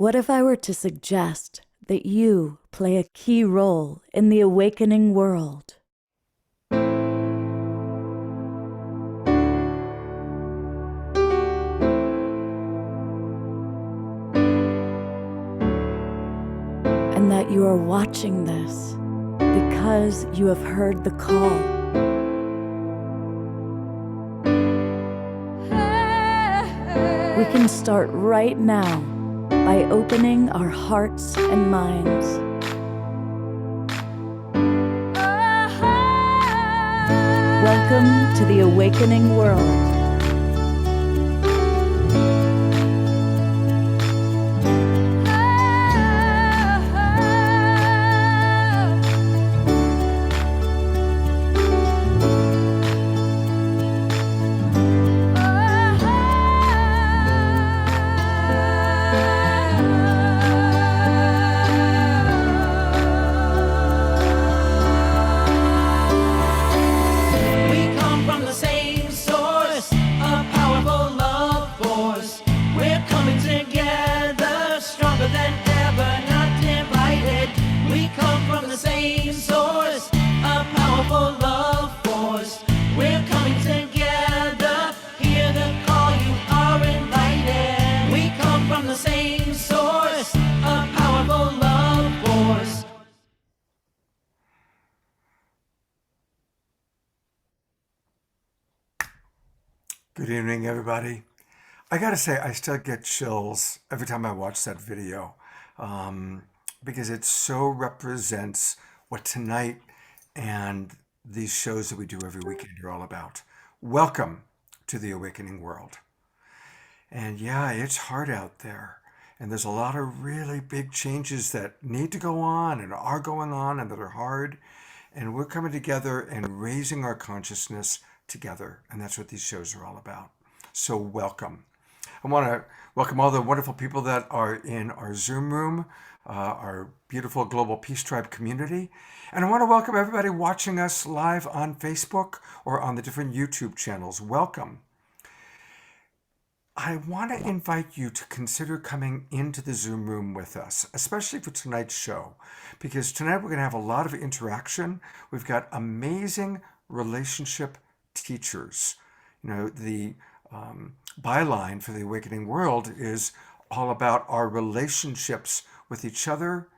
What if I were to suggest that you play a key role in the awakening world? And that you are watching this because you have heard the call. We can start right now by opening our hearts and minds. Welcome to the awakening world. Good evening, everybody. I gotta say, I still get chills every time I watch that video because it so represents what tonight and these shows that we do every weekend are all about. Welcome to the awakening world. And yeah, it's hard out there. And there's a lot of really big changes that need to go on and are going on and that are hard. And we're coming together and raising our consciousness together. And that's what these shows are all about. So welcome. I want to welcome all the wonderful people that are in our Zoom room, our beautiful Global Peace Tribe community. And I want to welcome everybody watching us live on Facebook or on the different YouTube channels. Welcome. I want to invite you to consider coming into the Zoom room with us, especially for tonight's show, because tonight we're going to have a lot of interaction. We've got amazing relationship teachers. You know, the byline for the awakening world is all about our relationships with each other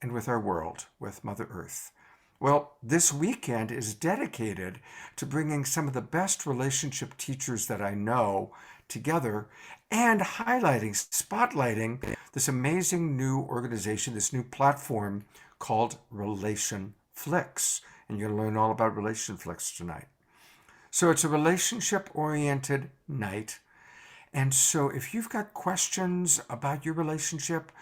and with our world, with Mother Earth. Well, this weekend is dedicated to bringing some of the best relationship teachers that I know together and highlighting, spotlighting this amazing new organization, this new platform called RelationFlix. And you're going to learn all about RelationFlix tonight. So it's a relationship-oriented night. And so if you've got questions about your relationship,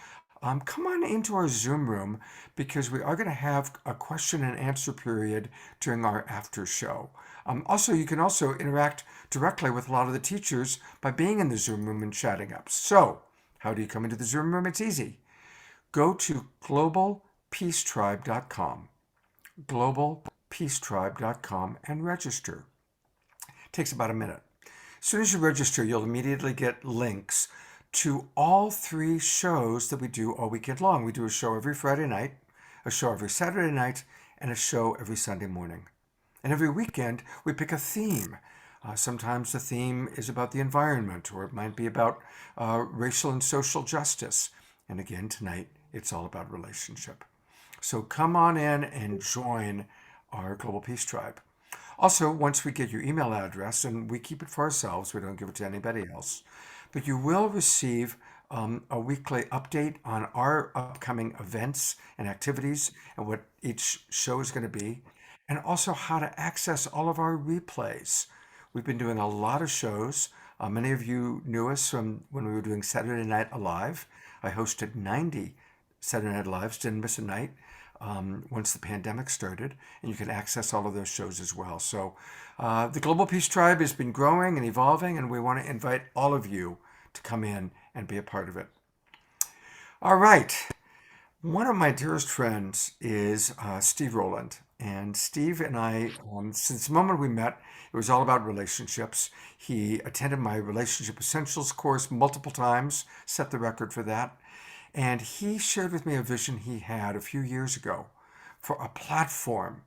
come on into our Zoom room because we are going to have a question and answer period during our after show. Also, you can also interact directly with a lot of the teachers by being in the Zoom room and chatting up. So how do you come into the Zoom room? It's easy. Go to globalpeacetribe.com, globalpeacetribe.com, and register. Takes about a minute. As soon as you register, you'll immediately get links to all 3 shows that we do all weekend long. We do a show every Friday night, a show every Saturday night, and a show every Sunday morning. And every weekend, we pick a theme. Sometimes the theme is about the environment, or it might be about racial and social justice. And again, tonight, it's all about relationship. So come on in and join our Global Peace Tribe. Also, once we get your email address, and we keep it for ourselves, we don't give it to anybody else, but you will receive a weekly update on our upcoming events and activities and what each show is going to be, and also how to access all of our replays. We've been doing a lot of shows. Many of you knew us from when we were doing Saturday Night Alive. I hosted 90 Saturday Night Lives, didn't miss a night. Once the pandemic started, and you can access all of those shows as well. So the Global Peace Tribe has been growing and evolving, and we want to invite all of you to come in and be a part of it. All right. One of my dearest friends is Steve Roland. And Steve and I, since the moment we met, it was all about relationships. He attended my Relationship Essentials course multiple times, set the record for that. And he shared with me a vision he had a few years ago for a platform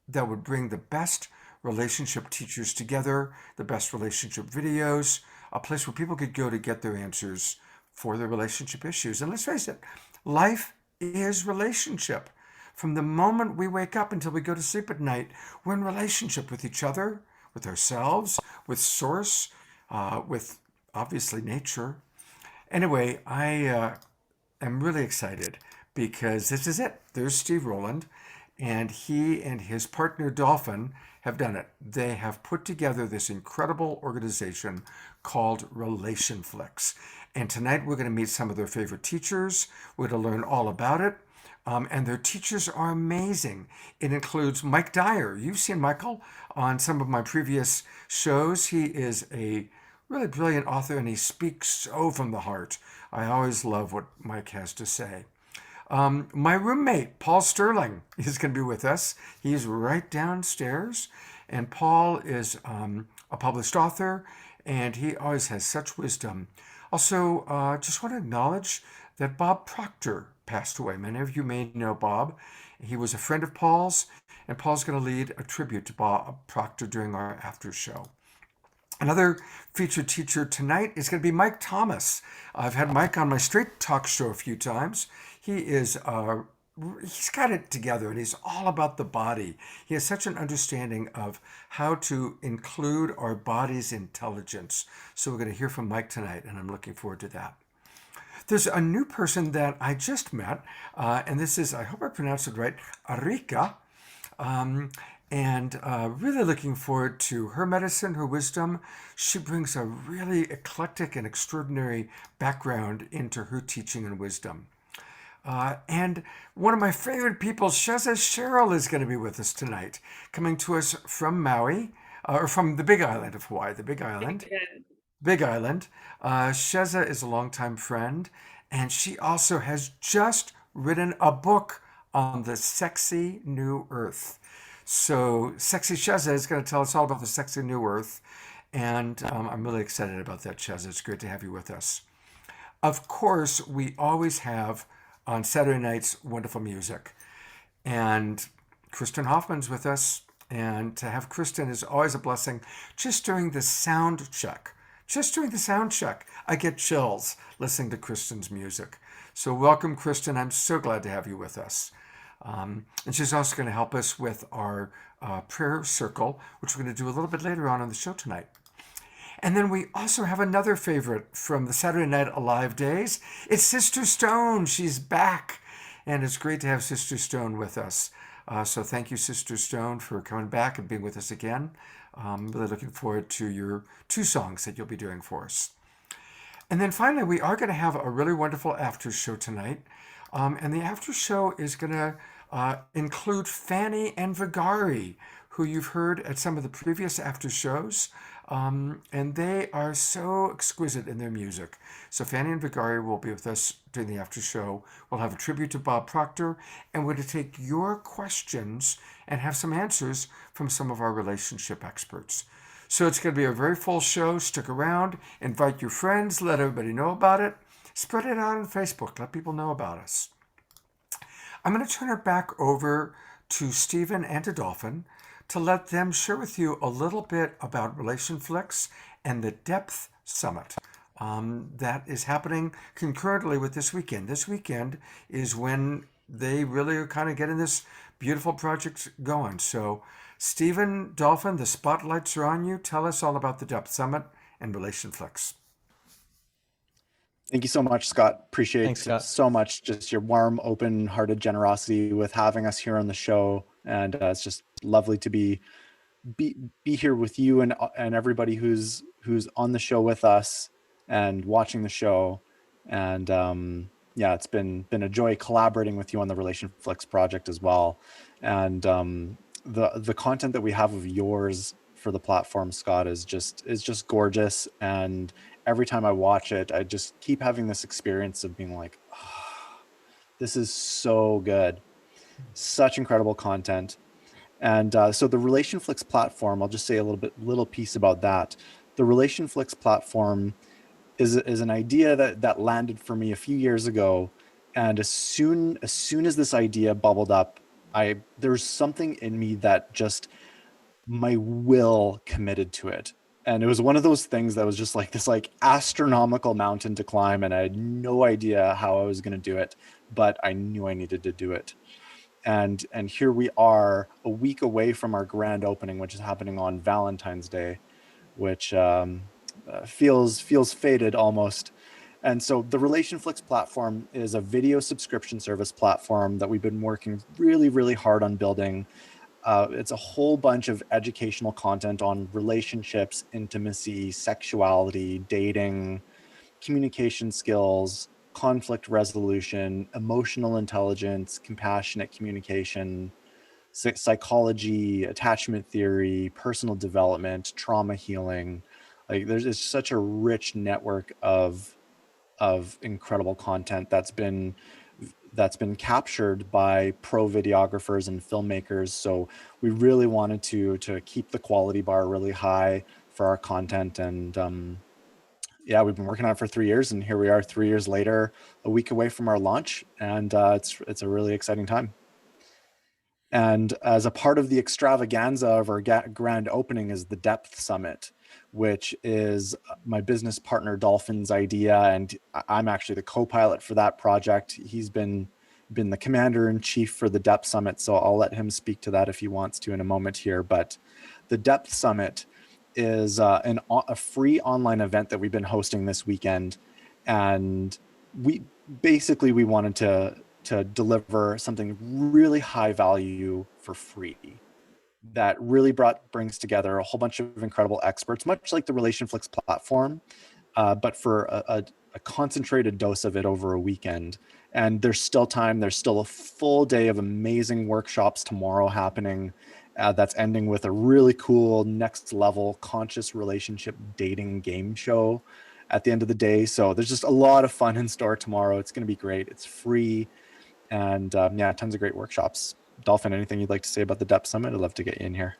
that would bring the best relationship teachers together, the best relationship videos, a place where people could go to get their answers for their relationship issues. And let's face it, life is relationship. From the moment we wake up until we go to sleep at night, we're in relationship with each other, with ourselves, with Source, with obviously nature. Anyway, I am really excited because this is it. There's Steve Roland, and he and his partner Dolphin have done it. They have put together this incredible organization called RelationFlix. And tonight we're going to meet some of their favorite teachers. We're going to learn all about it. And their teachers are amazing. It includes Mike Dyer. You've seen Michael on some of my previous shows. He is a really brilliant author and he speaks so from the heart. I always love what Mike has to say. My roommate, Paul Sterling, is going to be with us. He's right downstairs. And Paul is a published author and he always has such wisdom. Also, just want to acknowledge that Bob Proctor passed away. Many of you may know Bob. He was a friend of Paul's, and Paul's going to lead a tribute to Bob Proctor during our after show. Another featured teacher tonight is going to be Mike Thomas. I've had Mike on my Straight Talk show a few times. He's got it together and he's all about the body. He has such an understanding of how to include our body's intelligence. So we're going to hear from Mike tonight and I'm looking forward to that. There's a new person that I just met, and this is, I hope I pronounced it right, Erikaa, and really looking forward to her medicine, her wisdom. She brings a really eclectic and extraordinary background into her teaching and wisdom. And one of my favorite people, Shezza Sheryl, is going to be with us tonight, coming to us from Maui, or from the Big Island of Hawaii, the Big Island. Big Island. Sheza is a longtime friend, and she also has just written a book on the sexy new earth. So Sexy Sheza is going to tell us all about the sexy new earth, and I'm really excited about that, Sheza. It's great to have you with us. Of course, we always have on Saturday nights wonderful music, and Kristin Hoffmann's with us, and to have Kristin is always a blessing. Just during the sound check, I get chills listening to Kristin's music. So welcome, Kristin. I'm so glad to have you with us. And she's also going to help us with our prayer circle, which we're going to do a little bit later on the show tonight. And then we also have another favorite from the Saturday Night Alive days. It's Sister Stone. She's back. And it's great to have Sister Stone with us. So thank you, Sister Stone, for coming back and being with us again. Really looking forward to your 2 songs that you'll be doing for us. And then finally, we are going to have a really wonderful after show tonight. And the after show is going to include Fanny and Vigari, who you've heard at some of the previous after shows. And they are so exquisite in their music. So Fanny and Vigari will be with us during the after show. We'll have a tribute to Bob Proctor, and we're going to take your questions and have some answers from some of our relationship experts. So it's going to be a very full show. Stick around, invite your friends, let everybody know about it. Spread it out on Facebook, let people know about us. I'm going to turn it back over to Stephen and to Dolphin to let them share with you a little bit about RelationFlix and the Depth Summit that is happening concurrently with this weekend. This weekend is when they really are kind of getting this beautiful project going. So Stephen, Dolphin, the spotlights are on you. Tell us all about the Depth Summit and RelationFlix. Thank you so much, Scott. Appreciate Thanks, Scott. so much just your warm, open-hearted generosity with having us here on the show. And it's just lovely to be here with you and everybody who's on the show with us and watching the show. And yeah, it's been a joy collaborating with you on the RelationFlix project as well. And the content that we have of yours for the platform, Scott, is just gorgeous. And every time I watch it, I just keep having this experience of being like, oh, this is so good. Such incredible content. And so the RelationFlix platform, I'll just say a little piece about that. The RelationFlix platform is an idea that landed for me a few years ago And as soon as this idea bubbled up, there's something in me that just, my will committed to it. And it was one of those things that was just like this like astronomical mountain to climb, and I had no idea how I was going to do it, but I knew I needed to do it. And here we are, a week away from our grand opening, which is happening on Valentine's Day, which feels faded almost. And so the RelationFlix platform is a video subscription service platform that we've been working really, really hard on building. It's a whole bunch of educational content on relationships, intimacy, sexuality, dating, communication skills, conflict resolution, emotional intelligence, compassionate communication, psychology, attachment theory, personal development, trauma healing. Like there's such a rich network of incredible content that's been captured by pro videographers and filmmakers. So we really wanted to keep the quality bar really high for our content. And yeah, we've been working on it for 3 years, and here we are 3 years later, a week away from our launch, and it's a really exciting time. And as a part of the extravaganza of our grand opening is the Depth Summit, which is my business partner Dolphin's idea, and I'm actually the co-pilot for that project. He's been the commander-in-chief for the Depth Summit, so I'll let him speak to that if he wants to in a moment here. But the Depth Summit is a free online event that we've been hosting this weekend, and we wanted to deliver something really high value for free that really brings together a whole bunch of incredible experts, much like the RelationFlix platform, but for a concentrated dose of it over a weekend. And there's still time. There's still a full day of amazing workshops tomorrow happening. That's ending with a really cool next level conscious relationship dating game show at the end of the day. So there's just a lot of fun in store tomorrow. It's going to be great. It's free. And yeah, tons of great workshops. Dolphin, anything you'd like to say about the Depth Summit? I'd love to get you in here.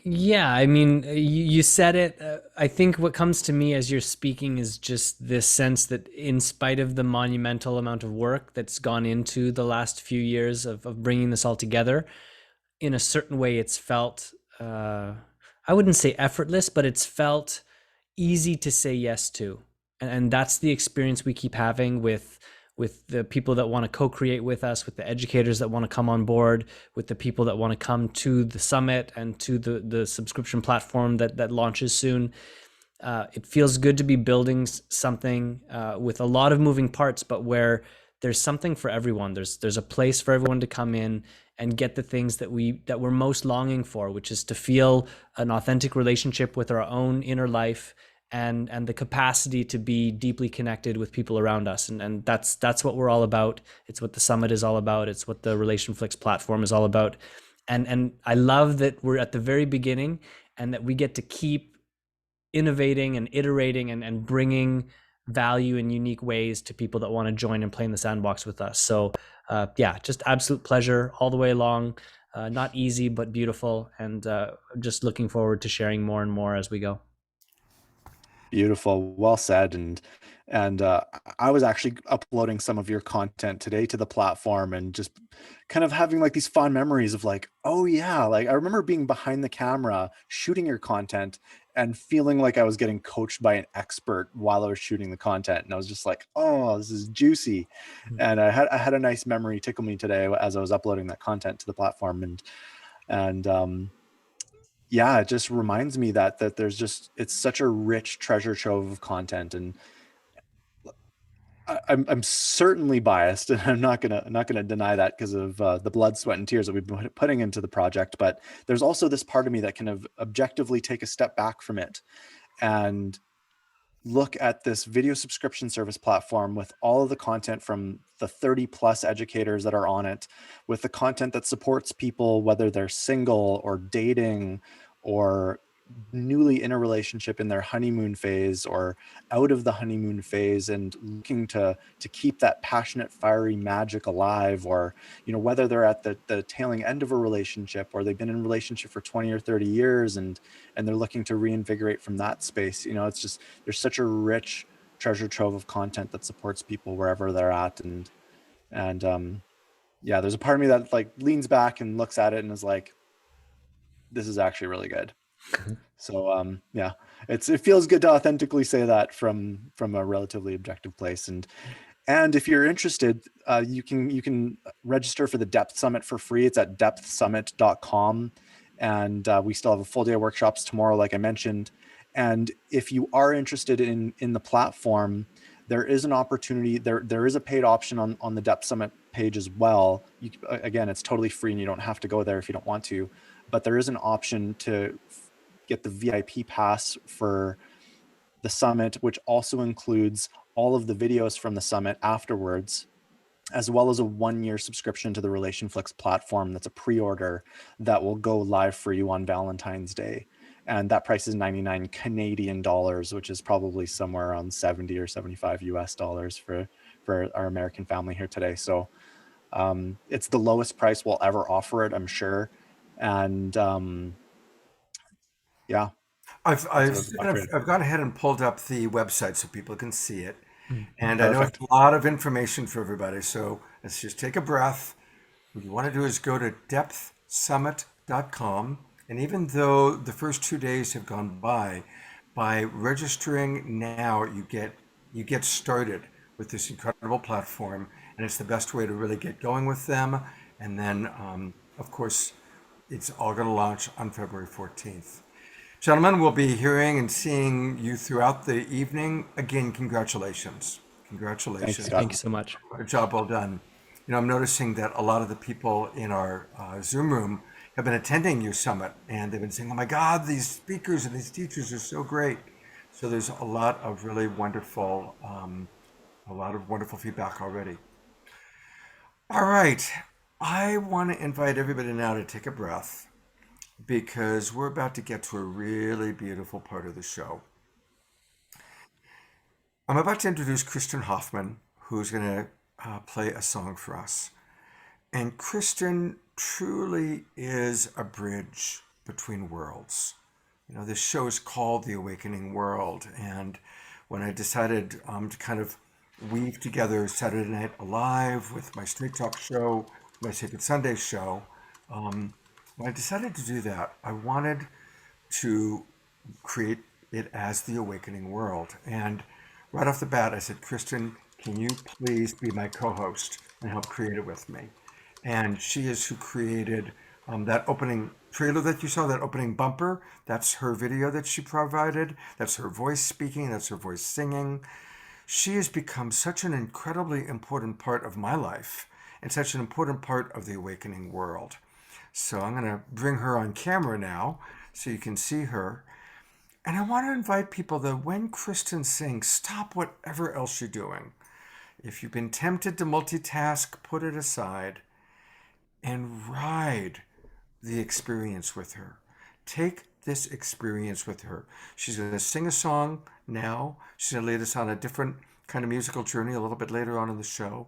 Yeah, I mean, you said it. I think what comes to me as you're speaking is just this sense that in spite of the monumental amount of work that's gone into the last few years of bringing this all together, in a certain way, it's felt, I wouldn't say effortless, but it's felt easy to say yes to. And that's the experience we keep having with the people that want to co-create with us, with the educators that want to come on board, with the people that want to come to the summit and to the subscription platform that launches soon. It feels good to be building something with a lot of moving parts, but where there's something for everyone. There's a place for everyone to come in and get the things that we're most longing for, which is to feel an authentic relationship with our own inner life and the capacity to be deeply connected with people around us. And that's what we're all about. It's what the summit is all about. It's what the RelationFlix platform is all about. And I love that we're at the very beginning and that we get to keep innovating and iterating and bringing value in unique ways to people that want to join and play in the sandbox with us. So yeah, just absolute pleasure all the way along. Not easy, but beautiful. And just looking forward to sharing more and more as we go. Beautiful, well said. And I was actually uploading some of your content today to the platform and just kind of having like these fond memories of like, oh yeah, like I remember being behind the camera shooting your content and feeling like I was getting coached by an expert while I was shooting the content, and I was just like, oh, this is juicy. And I had a nice memory tickle me today as I was uploading that content to the platform, and yeah, it just reminds me that there's just, it's such a rich treasure trove of content. And I'm certainly biased, and I'm not gonna deny that because of the blood, sweat, and tears that we've been putting into the project. But there's also this part of me that can objectively take a step back from it and look at this video subscription service platform with all of the content from the 30 plus educators that are on it, with the content that supports people, whether they're single or dating or newly in a relationship in their honeymoon phase or out of the honeymoon phase and looking to keep that passionate, fiery magic alive, or, you know, whether they're at the tailing end of a relationship or they've been in a relationship for 20 or 30 years and they're looking to reinvigorate from that space. You know, it's just, there's such a rich treasure trove of content that supports people wherever they're at. And And yeah, there's a part of me that like leans back and looks at it and is like, this is actually really good. So yeah, it feels good to authentically say that from a relatively objective place. And if you're interested, you can register for the Depth Summit for free. It's at depthsummit.com. And we still have a full day of workshops tomorrow, like I mentioned. And if you are interested in the platform, there is an opportunity. There is a paid option on the Depth Summit page as well. Again, it's totally free and you don't have to go there if you don't want to. But there is an option to get the VIP pass for the summit, which also includes all of the videos from the summit afterwards, as well as a 1-year subscription to the RelationFlix platform. That's a pre-order that will go live for you on Valentine's Day. And that price is 99 Canadian dollars, which is probably somewhere around 70 or 75 US dollars for our American family here today. So it's the lowest price we'll ever offer it, I'm sure. And yeah, I've that's what I've I've gone ahead and pulled up the website so people can see it, and I know it's Perfect. a lot of information for everybody. So let's just take a breath. What you want to do is go to depthsummit.com, and even though the first 2 days have gone by registering now, you get started with this incredible platform, and it's the best way to really get going with them. And then, of course, it's all going to launch on February 14th. Gentlemen, we'll be hearing and seeing you throughout the evening. Again, congratulations. Thanks, Congratulations. Scott. Thank you so much. A job well done. You know, I'm noticing that a lot of the people in our Zoom room have been attending your summit, and they've been saying, "Oh my God, these speakers and these teachers are so great." So there's a lot of really wonderful, feedback already. All right, I want to invite everybody now to take a breath because we're about to get to a really beautiful part of the show. I'm about to introduce Kristin Hoffmann, who's going to play a song for us. And Kristin truly is a bridge between worlds. You know, this show is called The Awakening World. And when I decided to kind of weave together Saturday Night Alive with my Straight Talk show, my Sacred Sunday show, when I decided to do that, I wanted to create it as The Awakening World. And right off the bat, I said, Kristin, can you please be my co-host and help create it with me? And she is who created that opening trailer that you saw, that opening bumper. That's her video that she provided. That's her voice speaking. That's her voice singing. She has become such an incredibly important part of my life and such an important part of the awakening world. So I'm going to bring her on camera now so you can see her. And I want to invite people that when Kristin sings, stop whatever else you're doing. If you've been tempted to multitask, put it aside and ride the experience with her. Take this experience with her. She's going to sing a song now. She's going to lead us on a different kind of musical journey a little bit later on in the show.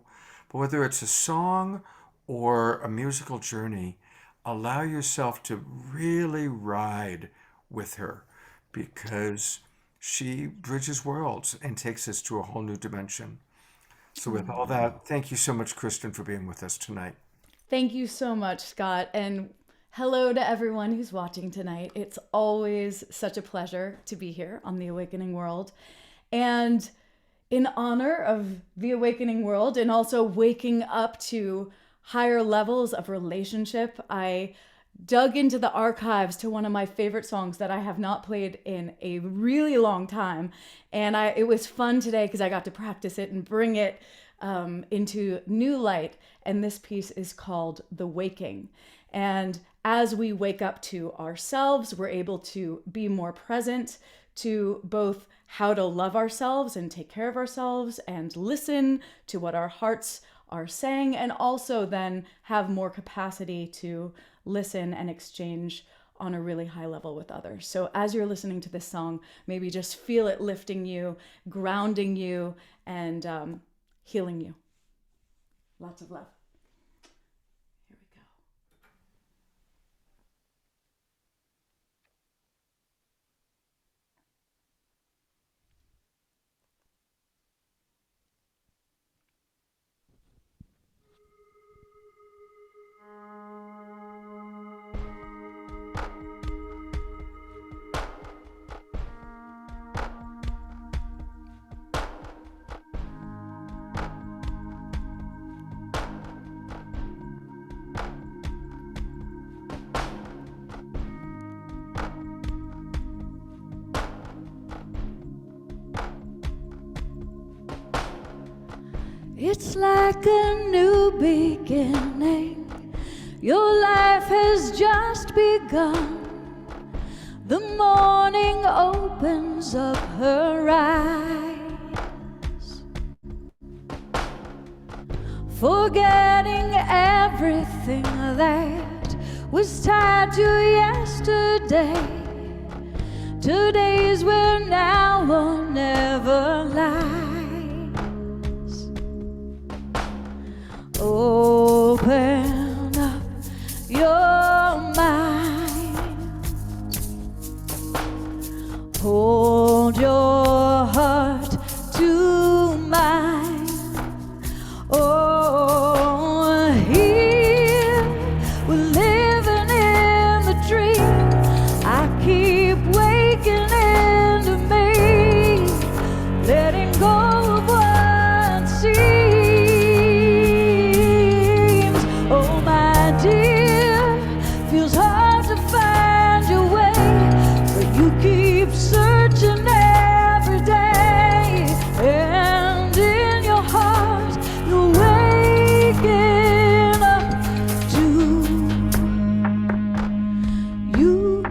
But whether it's a song or a musical journey, allow yourself to really ride with her because she bridges worlds and takes us to a whole new dimension. So with all that, thank you so much, Kristin, for being with us tonight. Thank you so much, Scott. And hello to everyone who's watching tonight. It's always such a pleasure to be here on The Awakening World. And in honor of The Awakening World and also waking up to higher levels of relationship, I dug into the archives to one of my favorite songs that I have not played in a really long time. And it was fun today because I got to practice it and bring it into new light. And this piece is called The Waking. And as we wake up to ourselves, we're able to be more present to both how to love ourselves and take care of ourselves and listen to what our hearts are saying, and also then have more capacity to listen and exchange on a really high level with others. So as you're listening to this song, maybe just feel it lifting you, grounding you, and healing you. Lots of love. Here we go. It's like a new beginning. Your life has just begun. The morning opens up her eyes, forgetting everything that was tied to yesterday. Today's where now or never lies. Open up your mind. Hold your heart to mine. Oh, here we're living in the dream. I keep waking into me, letting go of what seems. Oh, my dear, feels hard to find your way, but you keep searching every day, and in your heart you're waking up to you.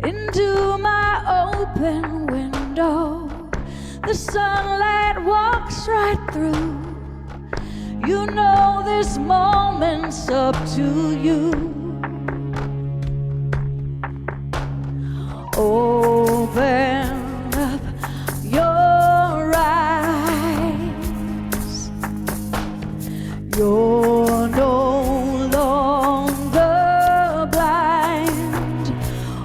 Into my open window, the sunlight walks right through. You know this moment's up to you. Open up your eyes. You're no longer blind.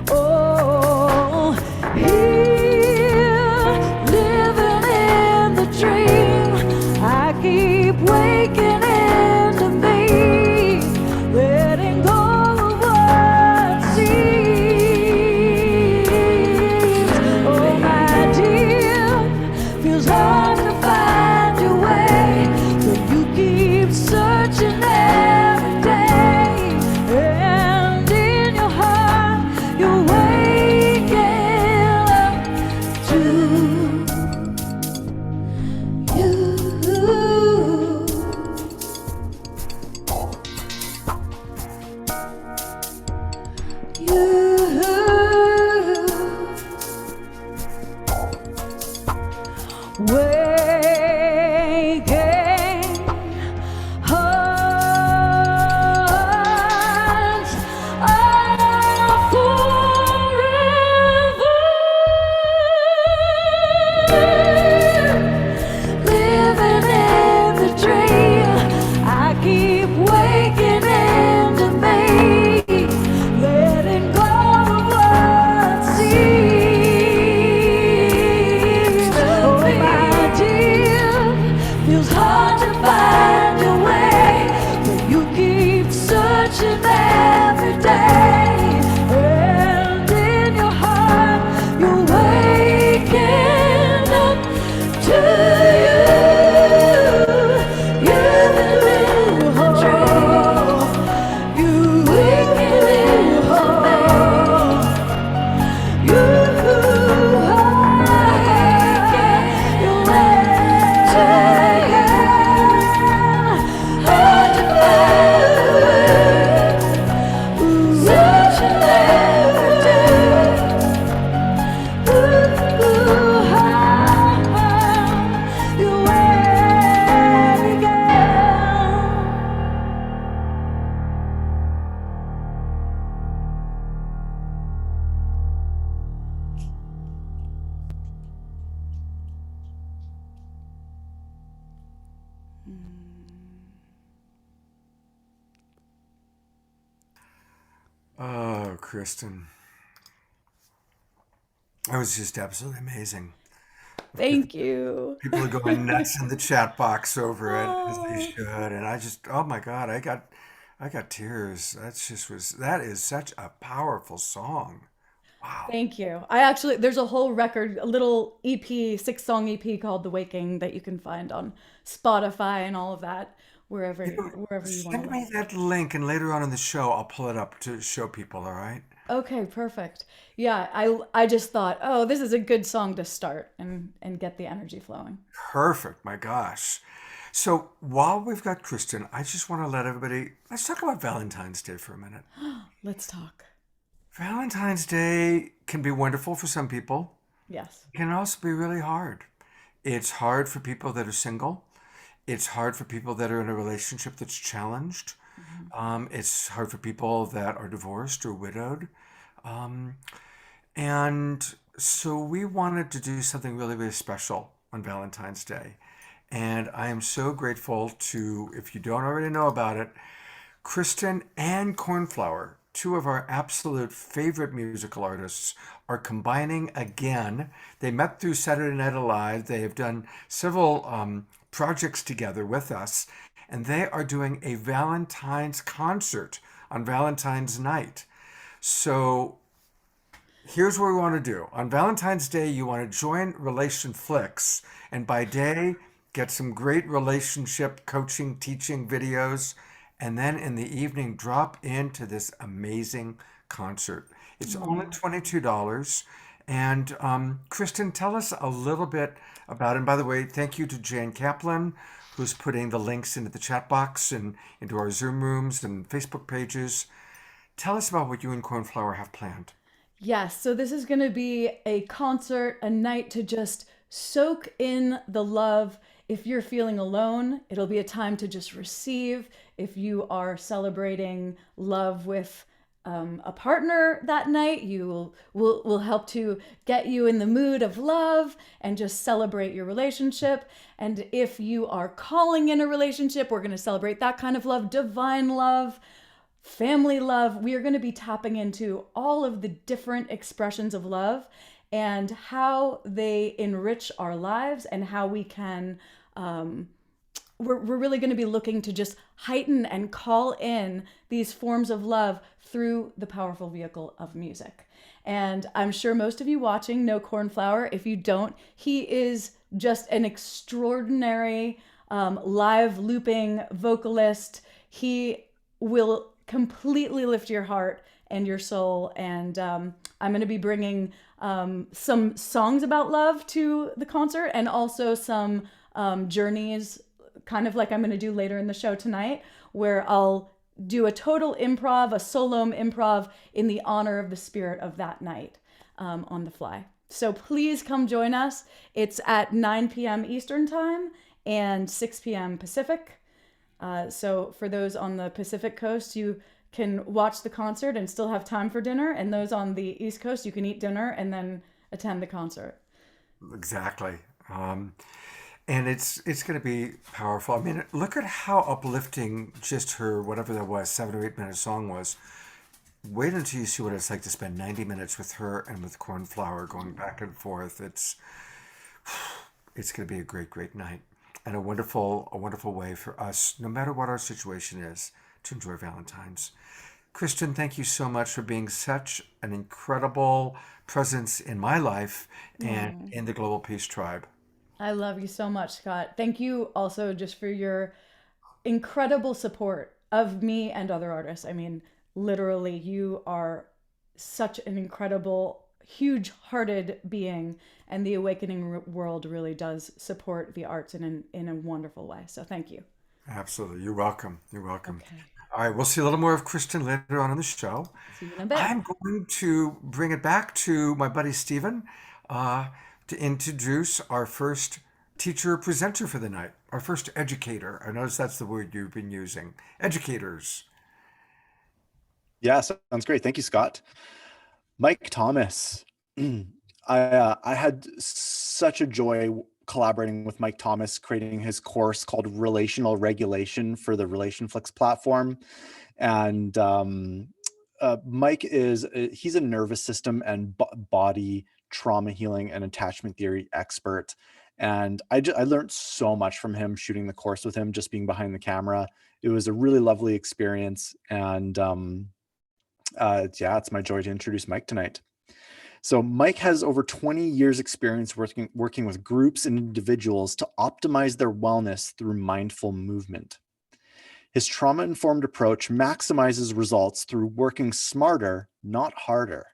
Oh, here, living in the dream. I keep waking into me, letting go of what seems. Oh, my dear, feels hard to find your way, but you keep searching every day, and in your heart you're waking up to you. Waking hearts are forever. Living in the dream, I keep waking into me, letting go of what seems. Oh, my dear, feels hard to find your way, but you keep searching every day, and in your heart you're waking up to you. You're the little dream. You waking into me. You you're waking hard to find. Searching every day. You're waking. Oh, Kristin. That was just absolutely amazing. Thank you. People are going nuts in the chat box over it, as they should. And I just, oh my God, I got tears. That is such a powerful song. Thank you. I actually, there's a whole record, a little EP, 6-song EP called The Waking that you can find on Spotify and all of that, wherever you want to Send look. me that link, and later on in the show, I'll pull it up to show people. All right. Okay, perfect. Yeah, I just thought, oh, this is a good song to start and get the energy flowing. Perfect. My gosh. So while we've got Kristin, I just want to let everybody, let's talk about Valentine's Day for a minute. Let's talk. Valentine's Day can be wonderful for some people. Yes. It can also be really hard. It's hard for people that are single. It's hard for people that are in a relationship that's challenged. It's hard for people that are divorced or widowed. And so we wanted to do something really, really special on Valentine's Day. And I am so grateful to, if you don't already know about it, Kristin and Cornflower, two of our absolute favorite musical artists, are combining again. They met through Saturday Night Live. They have done several projects together with us, and they are doing a Valentine's concert on Valentine's night. So here's what we want to do. On Valentine's Day, you want to join RelationFlix, and by day, get some great relationship coaching, teaching videos, and then in the evening, drop into this amazing concert. It's only $22. And Kristin, tell us a little bit about it. And by the way, thank you to Jane Kaplan, who's putting the links into the chat box and into our Zoom rooms and Facebook pages. Tell us about what you and Cornflower have planned. Yes, so this is going to be a concert, a night to just soak in the love. If you're feeling alone, it'll be a time to just receive. If you are celebrating love with a partner that night, will help to get you in the mood of love and just celebrate your relationship. And if you are calling in a relationship, we're going to celebrate that kind of love, divine love, family love. We are going to be tapping into all of the different expressions of love and how they enrich our lives and how we can, we're really going to be looking to just heighten and call in these forms of love through the powerful vehicle of music. And I'm sure most of you watching know Cornflower. If you don't, he is just an extraordinary live looping vocalist. He will completely lift your heart and your soul. And I'm going to be bringing some songs about love to the concert and also some journeys, kind of like I'm going to do later in the show tonight, where I'll do a total improv, a solo improv in the honor of the spirit of that night on the fly. So please come join us. It's at 9 p.m. Eastern time and 6 p.m. Pacific. So for those on the Pacific Coast, you can watch the concert and still have time for dinner. And those on the East Coast, you can eat dinner and then attend the concert. Exactly. And it's going to be powerful. I mean, look at how uplifting just her, whatever that was, 7 or 8 minute song was. Wait until you see what it's like to spend 90 minutes with her and with Cornflower going back and forth. It's going to be a great, great night and a wonderful way for us, no matter what our situation is, to enjoy Valentine's. Kristin, thank you so much for being such an incredible presence in my life and in the Global Peace Tribe. I love you so much, Scott. Thank you also just for your incredible support of me and other artists. I mean, literally, you are such an incredible, huge-hearted being, and the awakening world really does support the arts in a wonderful way. So thank you. Absolutely. You're welcome. You're welcome. Okay. All right, we'll see a little more of Kristin later on in the show. See you in a bit. I'm going to bring it back to my buddy Stephen to introduce our first teacher presenter for the night, our first educator. I notice that's the word you've been using. Educators. Yeah, sounds great. Thank you, Scott. Mike Thomas. I had such a joy collaborating with Mike Thomas, creating his course called Relational Regulation for the RelationFlix platform. And Mike he's a nervous system and body trauma healing and attachment theory expert. And I learned so much from him shooting the course with him, just being behind the camera. It was a really lovely experience. And it's my joy to introduce Mike tonight. So Mike has over 20 years experience working with groups and individuals to optimize their wellness through mindful movement. His trauma-informed approach maximizes results through working smarter, not harder.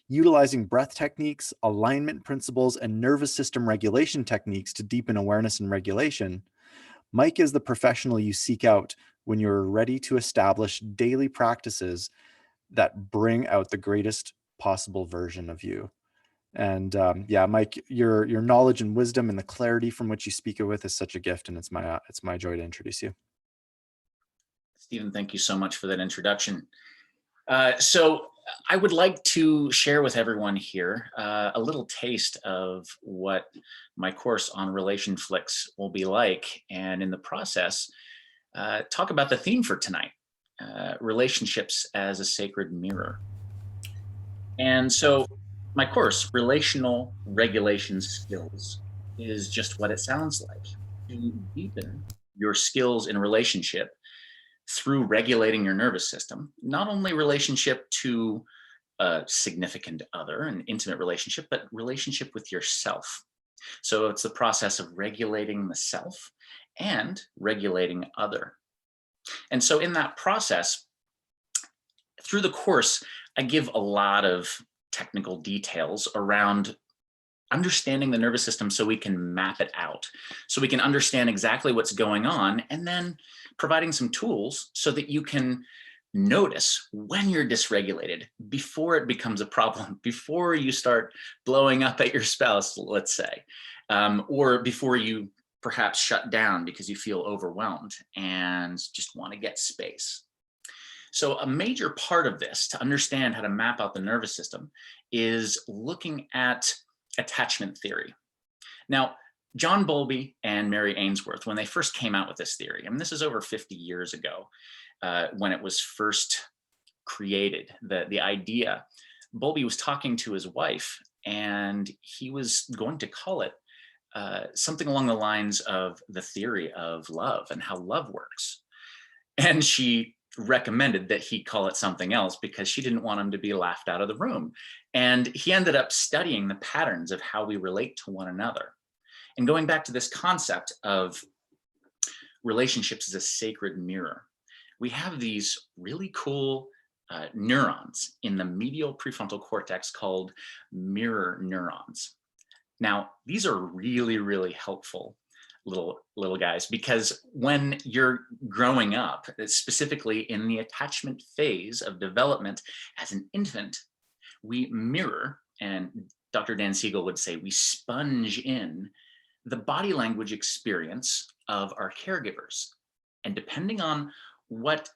Utilizing breath techniques, alignment principles, and nervous system regulation techniques to deepen awareness and regulation, Mike is the professional you seek out when you're ready to establish daily practices that bring out the greatest possible version of you. And yeah, Mike, your knowledge and wisdom and the clarity from which you speak it with is such a gift, and it's my joy to introduce you. Stephen, thank you so much for that introduction. So I would like to share with everyone here a little taste of what my course on RelationFlix will be like, and in the process, talk about the theme for tonight, relationships as a sacred mirror. And so my course, Relational Regulation Skills, is just what it sounds like. To deepen your skills in relationship through regulating your nervous system, not only relationship to a significant other, an intimate relationship, but relationship with yourself. So it's the process of regulating the self and regulating other. And so in that process, through the course, I give a lot of technical details around understanding the nervous system so we can map it out, so we can understand exactly what's going on, and then providing some tools so that you can notice when you're dysregulated before it becomes a problem, before you start blowing up at your spouse, let's say, or before you perhaps shut down because you feel overwhelmed and just want to get space. So a major part of this, to understand how to map out the nervous system, is looking at attachment theory. Now, John Bowlby and Mary Ainsworth, when they first came out with this theory, and this is over 50 years ago, when it was first created, the idea, Bowlby was talking to his wife, and he was going to call it something along the lines of the theory of love and how love works. And she recommended that he call it something else because she didn't want him to be laughed out of the room. And he ended up studying the patterns of how we relate to one another. And going back to this concept of relationships as a sacred mirror, we have these really cool neurons in the medial prefrontal cortex called mirror neurons. Now, these are really, really helpful little guys, because when you're growing up, specifically in the attachment phase of development as an infant, we mirror, and Dr. Dan Siegel would say we sponge in the body language experience of our caregivers. And depending on what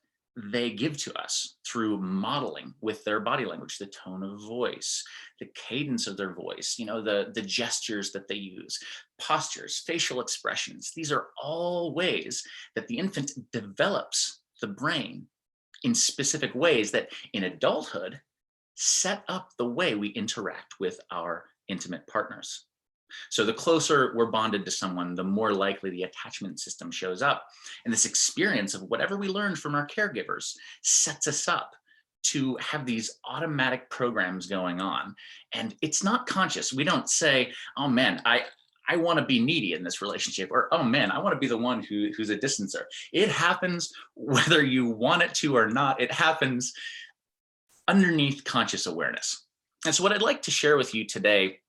they give to us through modeling with their body language, the tone of voice, the cadence of their voice, the gestures that they use, postures, facial expressions, these are all ways that the infant develops the brain in specific ways that in adulthood set up the way we interact with our intimate partners. So the closer we're bonded to someone, the more likely the attachment system shows up. And this experience of whatever we learned from our caregivers sets us up to have these automatic programs going on. And it's not conscious. We don't say, oh man, I want to be needy in this relationship, or oh man, I want to be the one who's a distancer. It happens whether you want it to or not. It happens underneath conscious awareness. And so what I'd like to share with you today,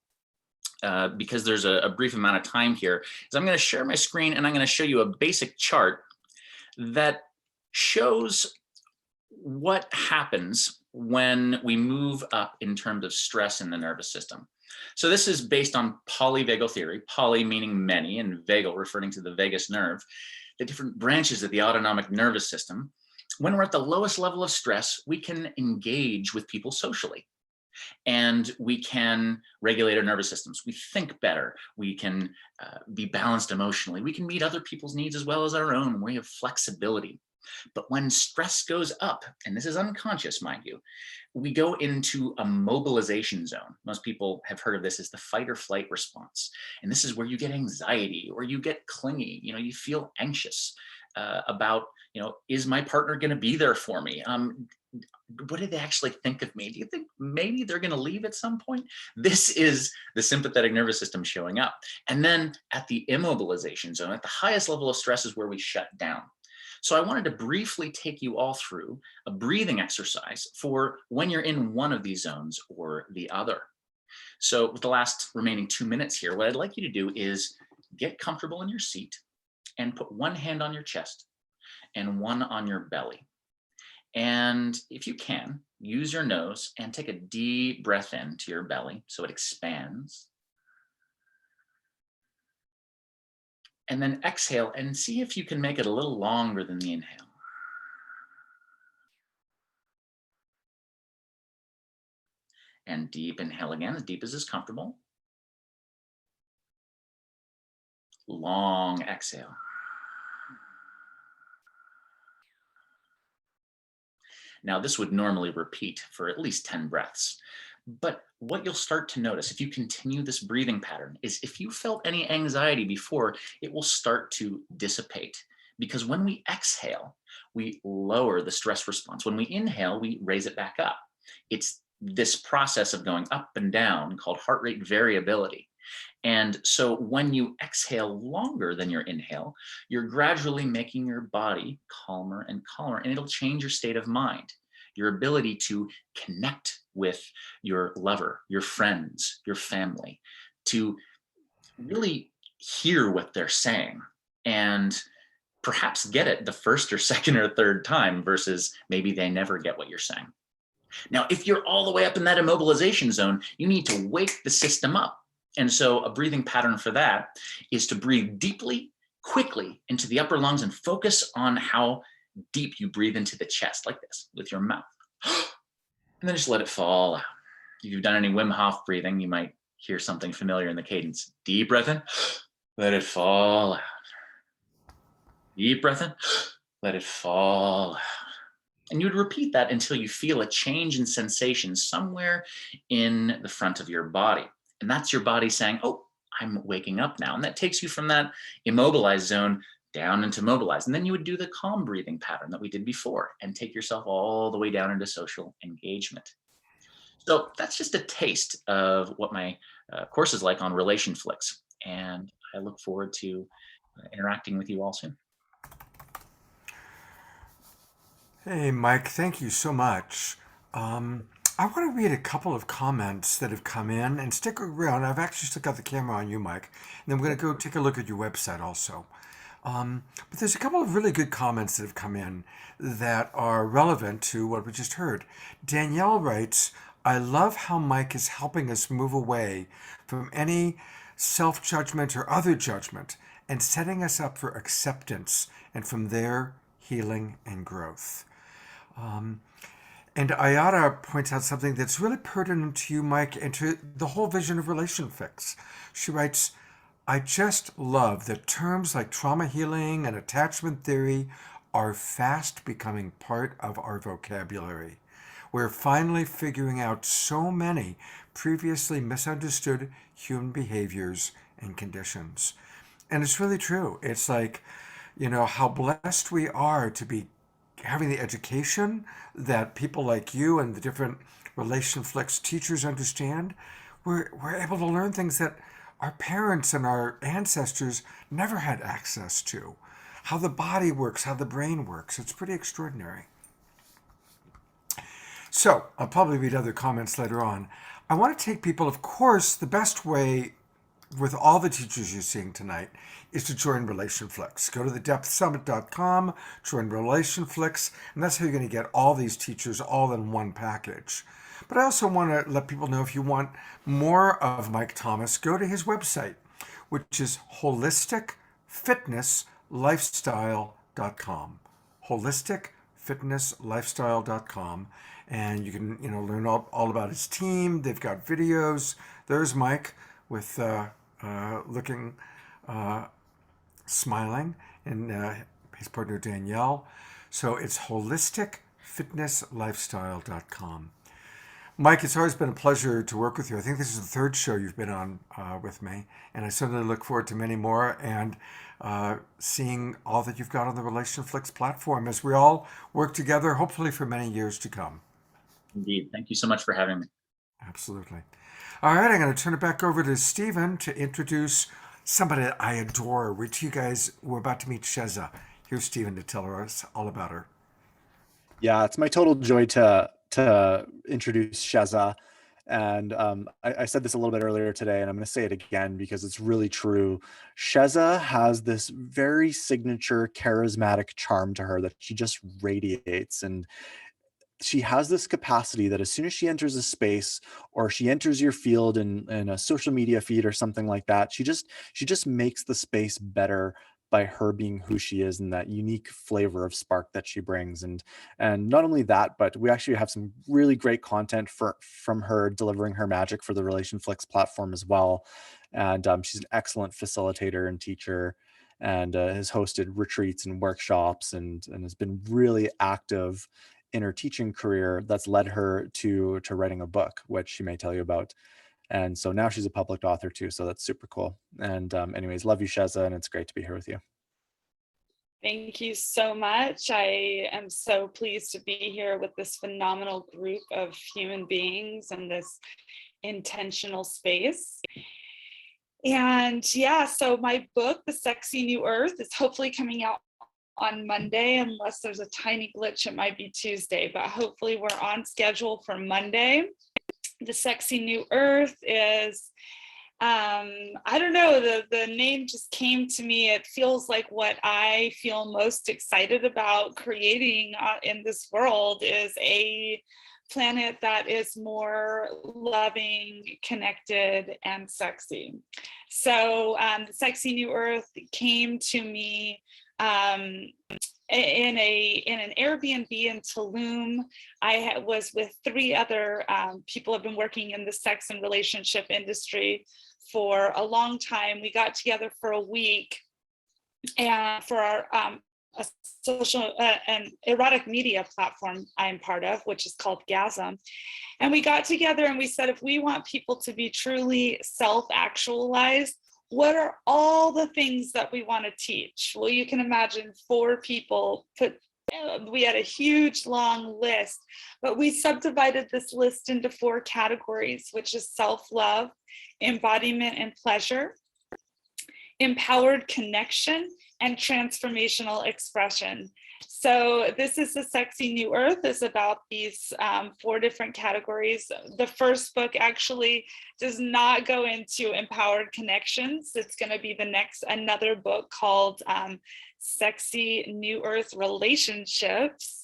because there's a brief amount of time here, is I'm going to share my screen and I'm going to show you a basic chart that shows what happens when we move up in terms of stress in the nervous system. So this is based on polyvagal theory, poly meaning many and vagal referring to the vagus nerve, the different branches of the autonomic nervous system. When we're at the lowest level of stress, we can engage with people socially. And we can regulate our nervous systems. We think better. We can be balanced emotionally. We can meet other people's needs as well as our own. We have flexibility. But when stress goes up, and this is unconscious, mind you, we go into a mobilization zone. Most people have heard of this as the fight or flight response. And this is where you get anxiety or you get clingy. You feel anxious about, is my partner going to be there for me? What do they actually think of me? Do you think maybe they're going to leave at some point? This is the sympathetic nervous system showing up. And then at the immobilization zone, at the highest level of stress, is where we shut down. So I wanted to briefly take you all through a breathing exercise for when you're in one of these zones or the other. So with the last remaining 2 minutes here, what I'd like you to do is get comfortable in your seat and put one hand on your chest and one on your belly. And if you can, use your nose and take a deep breath into your belly so it expands. And then exhale and see if you can make it a little longer than the inhale. And deep inhale again, as deep as is comfortable. Long exhale. Now, this would normally repeat for at least 10 breaths. But what you'll start to notice if you continue this breathing pattern is if you felt any anxiety before, it will start to dissipate. Because when we exhale, we lower the stress response. When we inhale, we raise it back up. It's this process of going up and down called heart rate variability. And so when you exhale longer than your inhale, you're gradually making your body calmer and calmer, and it'll change your state of mind, your ability to connect with your lover, your friends, your family, to really hear what they're saying and perhaps get it the first or second or third time versus maybe they never get what you're saying. Now, if you're all the way up in that immobilization zone, you need to wake the system up. And so a breathing pattern for that is to breathe deeply, quickly into the upper lungs and focus on how deep you breathe into the chest, like this, with your mouth. And then just let it fall out. If you've done any Wim Hof breathing, you might hear something familiar in the cadence. Deep breath in, let it fall out. Deep breath in, let it fall out. And you would repeat that until you feel a change in sensation somewhere in the front of your body. And that's your body saying, oh, I'm waking up now. And that takes you from that immobilized zone down into mobilized. And then you would do the calm breathing pattern that we did before and take yourself all the way down into social engagement. So that's just a taste of what my course is like on RelationFlix. And I look forward to interacting with you all soon. Hey, Mike, thank you so much. I want to read a couple of comments that have come in and stick around. I've actually still got the camera on you, Mike, and then we're going to go take a look at your website also. But there's a couple of really good comments that have come in that are relevant to what we just heard. Danielle writes, I love how Mike is helping us move away from any self-judgment or other judgment and setting us up for acceptance and from there, healing and growth. And Ayada points out something that's really pertinent to you, Mike, and to the whole vision of RelationFlix. She writes, I just love that terms like trauma healing and attachment theory are fast becoming part of our vocabulary. We're finally figuring out so many previously misunderstood human behaviors and conditions. And it's really true. It's like, how blessed we are to be having the education that people like you and the different RelationFlix teachers understand. We're able to learn things that our parents and our ancestors never had access to. How the body works, how the brain works. It's pretty extraordinary. So I'll probably read other comments later on. I want to take people, of course, the best way with all the teachers you're seeing tonight is to join RelationFlix. Go to thedepthsummit.com, join RelationFlix, and that's how you're going to get all these teachers all in one package. But I also want to let people know if you want more of Mike Thomas, go to his website, which is holisticfitnesslifestyle.com. holisticfitnesslifestyle.com. And you can, learn all about his team. They've got videos. There's Mike with looking, smiling, and his partner Danielle. So it's holisticfitnesslifestyle.com. Mike, it's always been a pleasure to work with you. I think this is the third show you've been on with me, and I certainly look forward to many more and seeing all that you've got on the RelationFlix platform as we all work together, hopefully for many years to come. Indeed. Thank you so much for having me. Absolutely. All right, I'm going to turn it back over to Stephen to introduce somebody that I adore. We're about to meet Shezza. Here's Stephen to tell us all about her. Yeah, it's my total joy to introduce Shezza. And I said this a little bit earlier today, and I'm going to say it again because it's really true. Shezza has this very signature charismatic charm to her that she just radiates. And she has this capacity that as soon as she enters a space or she enters your field in a social media feed or something like that, she just makes the space better by her being who she is and that unique flavor of spark that she brings. And not only that, but we actually have some really great content from her delivering her magic for the RelationFlix platform as well. And she's an excellent facilitator and teacher, and has hosted retreats and workshops, and has been really active in her teaching career that's led her to writing a book, which she may tell you about. And so now she's a published author too. So that's super cool. And anyways, love you, Shezza, and it's great to be here with you. Thank you so much. I am so pleased to be here with this phenomenal group of human beings in this intentional space. And yeah, so my book, The Sexy New Earth, is hopefully coming out on Monday. Unless there's a tiny glitch, it might be Tuesday, but hopefully we're on schedule for Monday. The Sexy New Earth is, I don't know, the name just came to me. It feels like what I feel most excited about creating in this world is a planet that is more loving, connected, and sexy. So the Sexy New Earth came to me in an Airbnb in Tulum. I was with 3 other people who have been working in the sex and relationship industry for a long time. We got together for a week and for our a social and erotic media platform I'm part of, which is called Gasm. And we got together and we said, if we want people to be truly self-actualized, what are all the things that we want to teach? Well, you can imagine 4 people we had a huge long list, but we subdivided this list into 4 categories, which is self-love, embodiment and pleasure, empowered connection, and transformational expression. So this is The Sexy New Earth, is about these 4 different categories. The first book actually does not go into empowered connections. It's going to be another book called Sexy New Earth Relationships.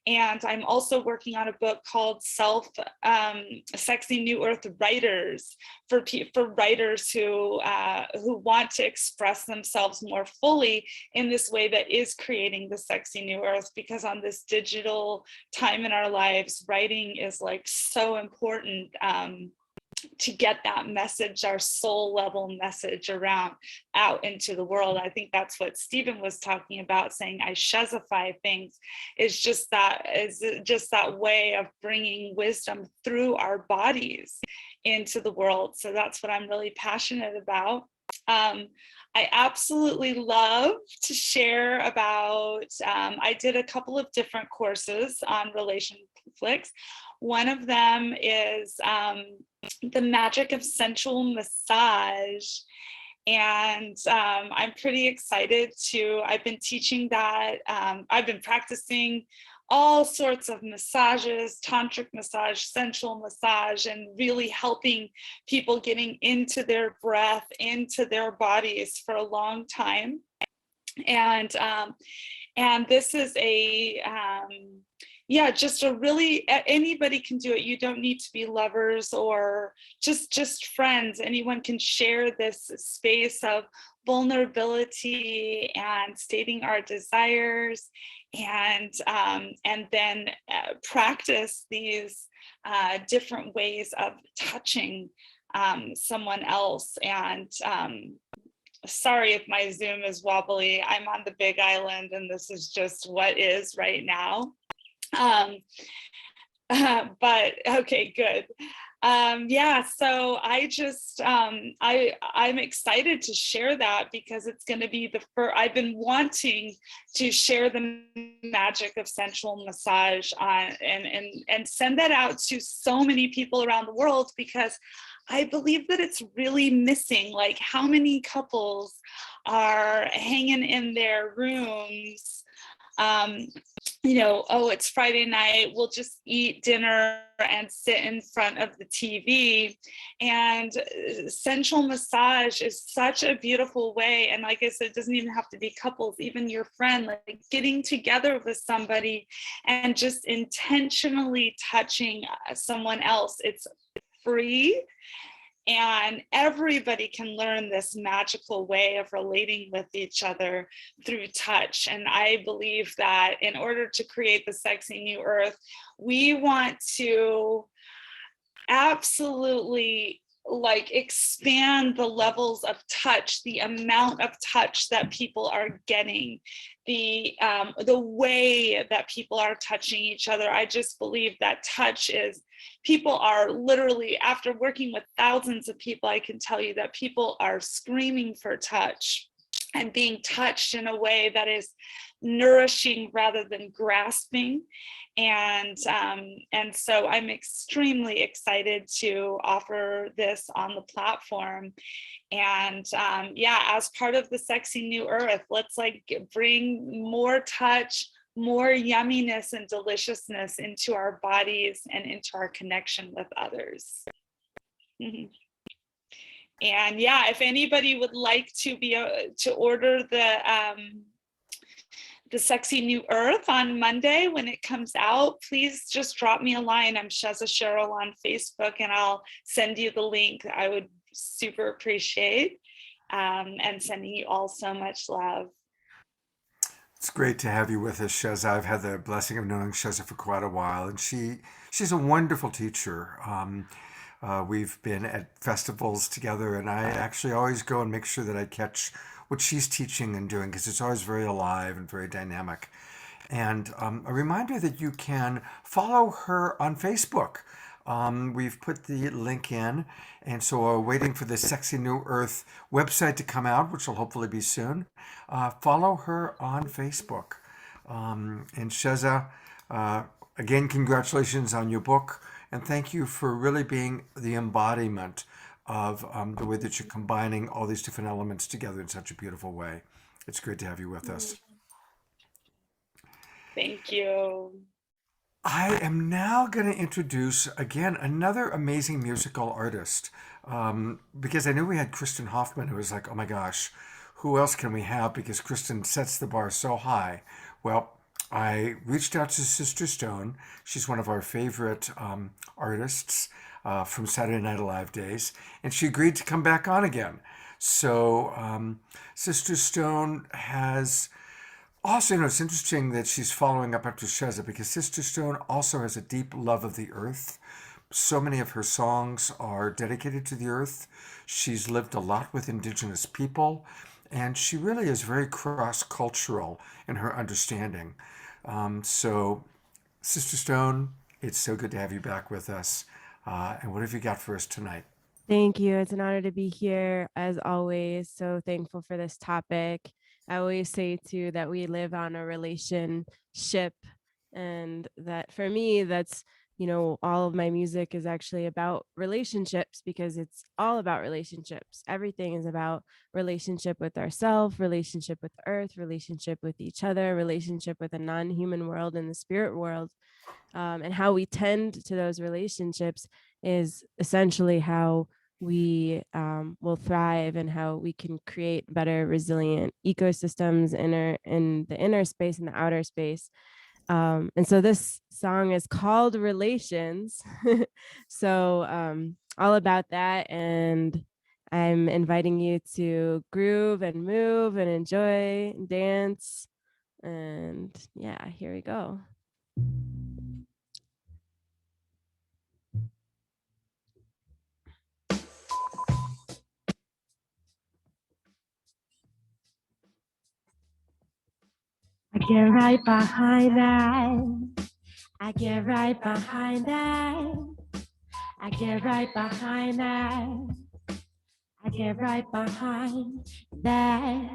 And I'm also working on a book called Sexy New Earth Writers, for writers who want to express themselves more fully in this way that is creating the sexy new earth. Because on this digital time in our lives, writing is like so important to get that message, our soul level message out into the world. I think that's what Stephen was talking about, saying I Shezify things, is just that way of bringing wisdom through our bodies into the world. So that's what I'm really passionate about. I absolutely love to share about, I did a couple of different courses on RelationFlix. One of them is the magic of sensual massage. And I'm pretty excited I've been teaching that. I've been practicing all sorts of massages, tantric massage, sensual massage, and really helping people getting into their breath, into their bodies for a long time. And this is just a really, anybody can do it. You don't need to be lovers or just friends. Anyone can share this space of vulnerability and stating our desires, and then practice these different ways of touching someone else. And sorry if my Zoom is wobbly. I'm on the Big Island, and this is just what is right now. But okay, good. So I just, I'm excited to share that, because it's going to be I've been wanting to share the magic of sensual massage and send that out to so many people around the world, because I believe that it's really missing. Like, how many couples are hanging in their rooms, you know, oh, it's Friday night, we'll just eat dinner and sit in front of the TV. And sensual massage is such a beautiful way. And like I said, it doesn't even have to be couples, even your friend, like getting together with somebody and just intentionally touching someone else. It's free. And everybody can learn this magical way of relating with each other through touch. And I believe that in order to create the sexy new earth, we want to absolutely like expand the levels of touch, the amount of touch that people are getting, the way that people are touching each other. I just believe that touch is, people are literally, after working with thousands of people, I can tell you that people are screaming for touch and being touched in a way that is nourishing rather than grasping. And so I'm extremely excited to offer this on the platform. And yeah, as part of the sexy new earth, let's like bring more touch, more yumminess and deliciousness into our bodies and into our connection with others. Mm-hmm. And yeah, if anybody would like to order the sexy new earth on Monday when it comes out, please just drop me a line. I'm Shezza Sheryl on Facebook, and I'll send you the link. I would super appreciate, and sending you all so much love. It's great to have you with us, Shezza. I've had the blessing of knowing Shezza for quite a while, and she's a wonderful teacher. We've been at festivals together, and I actually always go and make sure that I catch what she's teaching and doing, because it's always very alive and very dynamic. And a reminder that you can follow her on Facebook. We've put the link in, and so we're waiting for the Sexy New Earth website to come out, which will hopefully be soon. Follow her on Facebook. And Shezza, again, congratulations on your book, and thank you for really being the embodiment of the way that you're combining all these different elements together in such a beautiful way. It's great to have you with us. Thank you. I am now going to introduce, again, another amazing musical artist, because I knew we had Kristin Hoffmann, who was like, oh my gosh, who else can we have? Because Kristin sets the bar so high. Well, I reached out to Sister Stone. She's one of our favorite artists from Saturday Night Live days, and she agreed to come back on again. So Sister Stone has also, it's interesting that she's following up after Shezza, because Sister Stone also has a deep love of the earth. So many of her songs are dedicated to the earth. She's lived a lot with indigenous people, and she really is very cross-cultural in her understanding. So, Sister Stone, it's so good to have you back with us. And what have you got for us tonight? Thank you. It's an honor to be here, as always. So thankful for this topic. I always say, too, that we live on a relationship, and that for me, that's, you know, all of my music is actually about relationships, because it's all about relationships. Everything is about relationship with ourselves, relationship with the earth, relationship with each other, relationship with a non-human world and the spirit world. And how we tend to those relationships is essentially how we will thrive, and how we can create better, resilient ecosystems in the inner space and the outer space. And so this song is called Relations. So all about that. And I'm inviting you to groove and move and enjoy and dance. And yeah, here we go. I get right behind that. I get right behind that. I get right behind that. I get right behind that.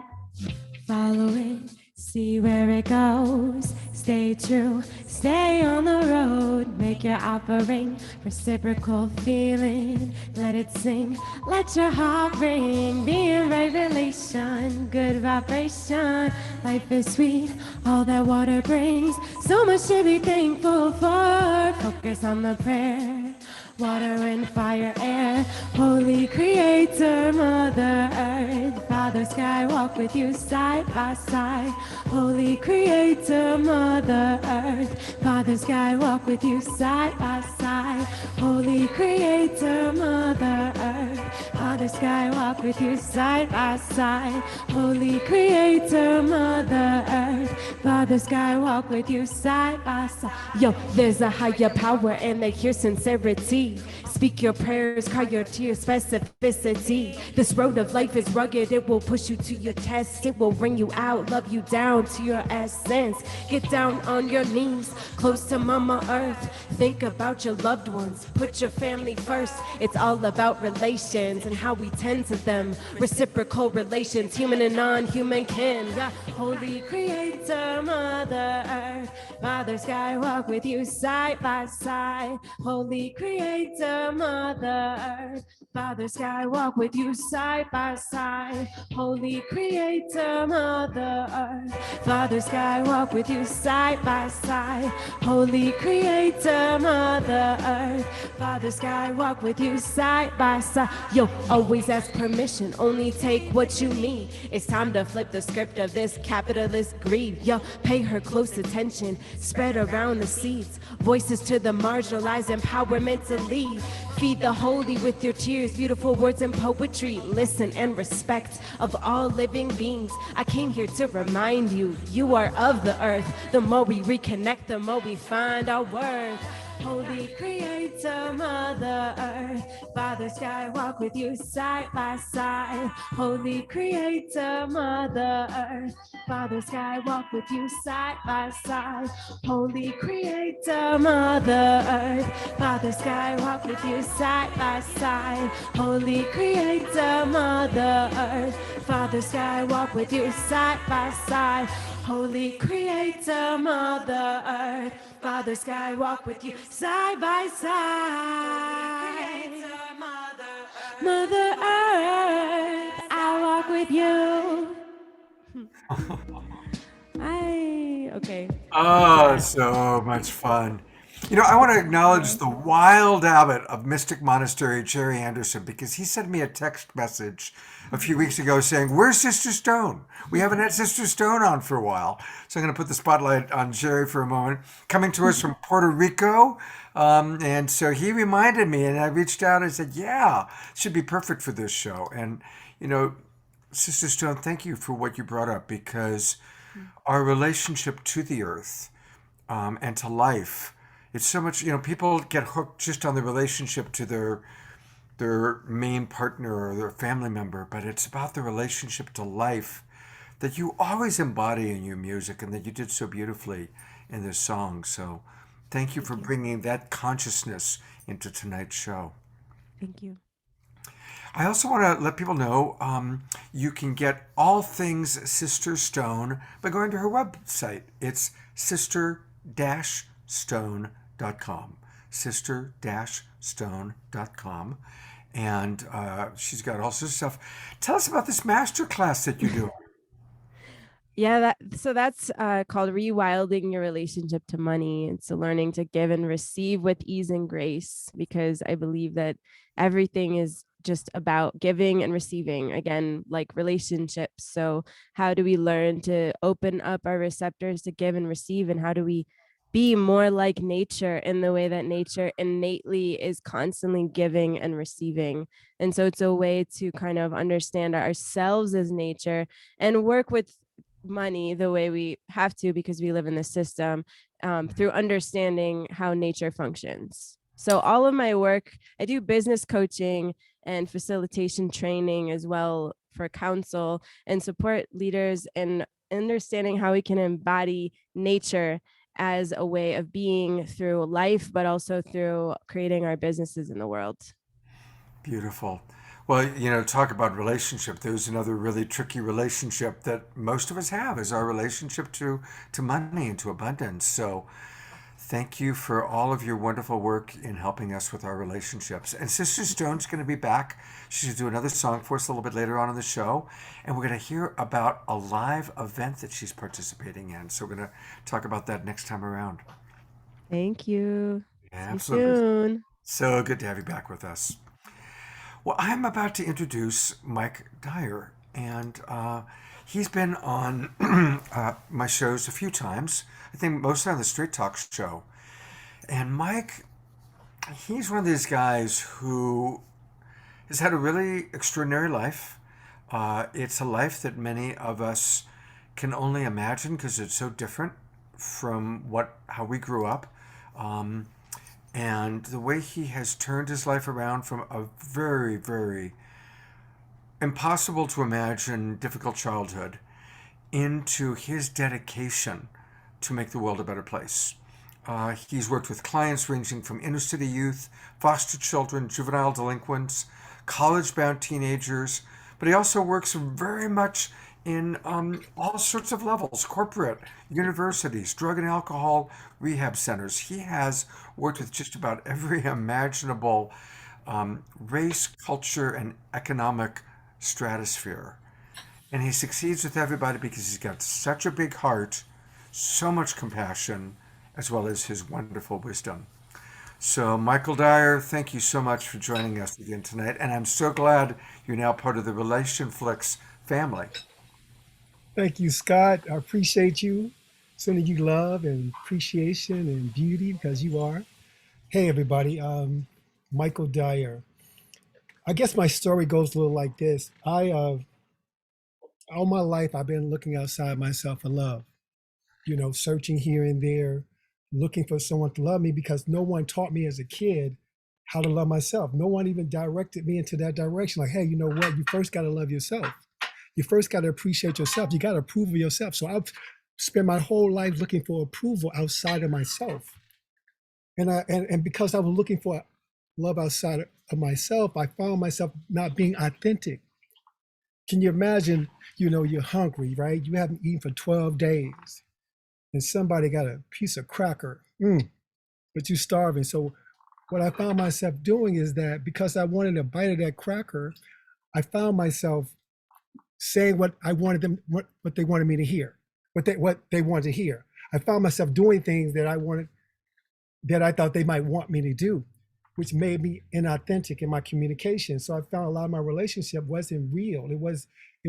Follow it, see where it goes. stay true, stay on the road, make your offering, reciprocal feeling, let it sing, let your heart ring, be in right relation, good vibration, life is sweet, all that water brings, so much to be thankful for, focus on the prayer, water and fire, air, holy creator, mother earth, father sky, walk with you side by side, holy creator, mother earth, father sky, walk with you side by side, holy creator, mother earth, father sky, walk with you side by side, holy creator, mother earth, father sky, walk with you side by side. Yo, there's a higher power and they hear sincerity. Speak your prayers, cry your tears, specificity. This road of life is rugged, it will push you to your test. It will bring you out, love you down to your essence. Get down on your knees, close to Mama Earth. Think about your loved ones, put your family first. It's all about relations and how we tend to them. Reciprocal relations, human and non-human kin. Yeah. Holy creator, Mother Earth, Father Sky, walk with you side by side. Holy creator, Mother Earth, Father Sky, walk with you side by side. Holy creator, Mother Earth, Father Sky, walk with you side by side. Holy creator, Mother Earth, Father Sky, walk with you side by side. Yo, always ask permission, only take what you need. It's time to flip the script of this capitalist greed. Yo, pay her close attention, spread around the seeds. Voices to the marginalized, empowerment to lead. Feed the holy with your tears, beautiful words and poetry. Listen and respect of all living beings. I came here to remind you, you are of the earth. The more we reconnect, the more we find our worth. Holy creator, Mother Earth, Father Sky, walk with you side by side. Holy creator, Mother Earth, Father Sky, walk with you side by side. Holy creator, Mother Earth, Father Sky, walk with you side by side. Holy creator, Mother Earth, Father Sky, walk with you side by side. Holy creator, Mother Earth, Father Sky, walk with you side by side. Mother Earth, I walk with you. Okay. Oh, so much fun. You know, I want to acknowledge the wild abbot of Mystic Monastery, Jerry Anderson, because he sent me a text message a few weeks ago saying, "Where's Sister Stone? We haven't had Sister Stone on for a while." So I'm going to put the spotlight on Jerry for a moment. Coming to us from Puerto Rico. And so he reminded me, and I reached out and said, yeah, should be perfect for this show. And, you know, Sister Stone, thank you for what you brought up, because our relationship to the earth and to life, it's so much, you know, people get hooked just on the relationship to their main partner or their family member, but it's about the relationship to life that you always embody in your music and that you did so beautifully in this song. So thank you for bringing that consciousness into tonight's show. Thank you. I also want to let people know you can get all things Sister Stone by going to her website. It's sister-stone.com. sister-stone.com. And she's got all sorts of stuff. Tell us about this masterclass that you do. Yeah, that's called Rewilding Your Relationship to Money. It's learning to give and receive with ease and grace, because I believe that everything is just about giving and receiving, again, like relationships. So how do we learn to open up our receptors to give and receive, and how do we be more like nature in the way that nature innately is constantly giving and receiving? And so it's a way to kind of understand ourselves as nature and work with money the way we have to, because we live in the system, through understanding how nature functions. So all of my work, I do business coaching and facilitation training as well for counsel and support leaders in understanding how we can embody nature as a way of being through life, but also through creating our businesses in the world. Beautiful. Well, talk about relationship. There's another really tricky relationship that most of us have is our relationship to money and to abundance. So thank you for all of your wonderful work in helping us with our relationships. And Sister Stone's going to be back. She's going to do another song for us a little bit later on in the show. And we're going to hear about a live event that she's participating in. So we're going to talk about that next time around. Thank you. Yeah, See you soon. So good to have you back with us. Well, I'm about to introduce Mike Dyer, and he's been on my shows a few times. I think mostly on the Straight Talk show. And Mike, he's one of these guys who has had a really extraordinary life. It's a life that many of us can only imagine because it's so different from how we grew up. And the way he has turned his life around from a very, very impossible to imagine difficult childhood into his dedication to make the world a better place. He's worked with clients ranging from inner city youth, foster children, juvenile delinquents, college-bound teenagers, but he also works very much in all sorts of levels, corporate, universities, drug and alcohol rehab centers. He has worked with just about every imaginable race, culture, and economic stratosphere. And he succeeds with everybody because he's got such a big heart, so much compassion, as well as his wonderful wisdom. So, Michael Dyer, thank you so much for joining us again tonight. And I'm so glad you're now part of the RelationFlix family. Thank you, Scott. I appreciate you. Sending you love and appreciation and beauty because you are. Hey, everybody. Michael Dyer. I guess my story goes a little like this. All my life, I've been looking outside myself for love, searching here and there, looking for someone to love me because no one taught me as a kid how to love myself. No one even directed me into that direction. Like, hey, you know what? You first got to love yourself. You first got to appreciate yourself. You got to approve of yourself. So I've spent my whole life looking for approval outside of myself. And because I was looking for love outside of myself, I found myself not being authentic. Can you imagine, you're hungry, right? You haven't eaten for 12 days and somebody got a piece of cracker, but you're starving. So what I found myself doing is that because I wanted a bite of that cracker, I found myself saying what I wanted them, what they wanted me to hear, what they wanted to hear. I found myself doing things that I thought they might want me to do, which made me inauthentic in my communication. So I found a lot of my relationship wasn't real. It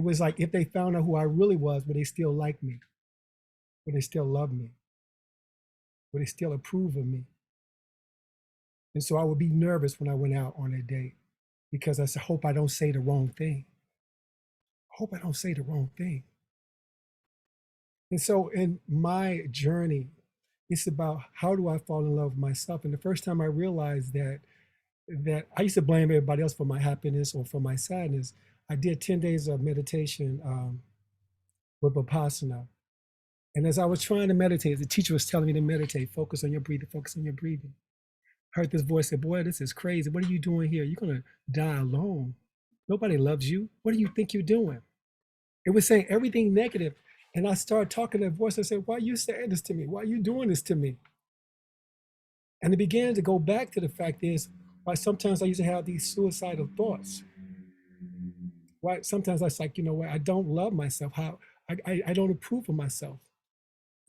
was like if they found out who I really was, would they still like me? Would they still love me? Would they still approve of me? And so I would be nervous when I went out on a date because I said, hope I don't say the wrong thing. Hope I don't say the wrong thing. And so in my journey, it's about how do I fall in love with myself? And the first time I realized that I used to blame everybody else for my happiness or for my sadness, I did 10 days of meditation with Vipassana. And as I was trying to meditate, the teacher was telling me to meditate, focus on your breathing, focus on your breathing. I heard this voice say, boy, this is crazy. What are you doing here? You're going to die alone. Nobody loves you. What do you think you're doing? It was saying everything negative. And I started talking to that voice. I said, why are you saying this to me? Why are you doing this to me? And it began to go back to the fact is why sometimes I used to have these suicidal thoughts. Why sometimes I was like, you know what? I don't love myself. I don't approve of myself.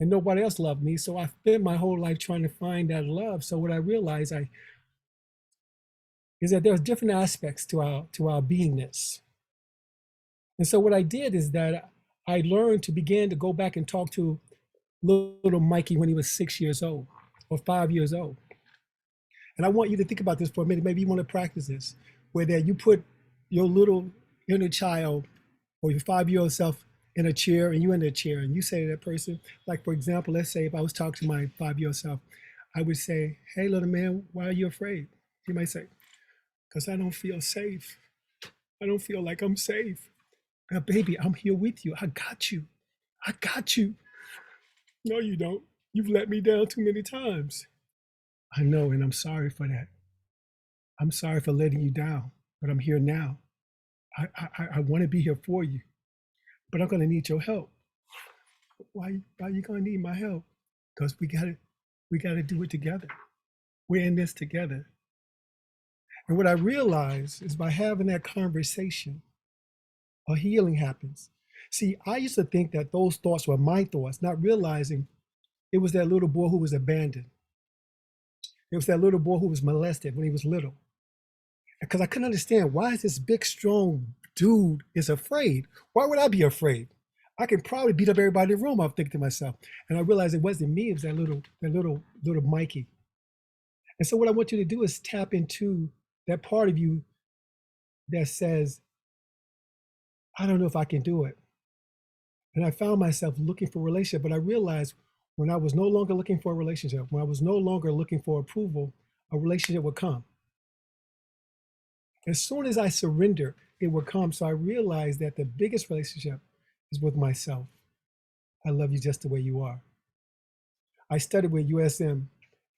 And nobody else loved me. So I spent my whole life trying to find that love. So what I realized is that there's different aspects to our beingness. And so what I did is that I learned to begin to go back and talk to little Mikey when he was 6 years old or 5 years old. And I want you to think about this for a minute. Maybe you want to practice this, where that you put your little inner child or your 5-year-old self in a chair and you're in the chair and you say to that person, like, for example, let's say if I was talking to my 5-year-old self, I would say, hey, little man, why are you afraid? He might say, because I don't feel safe. I don't feel like I'm safe. Baby, I'm here with you. I got you. I got you. No, you don't. You've let me down too many times. I know, and I'm sorry for that. I'm sorry for letting you down, but I'm here now. I want to be here for you, but I'm going to need your help. Why are you going to need my help? Because we got to do it together. We're in this together. And what I realized is by having that conversation, a healing happens. See, I used to think that those thoughts were my thoughts, not realizing it was that little boy who was abandoned. It was that little boy who was molested when he was little. Because I couldn't understand, why is this big, strong dude is afraid? Why would I be afraid? I can probably beat up everybody in the room, I'm thinking to myself. And I realized it wasn't me, it was that little Mikey. And so what I want you to do is tap into that part of you that says, I don't know if I can do it. And I found myself looking for a relationship, but I realized when I was no longer looking for a relationship, when I was no longer looking for approval, a relationship would come. As soon as I surrender, it would come. So I realized that the biggest relationship is with myself. I love you just the way you are. I studied with USM,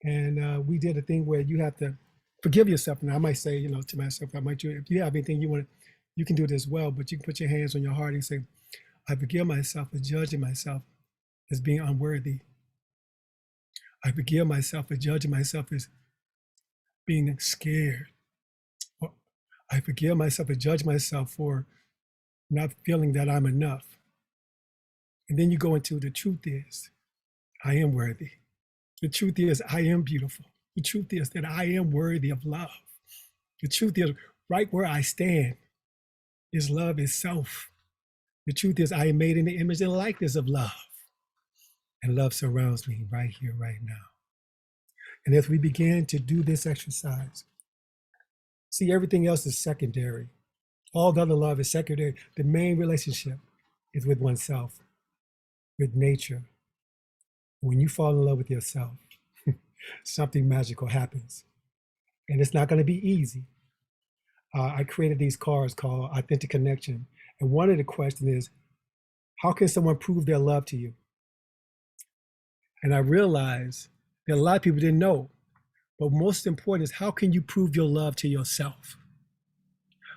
and we did a thing where you have to forgive yourself. And I might say, to myself, if you have anything you want, you can do it as well, but you can put your hands on your heart and say, I forgive myself for judging myself as being unworthy. I forgive myself for judging myself as being scared. I forgive myself and judge myself for not feeling that I'm enough. And then you go into the truth is, I am worthy. The truth is, I am beautiful. The truth is that I am worthy of love. The truth is, right where I stand is love itself. The truth is, I am made in the image and likeness of love. And love surrounds me right here, right now. And as we begin to do this exercise, see, everything else is secondary. All the other love is secondary. The main relationship is with oneself, with nature. When you fall in love with yourself, something magical happens. And it's not going to be easy. I created these cards called Authentic Connection. And one of the questions is, how can someone prove their love to you? And I realized that a lot of people didn't know. But most important is, how can you prove your love to yourself?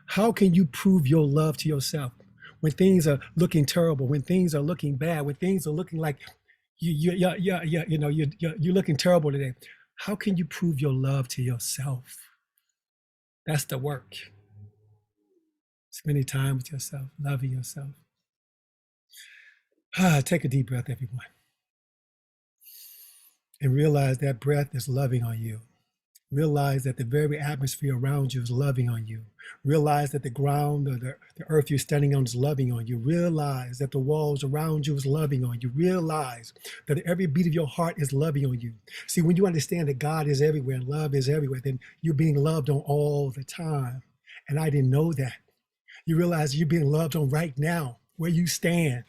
How can you prove your love to yourself when things are looking terrible, when things are looking bad, when things are looking like you're looking terrible today? How can you prove your love to yourself? That's the work. Spending time with yourself, loving yourself. Take a deep breath, everyone. And realize that breath is loving on you. Realize that the very atmosphere around you is loving on you. Realize that the ground or the earth you're standing on is loving on you. Realize that the walls around you is loving on you. Realize that every beat of your heart is loving on you. See, when you understand that God is everywhere and love is everywhere, then you're being loved on all the time. And I didn't know that. You realize you're being loved on right now, where you stand.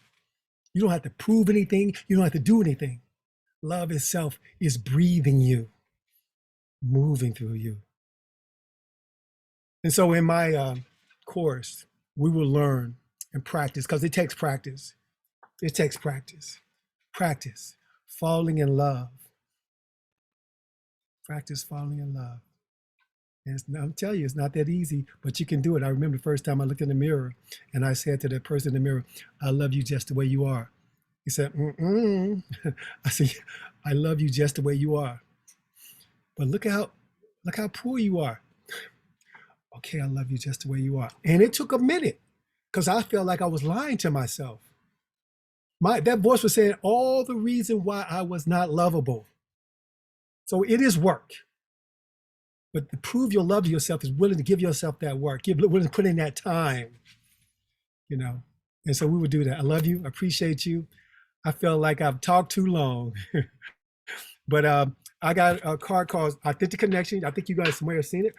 You don't have to prove anything. You don't have to do anything. Love itself is breathing you, moving through you. And so in my course, we will learn and practice, because it takes practice. It takes practice. Practice falling in love. Practice falling in love. And I'm telling you, it's not that easy, but you can do it. I remember the first time I looked in the mirror and I said to that person in the mirror, I love you just the way you are. He said, I said, I love you just the way you are. But look how poor you are. Okay, I love you just the way you are. And it took a minute, because I felt like I was lying to myself. That voice was saying all the reason why I was not lovable. So it is work. But to prove your love to yourself is willing to give yourself that work. Willing to put in that time, And so we would do that. I love you. I appreciate you. I felt like I've talked too long. But I got a card called Authentic Connection. I think you guys may have seen it.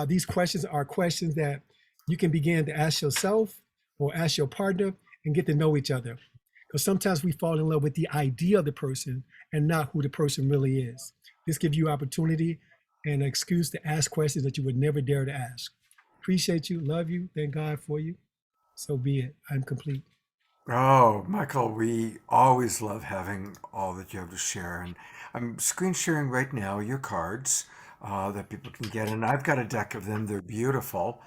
These questions are questions that you can begin to ask yourself or ask your partner and get to know each other. Because sometimes we fall in love with the idea of the person and not who the person really is. This gives you opportunity and an excuse to ask questions that you would never dare to ask. Appreciate you, love you, thank God for you. So be it. I'm complete. Oh, Michael, we always love having all that you have to share. And I'm screen sharing right now your cards that people can get. And I've got a deck of them. They're beautiful.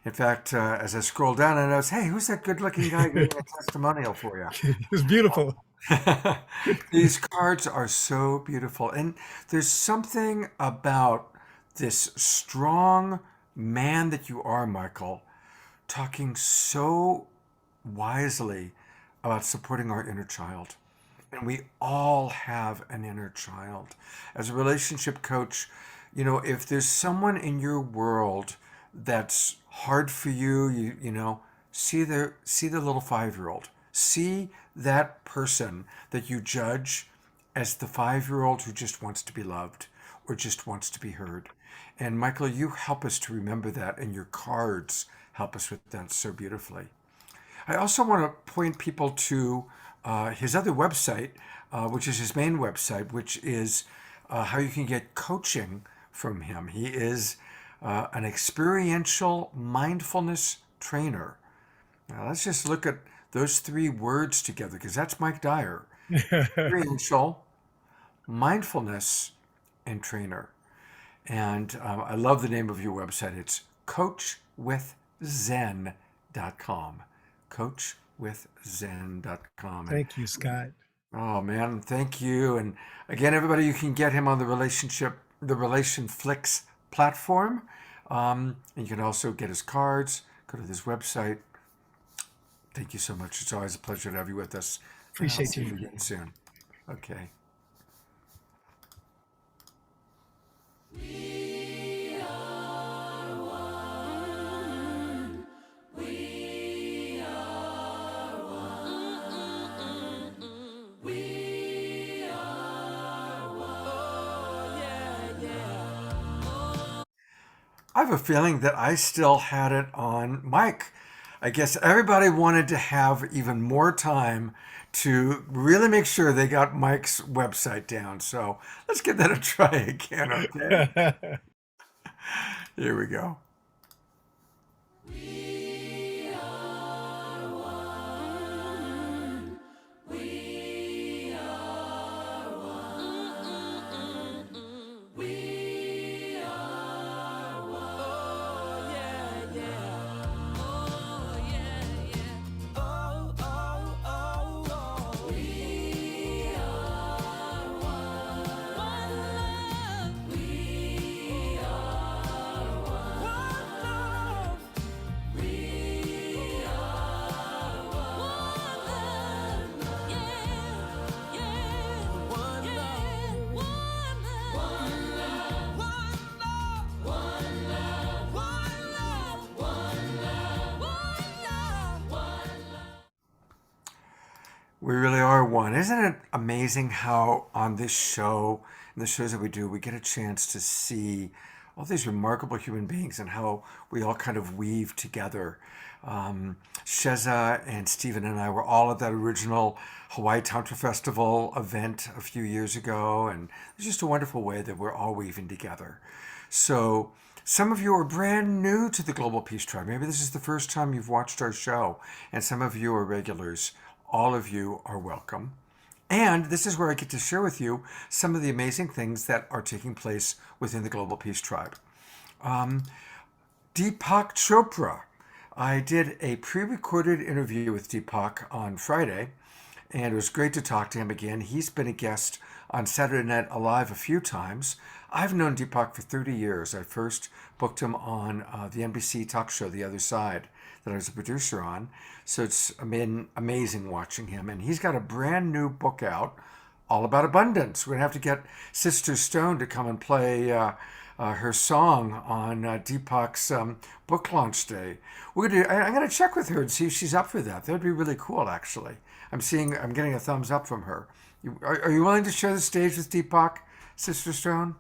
In fact, as I scroll down, I notice, hey, who's that good-looking guy giving a testimonial for you? It was beautiful. These cards are so beautiful. And there's something about this strong man that you are, Michael, talking so wisely about supporting our inner child. And we all have an inner child. As a relationship coach, if there's someone in your world that's hard for you, see the little 5-year-old. See that person that you judge as the 5-year-old who just wants to be loved or just wants to be heard. And Michael, you help us to remember that, and your cards help us with that so beautifully. I also want to point people to his other website, which is his main website, which is how you can get coaching from him. He is an experiential mindfulness trainer. Now, let's just look at those 3 words together, because that's Mike Dyer. Experiential, mindfulness, and trainer. And I love the name of your website. It's coachwithzen.com. coachwithzen.com. Thank you, Scott. Oh man, thank you. And again, everybody, you can get him on the RelationFlix platform. And you can also get his cards, go to his website. Thank you so much. It's always a pleasure to have you with us. Appreciate I'll see you. again soon. Okay. I have a feeling that I still had it on mic. I guess everybody wanted to have even more time to really make sure they got Mike's website down. So let's give that a try again, okay? Here we go. We really are one. Isn't it amazing how on this show, and the shows that we do, we get a chance to see all these remarkable human beings and how we all kind of weave together. Shezza and Stephen and I were all at that original Hawaii Tantra Festival event a few years ago, and it's just a wonderful way that we're all weaving together. So some of you are brand new to the Global Peace Tribe. Maybe this is the first time you've watched our show, and some of you are regulars. All of you are welcome. And this is where I get to share with you some of the amazing things that are taking place within the Global Peace Tribe. Deepak Chopra. I did a pre-recorded interview with Deepak on Friday, and it was great to talk to him again. He's been a guest on Saturday Night Alive a few times. I've known Deepak for 30 years. I first booked him on the NBC talk show, The Other Side, that I was a producer on. So it's been amazing watching him. And he's got a brand new book out all about abundance. We're going to have to get Sister Stone to come and play her song on Deepak's book launch day. I'm going to check with her and see if she's up for that. That would be really cool, actually. I'm getting a thumbs up from her. Are you willing to share the stage with Deepak, Sister Stone?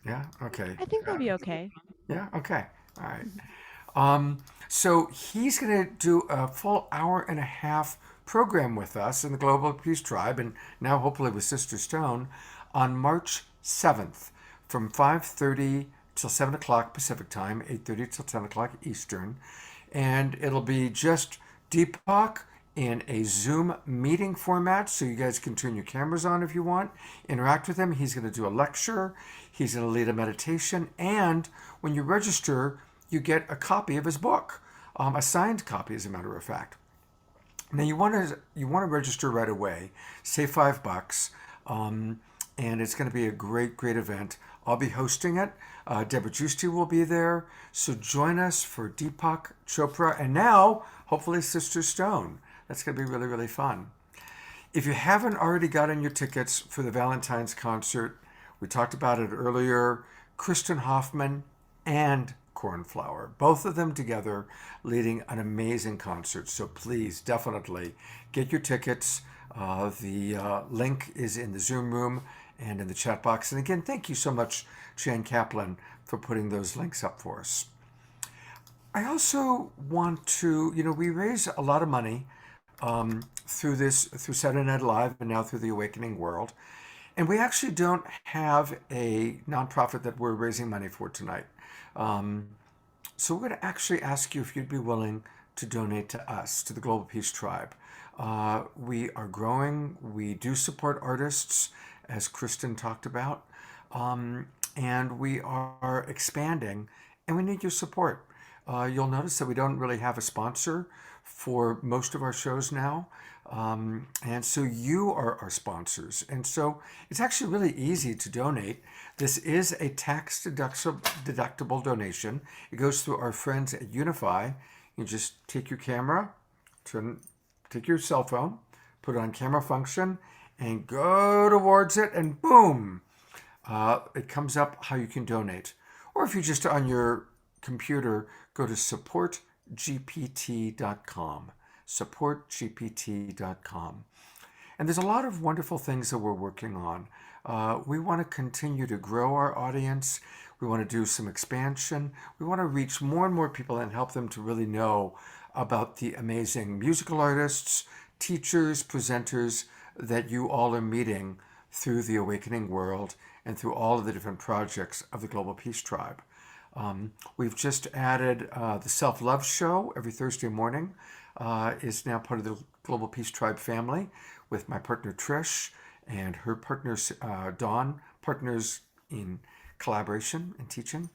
Yeah? Okay. I think that'll be okay. Yeah? Okay. All right. So he's going to do a full hour and a half program with us in the Global Peace Tribe, and now hopefully with Sister Stone, on March 7th from 5:30 till 7 o'clock Pacific time, 8:30 till 10 o'clock Eastern. And it'll be just Deepak in a Zoom meeting format, so you guys can turn your cameras on if you want, interact with him. He's going to do a lecture, he's going to lead a meditation, and when you register, you get a copy of his book, a signed copy, as a matter of fact. Now you want to register right away. Save $5, and it's going to be a great event. I'll be hosting it. Deborah Giusti will be there. So join us for Deepak Chopra and now hopefully Sister Stone. That's going to be really fun. If you haven't already gotten your tickets for the Valentines concert, we talked about it earlier. Kristin Hoffmann and Cornflower, both of them together, leading an amazing concert. So please, definitely get your tickets. The link is in the Zoom room and in the chat box. And again, thank you so much, Jan Kaplan, for putting those links up for us. I also want to, we raise a lot of money through Saturday Night Live and now through the Awakening World. And we actually don't have a nonprofit that we're raising money for tonight. So we're going to actually ask you if you'd be willing to donate to us, to the Global Peace Tribe. We are growing. We do support artists, as Kristin talked about. And we are expanding, and we need your support. You'll notice that we don't really have a sponsor for most of our shows now. And so you are our sponsors. And so it's actually really easy to donate. This is a tax deductible donation. It goes through our friends at Unify. You just take your camera, take your cell phone, put it on camera function, and go towards it, and boom, it comes up how you can donate. Or if you just on your computer, go to supportgpt.com. supportgpt.com. And there's a lot of wonderful things that we're working on. We want to continue to grow our audience. We want to do some expansion. We want to reach more and more people and help them to really know about the amazing musical artists, teachers, presenters that you all are meeting through the Awakening World and through all of the different projects of the Global Peace Tribe. We've just added the Self-Love Show every Thursday morning. Is now part of the Global Peace Tribe family with my partner Trish and her partners Dawn, partners in collaboration and teaching.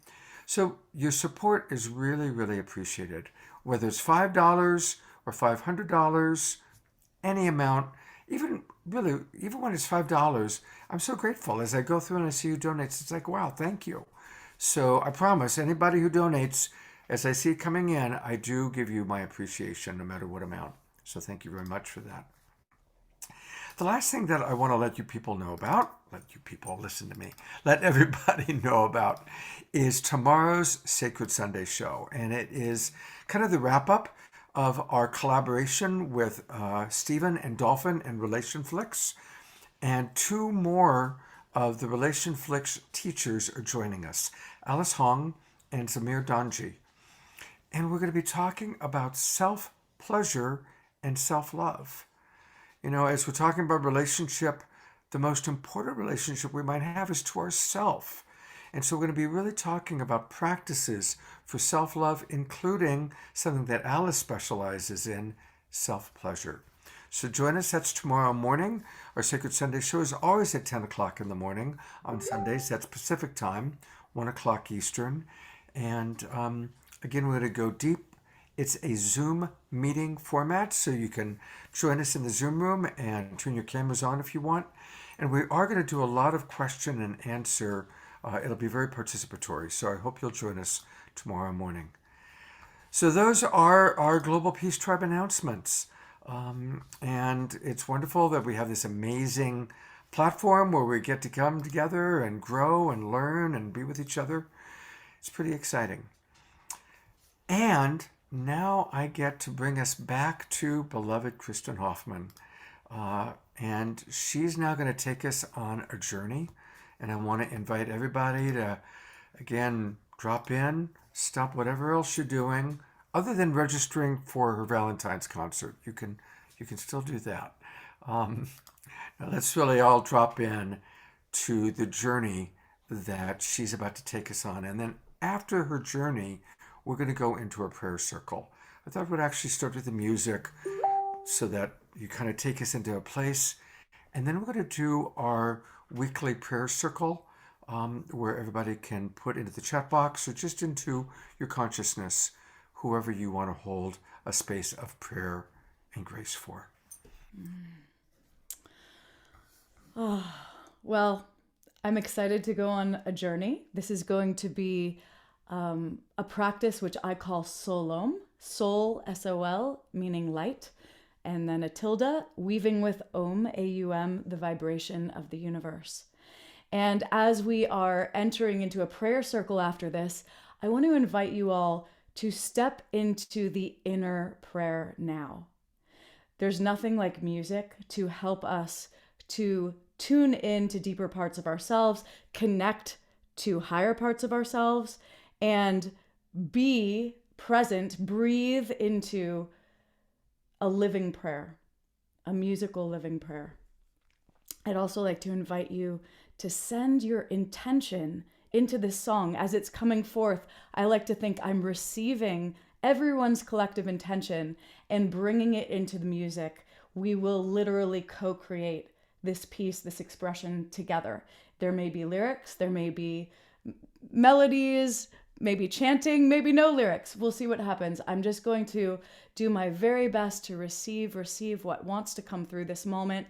So your support is really appreciated. Whether it's $5 or $500, any amount, even when it's $5, I'm so grateful. As I go through and I see who donates, it's like, wow, thank you. So I promise anybody who donates, as I see it coming in, I do give you my appreciation no matter what amount. So thank you very much for that. The last thing that I want to let you people know about, listen to me, let everybody know about, is tomorrow's Sacred Sunday show. And it is kind of the wrap up of our collaboration with Stephen and Dolphin and RelationFlix. And two more of the RelationFlix teachers are joining us, Alice Hong and Samir Donji. And we're going to be talking about self-pleasure and self-love. As we're talking about relationship, the most important relationship we might have is to ourself. And so we're going to be really talking about practices for self-love, including something that Alice specializes in, self-pleasure. So join us. That's tomorrow morning. Our Sacred Sunday show is always at 10 o'clock in the morning on Sundays. That's Pacific time, 1 o'clock Eastern. And again, we're going to go deep. It's a Zoom meeting format, so you can join us in the Zoom room and turn your cameras on if you want. And we are going to do a lot of question and answer. It'll be very participatory, so I hope you'll join us tomorrow morning. So those are our Global Peace Tribe announcements. And it's wonderful that we have this amazing platform where we get to come together and grow and learn and be with each other. It's pretty exciting. And now I get to bring us back to beloved Kristin Hoffmann. And she's now going to take us on a journey. And I want to invite everybody to, again, drop in, stop whatever else you're doing, other than registering for her Valentines concert. You can still do that. Now let's really all drop in to the journey that she's about to take us on. And then after her journey, we're going to go into a prayer circle. I thought we'd actually start with the music so that you kind of take us into a place. And then we're going to do our weekly prayer circle where everybody can put into the chat box or just into your consciousness whoever you want to hold a space of prayer and grace for. Oh, well, I'm excited to go on a journey. This is going to be a practice which I call solom, sol, S-O-L, meaning light, and then a tilde, weaving with om, A-U-M, the vibration of the universe. And as we are entering into a prayer circle after this, I want to invite you all to step into the inner prayer now. There's nothing like music to help us to tune in to deeper parts of ourselves, connect to higher parts of ourselves, and be present, breathe into a living prayer, a musical living prayer. I'd also like to invite you to send your intention into this song as it's coming forth. I like to think I'm receiving everyone's collective intention and bringing it into the music. We will literally co-create this piece, this expression together. There may be lyrics, there may be melodies, maybe chanting, maybe no lyrics. We'll see what happens. I'm just going to do my very best to receive what wants to come through this moment,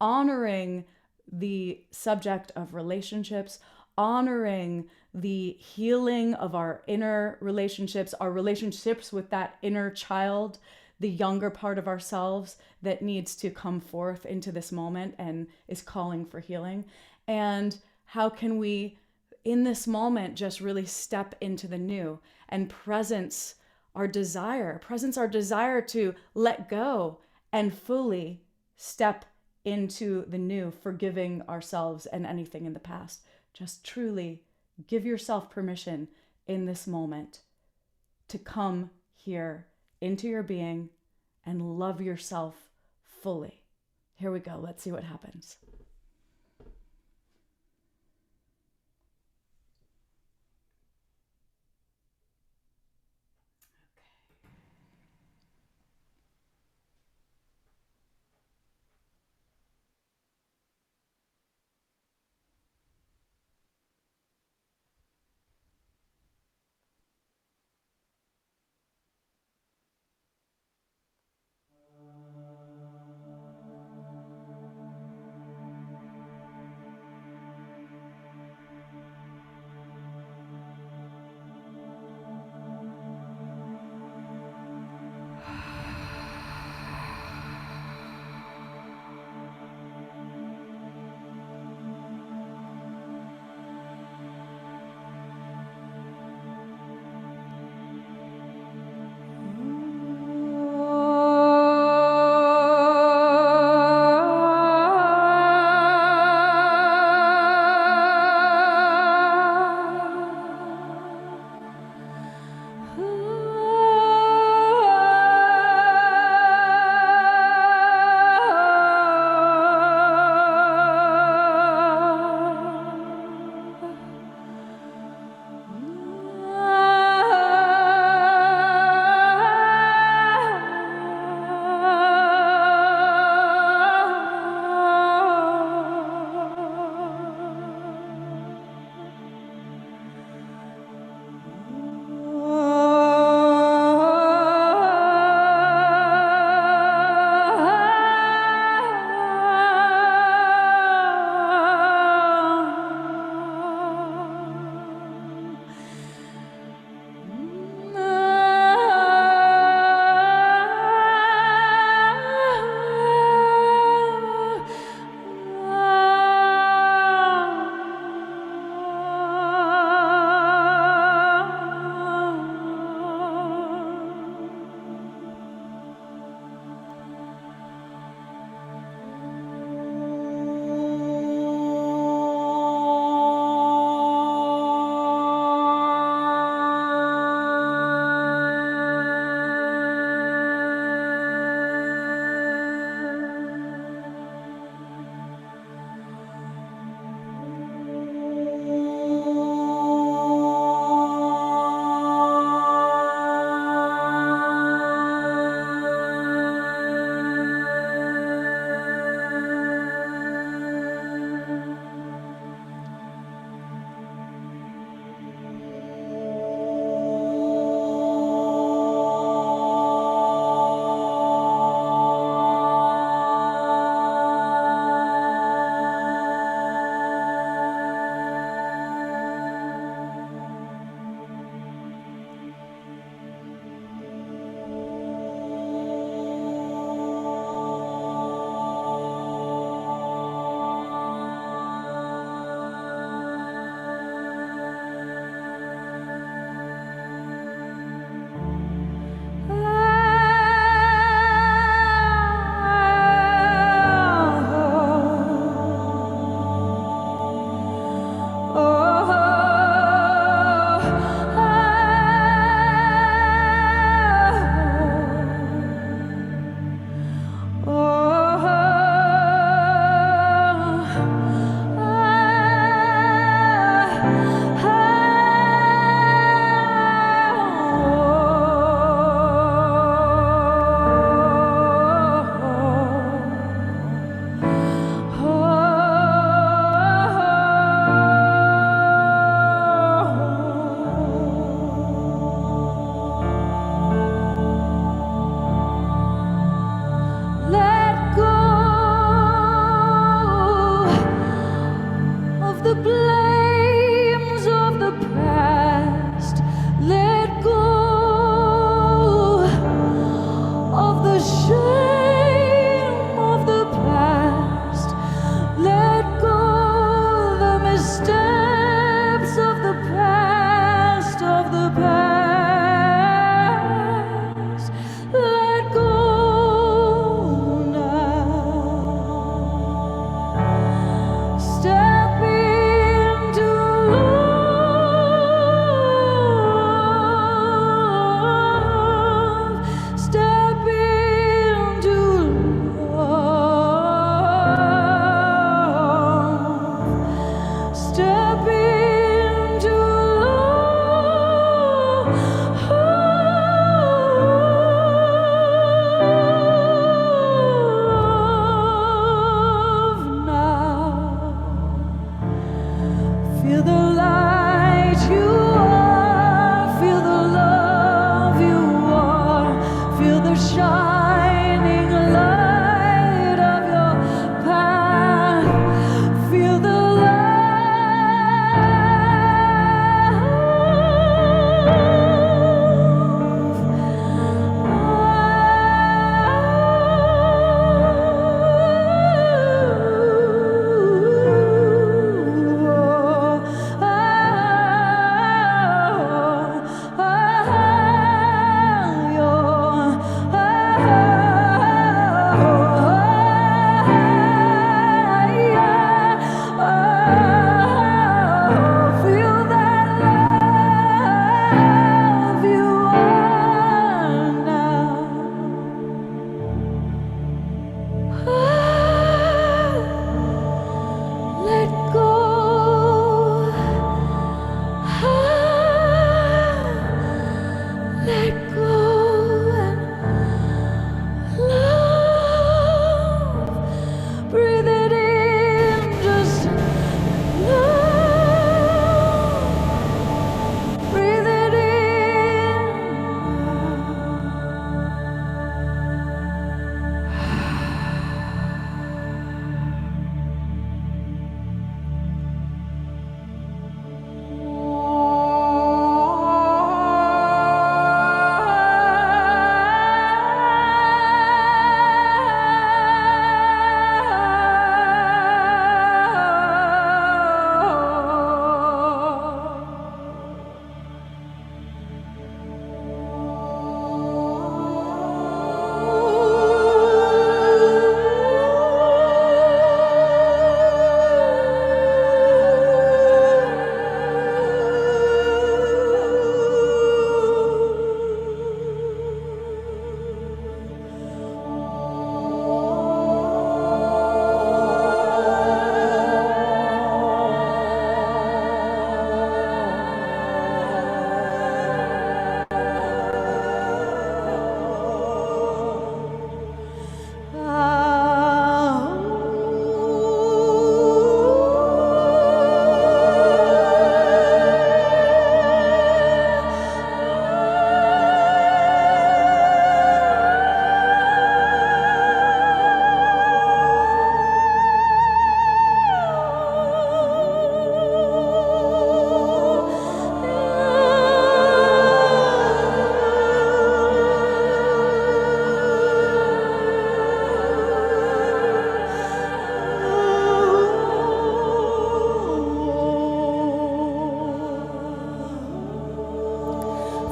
honoring the subject of relationships, honoring the healing of our inner relationships, our relationships with that inner child, the younger part of ourselves that needs to come forth into this moment and is calling for healing. And how can we, in this moment, just really step into the new and presence our desire to let go and fully step into the new, forgiving ourselves and anything in the past. Just truly give yourself permission in this moment to come here into your being and love yourself fully. Here we go. Let's see what happens. Feel the light you are, feel the love you are, feel the shining light of your path, feel the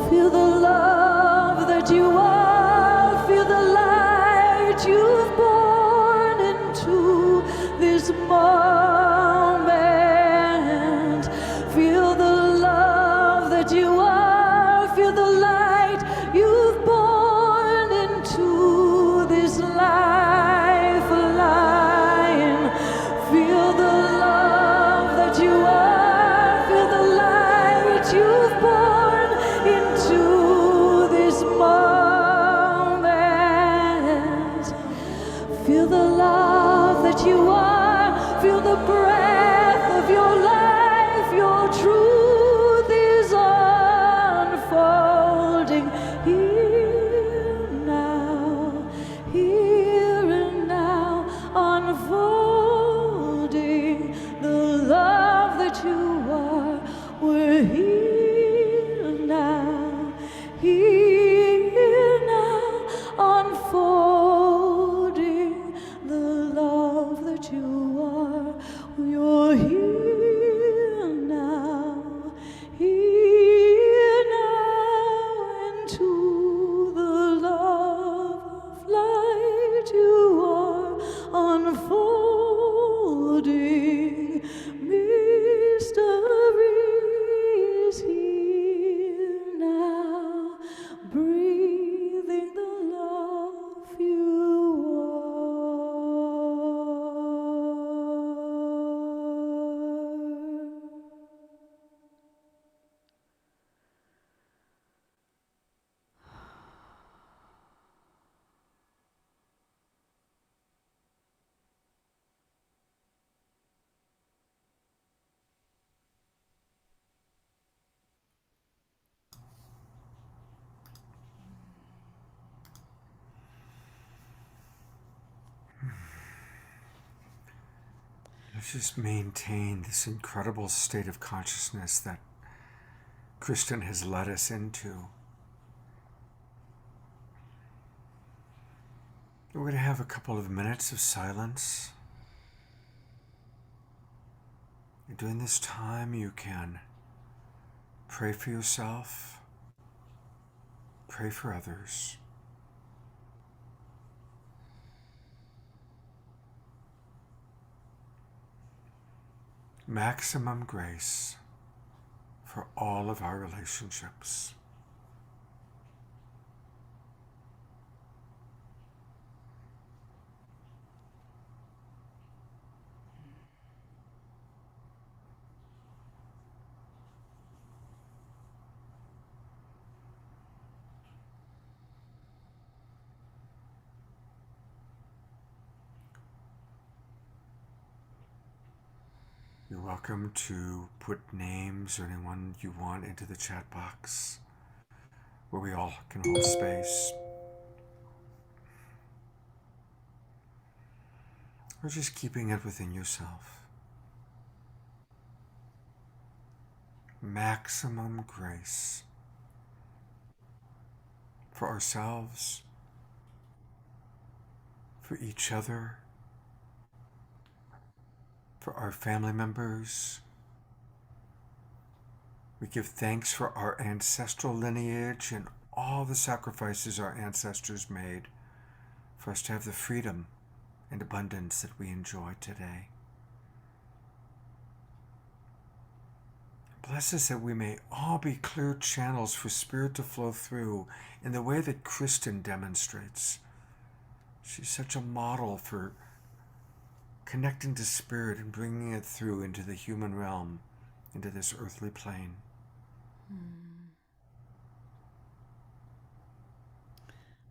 feel the love that you are, feel the light you've born into this moment. Feel the love that you are, feel the light you've born into this lifeline. Feel the love that you are, feel the light you've born into this moment. Feel the love that you are, feel the breath of your life, your truth is unfolding here and now, unfolding the love that you are. We're here now, unfolding the love that you are. You're here now, into the love of light you are, unfolding mysteries here now, breathing the love you are. Let's just maintain this incredible state of consciousness that Kristin has led us into. We're going to have a couple of minutes of silence. And during this time, you can pray for yourself, pray for others. Maximum grace for all of our relationships. You're welcome to put names or anyone you want into the chat box where we all can hold space. Or just keeping it within yourself. Maximum grace for ourselves, for each other, for our family members. We give thanks for our ancestral lineage and all the sacrifices our ancestors made for us to have the freedom and abundance that we enjoy today. Bless us that we may all be clear channels for Spirit to flow through in the way that Kristin demonstrates. She's such a model for connecting to Spirit and bringing it through into the human realm, into this earthly plane.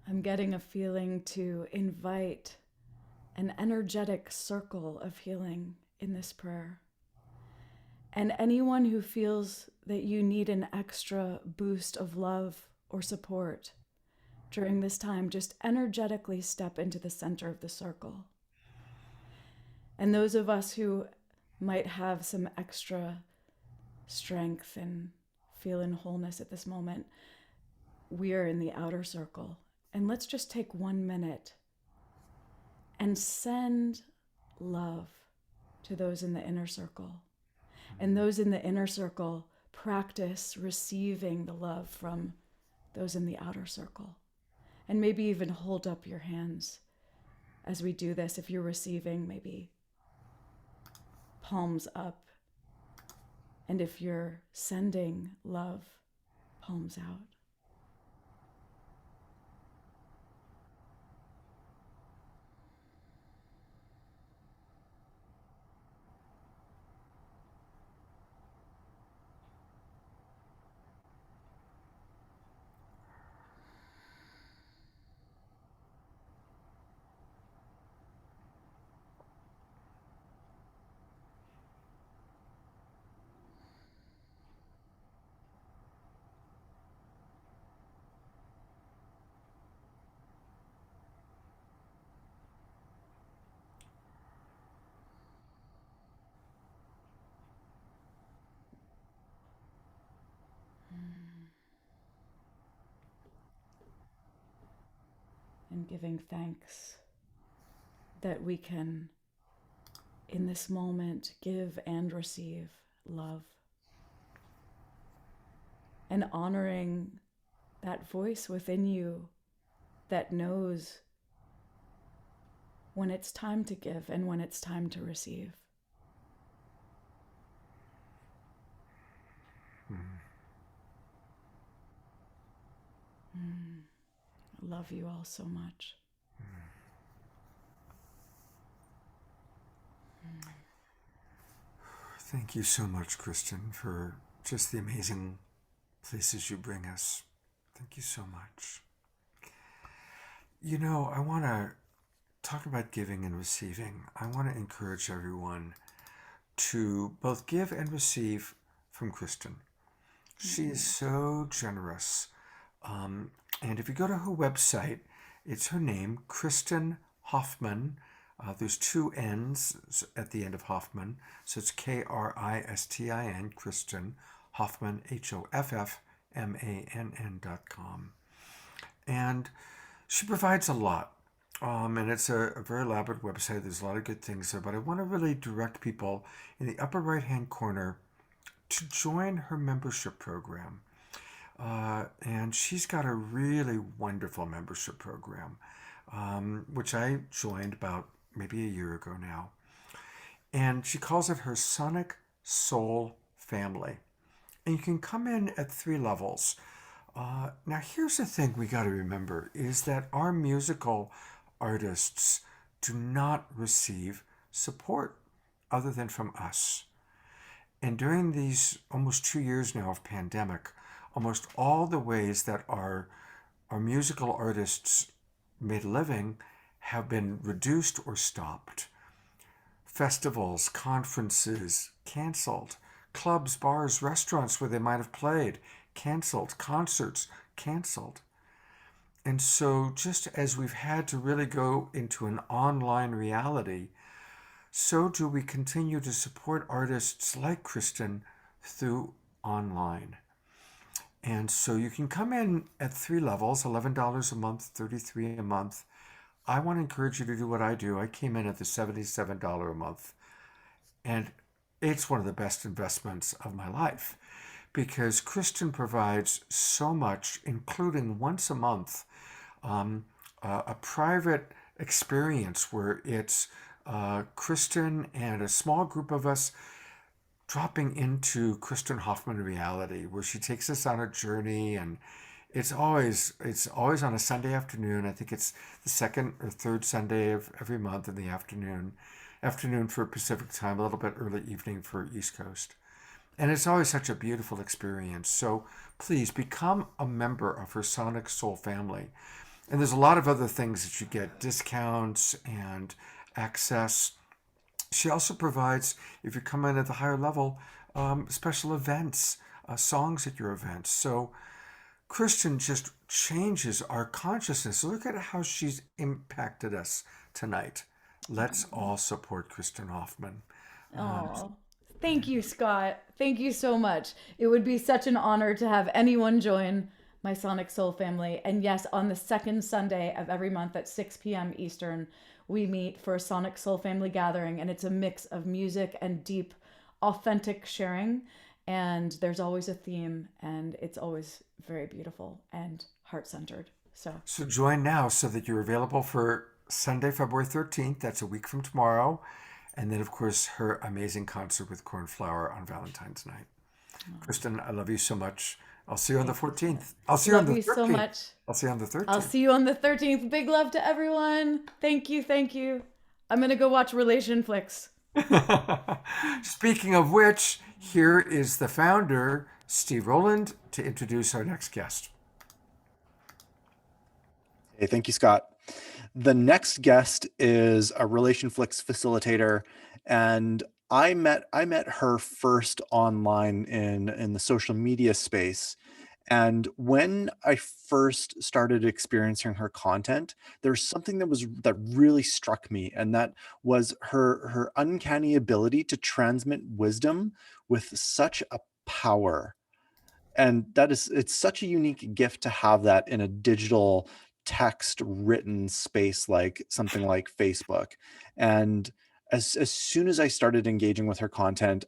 I'm getting a feeling to invite an energetic circle of healing in this prayer. And anyone who feels that you need an extra boost of love or support during this time, just energetically step into the center of the circle. And those of us who might have some extra strength and feel in wholeness at this moment, we are in the outer circle. And let's just take 1 minute and send love to those in the inner circle. And those in the inner circle, practice receiving the love from those in the outer circle. And maybe even hold up your hands as we do this. If you're receiving, maybe palms up. And if you're sending love, palms out. And giving thanks that we can, in this moment, give and receive love. And honoring that voice within you that knows when it's time to give and when it's time to receive. I love you all so much. Thank you so much, Kristin, for just the amazing places you bring us. Thank you so much. You know, I want to talk about giving and receiving. I want to encourage everyone to both give and receive from Kristin. She is so generous. And if you go to her website, it's her name, Kristin Hoffmann, There's two N's at the end of Hoffmann, so it's Kristin, Kristin Hoffmann, HOFFMANN.com. And she provides a lot. And it's a very elaborate website. There's a lot of good things there, but I want to really direct people in the upper right-hand corner to join her membership program. And she's got a really wonderful membership program, which I joined about maybe a year ago now. And she calls it her Sonic Soul Family. And you can come in at 3 levels. Now, here's the thing we got to remember is that our musical artists do not receive support other than from us. And during these almost 2 years now of pandemic, almost all the ways that our musical artists made a living have been reduced or stopped. Festivals, conferences, canceled. Clubs, bars, restaurants where they might have played, canceled. Concerts, canceled. And so just as we've had to really go into an online reality, so do we continue to support artists like Kristin through online. And so you can come in at 3 levels, $11 a month, $33 a month. I want to encourage you to do what I do. I came in at the $77 a month. And it's one of the best investments of my life because Kristin provides so much, including once a month, a private experience where it's Kristin and a small group of us dropping into Kristin Hoffmann reality, where she takes us on a journey, and it's always on a Sunday afternoon. I think it's the second or third Sunday of every month in the afternoon for Pacific time, a little bit early evening for East Coast. And it's always such a beautiful experience. So please become a member of her Sonic Soul family. And there's a lot of other things that you get, discounts and access. She also provides, if you come in at the higher level, special events, songs at your events. So Kristin just changes our consciousness. Look at how she's impacted us tonight. Let's all support Kristin Hoffmann. Oh, thank you, Scott. Thank you so much. It would be such an honor to have anyone join my Sonic Soul family. And yes, on the second Sunday of every month at 6 p.m. Eastern, we meet for a Sonic Soul family gathering, and it's a mix of music and deep, authentic sharing. And there's always a theme, and it's always very beautiful and heart-centered. So join now so that you're available for Sunday, February 13th. That's a week from tomorrow. And then, of course, her amazing concert with Cornflower on Valentine's night. Kristin, I love you so much. I'll see you on the 14th. I'll see you on the 13th. Love you so much. I'll see you on the 13th. I'll see you on the 13th. Big love to everyone. Thank you. Thank you. I'm going to go watch RelationFlix. Speaking of which, here is the founder, Steve Roland, to introduce our next guest. Hey, thank you, Scott. The next guest is a RelationFlix facilitator, and I met her first online in the social media space. And when I first started experiencing her content, there's something that really struck me, and that was her uncanny ability to transmit wisdom with such a power. And it's such a unique gift to have that in a digital text written space like something like Facebook. And as soon as I started engaging with her content,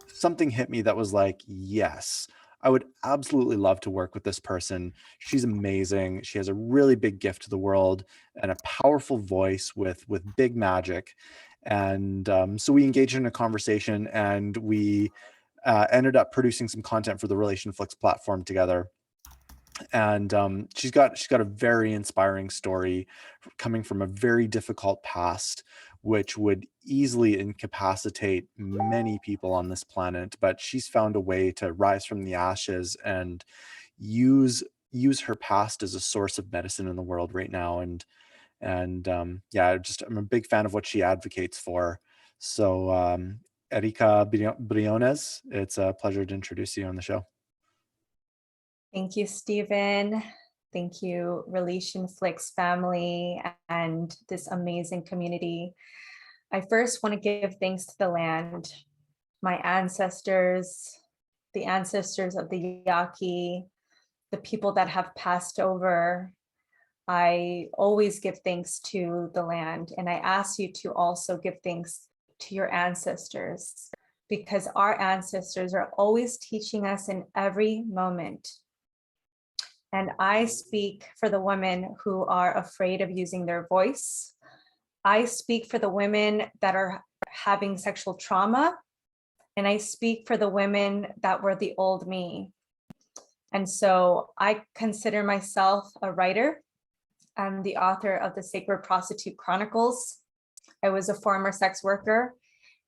something hit me that was like, yes, I would absolutely love to work with this person. She's amazing. She has a really big gift to the world and a powerful voice with big magic. And so we engaged in a conversation, and we ended up producing some content for the RelationFlix platform together. And she's got a very inspiring story coming from a very difficult past, which would easily incapacitate many people on this planet. But she's found a way to rise from the ashes and use her past as a source of medicine in the world right now. And yeah, I'm a big fan of what she advocates for. So Erikaa Briones, it's a pleasure to introduce you on the show. Thank you, Stephen. Thank you, RelationFlix family and this amazing community. I first want to give thanks to the land, my ancestors, the ancestors of the Yaqui, the people that have passed over. I always give thanks to the land, and I ask you to also give thanks to your ancestors, because our ancestors are always teaching us in every moment. And I speak for the women who are afraid of using their voice. I speak for the women that are having sexual trauma. And I speak for the women that were the old me. And so I consider myself a writer. I'm the author of the Sacred Prostitute Chronicles. I was a former sex worker,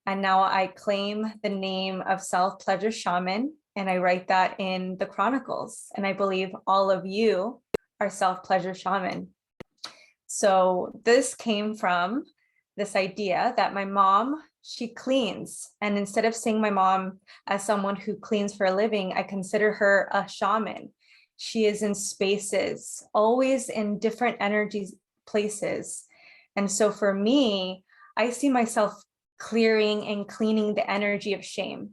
and now I claim the name of self-pleasure shaman, and I write that in the Chronicles. And I believe all of you are self-pleasure shaman. So this came from this idea that my mom, she cleans. And instead of seeing my mom as someone who cleans for a living, I consider her a shaman. She is in spaces, always in different energies, places. And so for me, I see myself clearing and cleaning the energy of shame.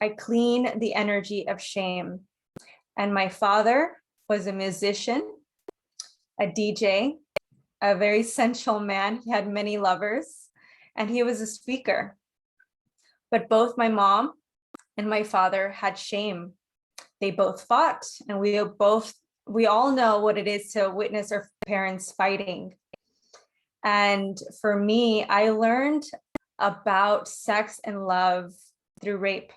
I clean the energy of shame. And my father was a musician, a DJ, a very sensual man. He had many lovers, and he was a speaker. But both my mom and my father had shame. They both fought, and we all know what it is to witness our parents fighting. And for me, I learned about sex and love through rape.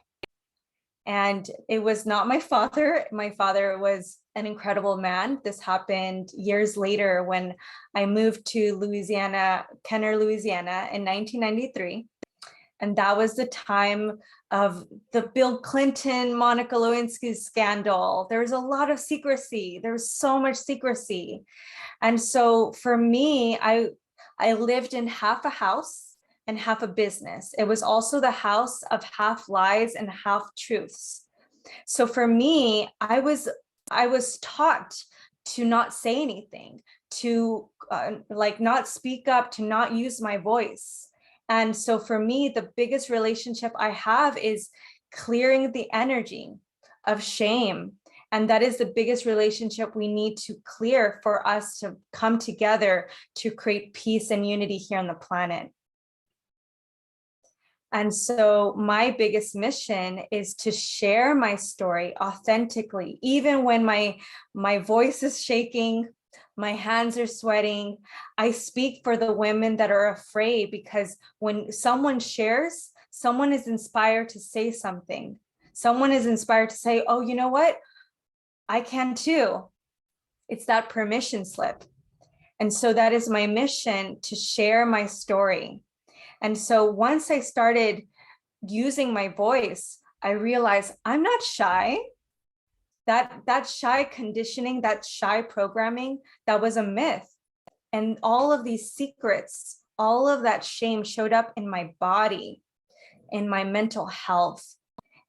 And it was not my father. My father was an incredible man. This happened years later when I moved to Louisiana, Kenner, Louisiana in 1993. And that was the time of the Bill Clinton, Monica Lewinsky scandal. There was a lot of secrecy. There was so much secrecy. And so for me, I lived in half a house and half a business. It was also the house of half lies and half truths. So for me, I was taught to not say anything, to not speak up, to not use my voice. And so for me, the biggest relationship I have is clearing the energy of shame. And that is the biggest relationship we need to clear for us to come together to create peace and unity here on the planet. And so my biggest mission is to share my story authentically, even when my voice is shaking, my hands are sweating. I speak for the women that are afraid, because when someone shares, someone is inspired to say something. Someone is inspired to say, oh, you know what? I can too. It's that permission slip. And so that is my mission, to share my story. And so once I started using my voice, I realized I'm not shy. That shy conditioning, that shy programming, that was a myth. And all of these secrets, all of that shame showed up in my body, in my mental health,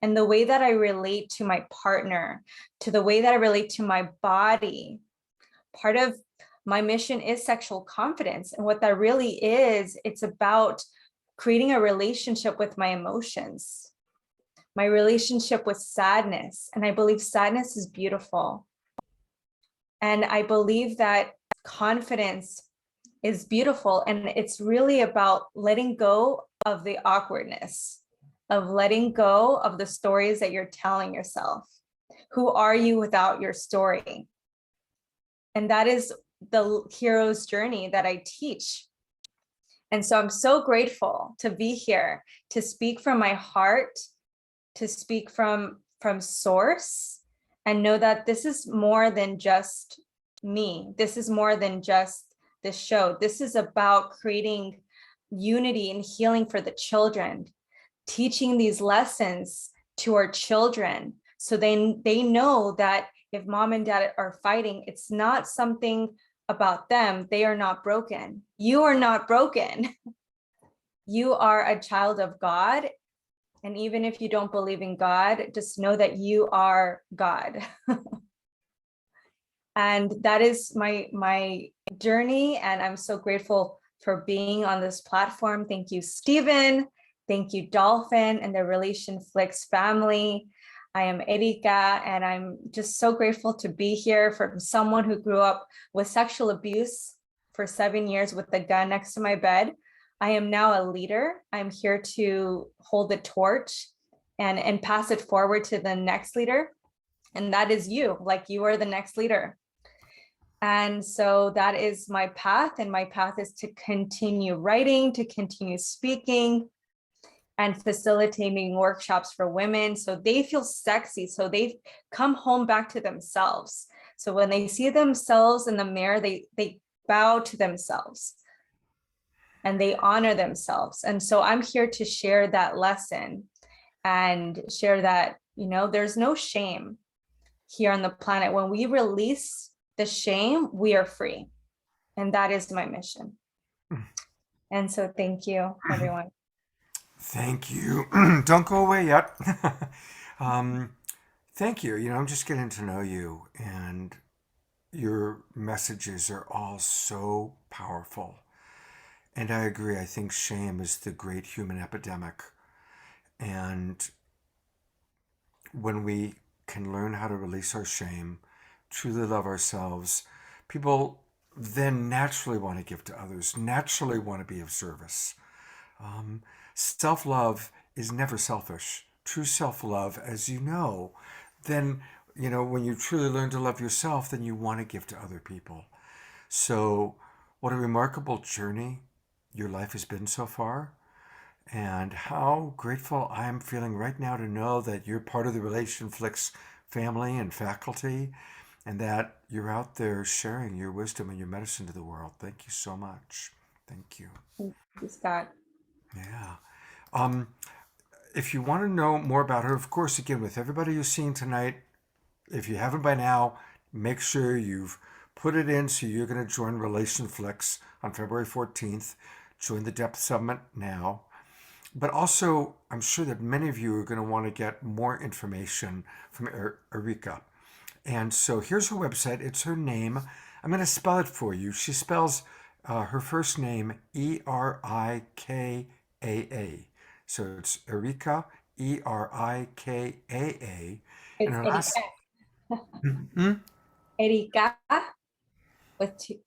and the way that I relate to my partner, to the way that I relate to my body. Part of my mission is sexual confidence. And what that really is, it's about creating a relationship with my emotions, my relationship with sadness. And I believe sadness is beautiful. And I believe that confidence is beautiful. And it's really about letting go of the awkwardness, of letting go of the stories that you're telling yourself. Who are you without your story? And that is the hero's journey that I teach. And so I'm so grateful to be here, to speak from my heart, to speak from source, and know that this is more than just me. This is more than just this show. This is about creating unity and healing for the children, teaching these lessons to our children, so they know that if mom and dad are fighting, it's not something about them. They are not broken. You are not broken. You are a child of God. And even if you don't believe in God, just know that you are God. And that is my journey. And I'm so grateful for being on this platform. Thank you, Stephen. Thank you, Dolphin and the RelationFlix family. I am Erikaa, and I'm just so grateful to be here from someone who grew up with sexual abuse for 7 years with a gun next to my bed. I am now a leader. I'm here to hold the torch and pass it forward to the next leader. And that is you, like you are the next leader. And so that is my path. And my path is to continue writing, to continue speaking, and facilitating workshops for women so they feel sexy, so they come home back to themselves. So when they see themselves in the mirror, they bow to themselves and they honor themselves. And so I'm here to share that lesson and share that, you know, there's no shame here on the planet. When we release the shame, we are free. And that is my mission. And so thank you, everyone. Thank you. Don't go away yet. Thank you. You know, I'm just getting to know you, and your messages are all so powerful. And I agree. I think shame is the great human epidemic. And when we can learn how to release our shame, truly love ourselves, people then naturally want to give to others, naturally want to be of service. Self-love is never selfish. True self-love, as you know, then, you know, when you truly learn to love yourself, then you want to give to other people. So what a remarkable journey your life has been so far. And how grateful I am feeling right now to know that you're part of the RelationFlix family and faculty, and that you're out there sharing your wisdom and your medicine to the world. Thank you so much. Thank you. Thank you, Scott. Yeah. If you want to know more about her, of course, again, with everybody you've seen tonight, if you haven't by now, make sure you've put it in so you're going to join RelationFlix on February 14th. Join the Depth Summit now. But also, I'm sure that many of you are going to want to get more information from Erikaa. And so here's her website. It's her name. I'm going to spell it for you. She spells her first name Erikaa. So it's Erikaa, Erikaa. It's And her last... Erikaa with two.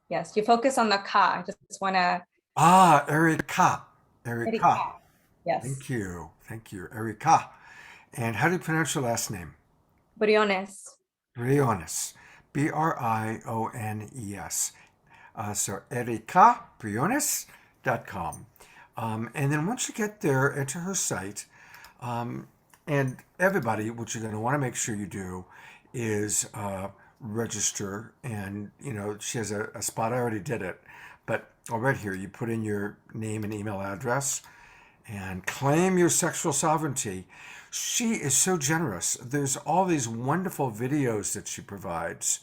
Yes, you focus on the ka. I just want to. Erikaa. Erikaa. Yes. Thank you. Thank you. Erikaa. And how do you pronounce your last name? Briones. Briones. Briones. So erikaabriones.com. And then once you get there, enter her site. And everybody, what you're going to want to make sure you do is register. And, you know, she has a spot. I already did it. But right here, you put in your name and email address and claim your sexual sovereignty. She is so generous. There's all these wonderful videos that she provides.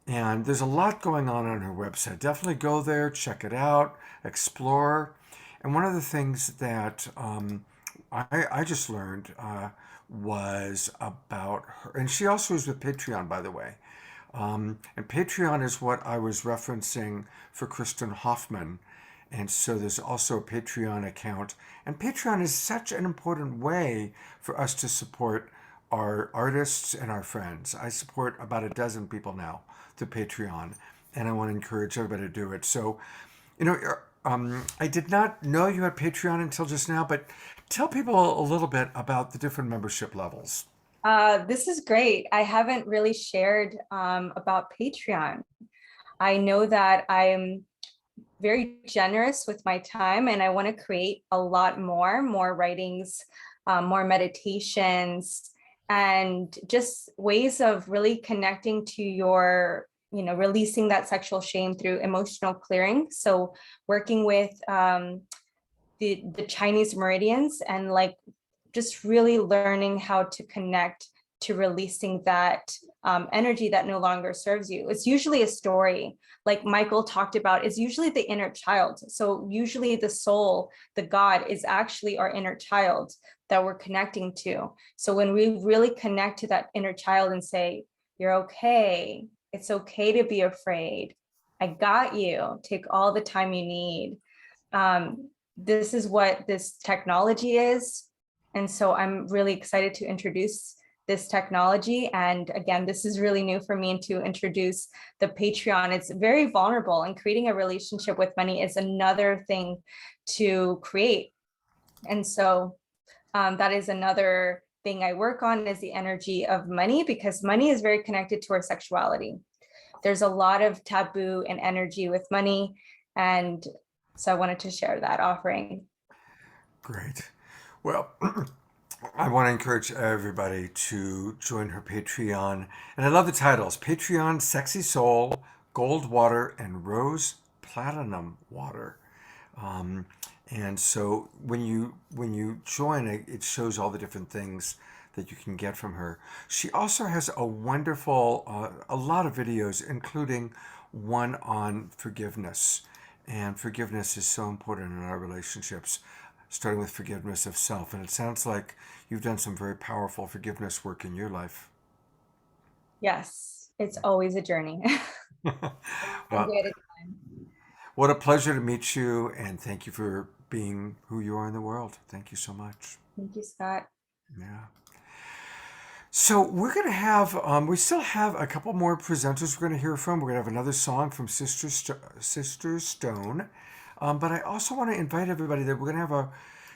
And there's a lot going on her website. Definitely go there, check it out, explore. And one of the things that I just learned was about her. And she also is with Patreon, by the way. And Patreon is what I was referencing for Kristin Hoffmann. And so there's also a Patreon account. And Patreon is such an important way for us to support our artists and our friends. I support about a dozen people now through Patreon, and I want to encourage everybody to do it. So, you know, I did not know you had Patreon until just now, but tell people a little bit about the different membership levels. This is great. I haven't really shared about Patreon. I know that I'm very generous with my time, and I want to create a lot more writings, more meditations, and just ways of really connecting to your, you know, releasing that sexual shame through emotional clearing. So working with the Chinese meridians and like just really learning how to connect to releasing that energy that no longer serves you. It's usually a story, like Michael talked about, is usually the inner child. So usually the soul, the God, is actually our inner child that we're connecting to. So when we really connect to that inner child and say, you're okay, It's okay to be afraid. I got you. Take all the time you need. This is what this technology is. And so I'm really excited to introduce this technology. And again, this is really new for me, and to introduce the Patreon. It's very vulnerable, and creating a relationship with money is another thing to create. And so that is another thing I work on, is the energy of money, because money is very connected to our sexuality. There's a lot of taboo and energy with money. And so I wanted to share that offering. Great. Well, I want to encourage everybody to join her Patreon. And I love the titles: Patreon, Sexy Soul, Gold Water, and Rose Platinum Water. And so when you join, it shows all the different things that you can get from her. She also has a wonderful, a lot of videos, including one on forgiveness. And forgiveness is so important in our relationships, starting with forgiveness of self. And it sounds like you've done some very powerful forgiveness work in your life. Yes, it's always a journey. Well, what a pleasure to meet you, and thank you for being who you are in the world. Thank you so much. Thank you, Scott. Yeah. So we're going to have, we still have a couple more presenters we're going to hear from. We're going to have another song from Sister Stone. But I also want to invite everybody that we're going to have a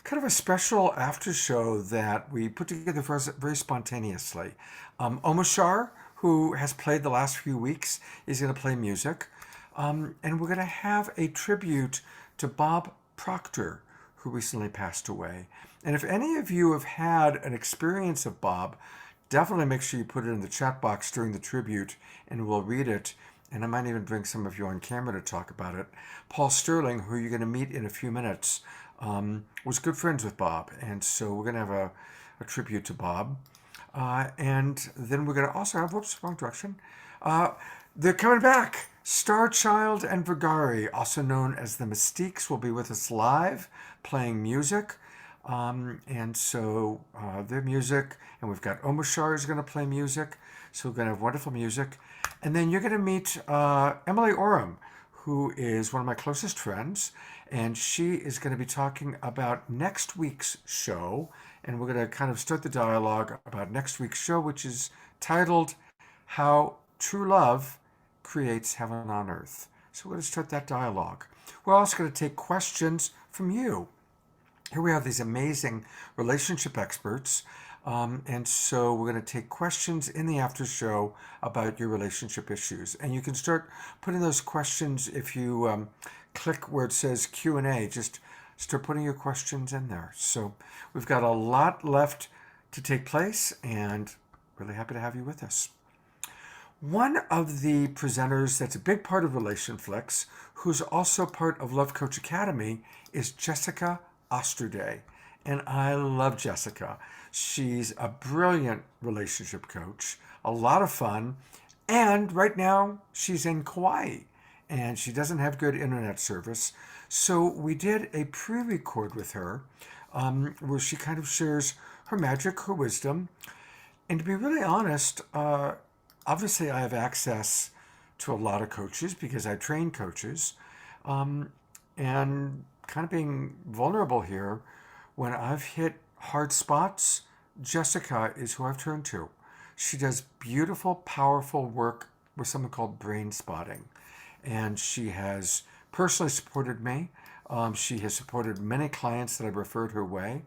kind of a special after show that we put together for us very spontaneously. Omashar, who has played the last few weeks, is going to play music. And we're going to have a tribute to Bob Proctor, who recently passed away. And if any of you have had an experience of Bob, definitely make sure you put it in the chat box during the tribute, and we'll read it. And I might even bring some of you on camera to talk about it. Paul Sterling, who you're going to meet in a few minutes, was good friends with Bob. And so we're going to have a tribute to Bob. And then we're going to also have, whoops, wrong direction. They're coming back. Starchild and Vergari, also known as the Mystiques, will be with us live playing music. And so their music, and we've got Omashar is going to play music. So we're going to have wonderful music. And then you're going to meet Emily Oram, who is one of my closest friends. And she is going to be talking about next week's show. And we're going to kind of start the dialogue about next week's show, which is titled How True Love Creates Heaven on Earth. So we're going to start that dialogue. We're also going to take questions from you. Here we have these amazing relationship experts. And so we're going to take questions in the after show about your relationship issues. And you can start putting those questions if you click where it says Q&A. Just start putting your questions in there. So we've got a lot left to take place, and really happy to have you with us. One of the presenters that's a big part of RelationFlix, who's also part of Love Coach Academy, is Jessica Osterday. And I love Jessica. She's a brilliant relationship coach, a lot of fun, and right now she's in Kauai, and she doesn't have good internet service. So we did a pre-record with her where she kind of shares her magic, her wisdom. And to be really honest, obviously I have access to a lot of coaches because I train coaches. And kind of being vulnerable here, when I've hit hard spots, Jessica is who I've turned to. She does beautiful, powerful work with something called brain spotting. And she has personally supported me. She has supported many clients that I've referred her way.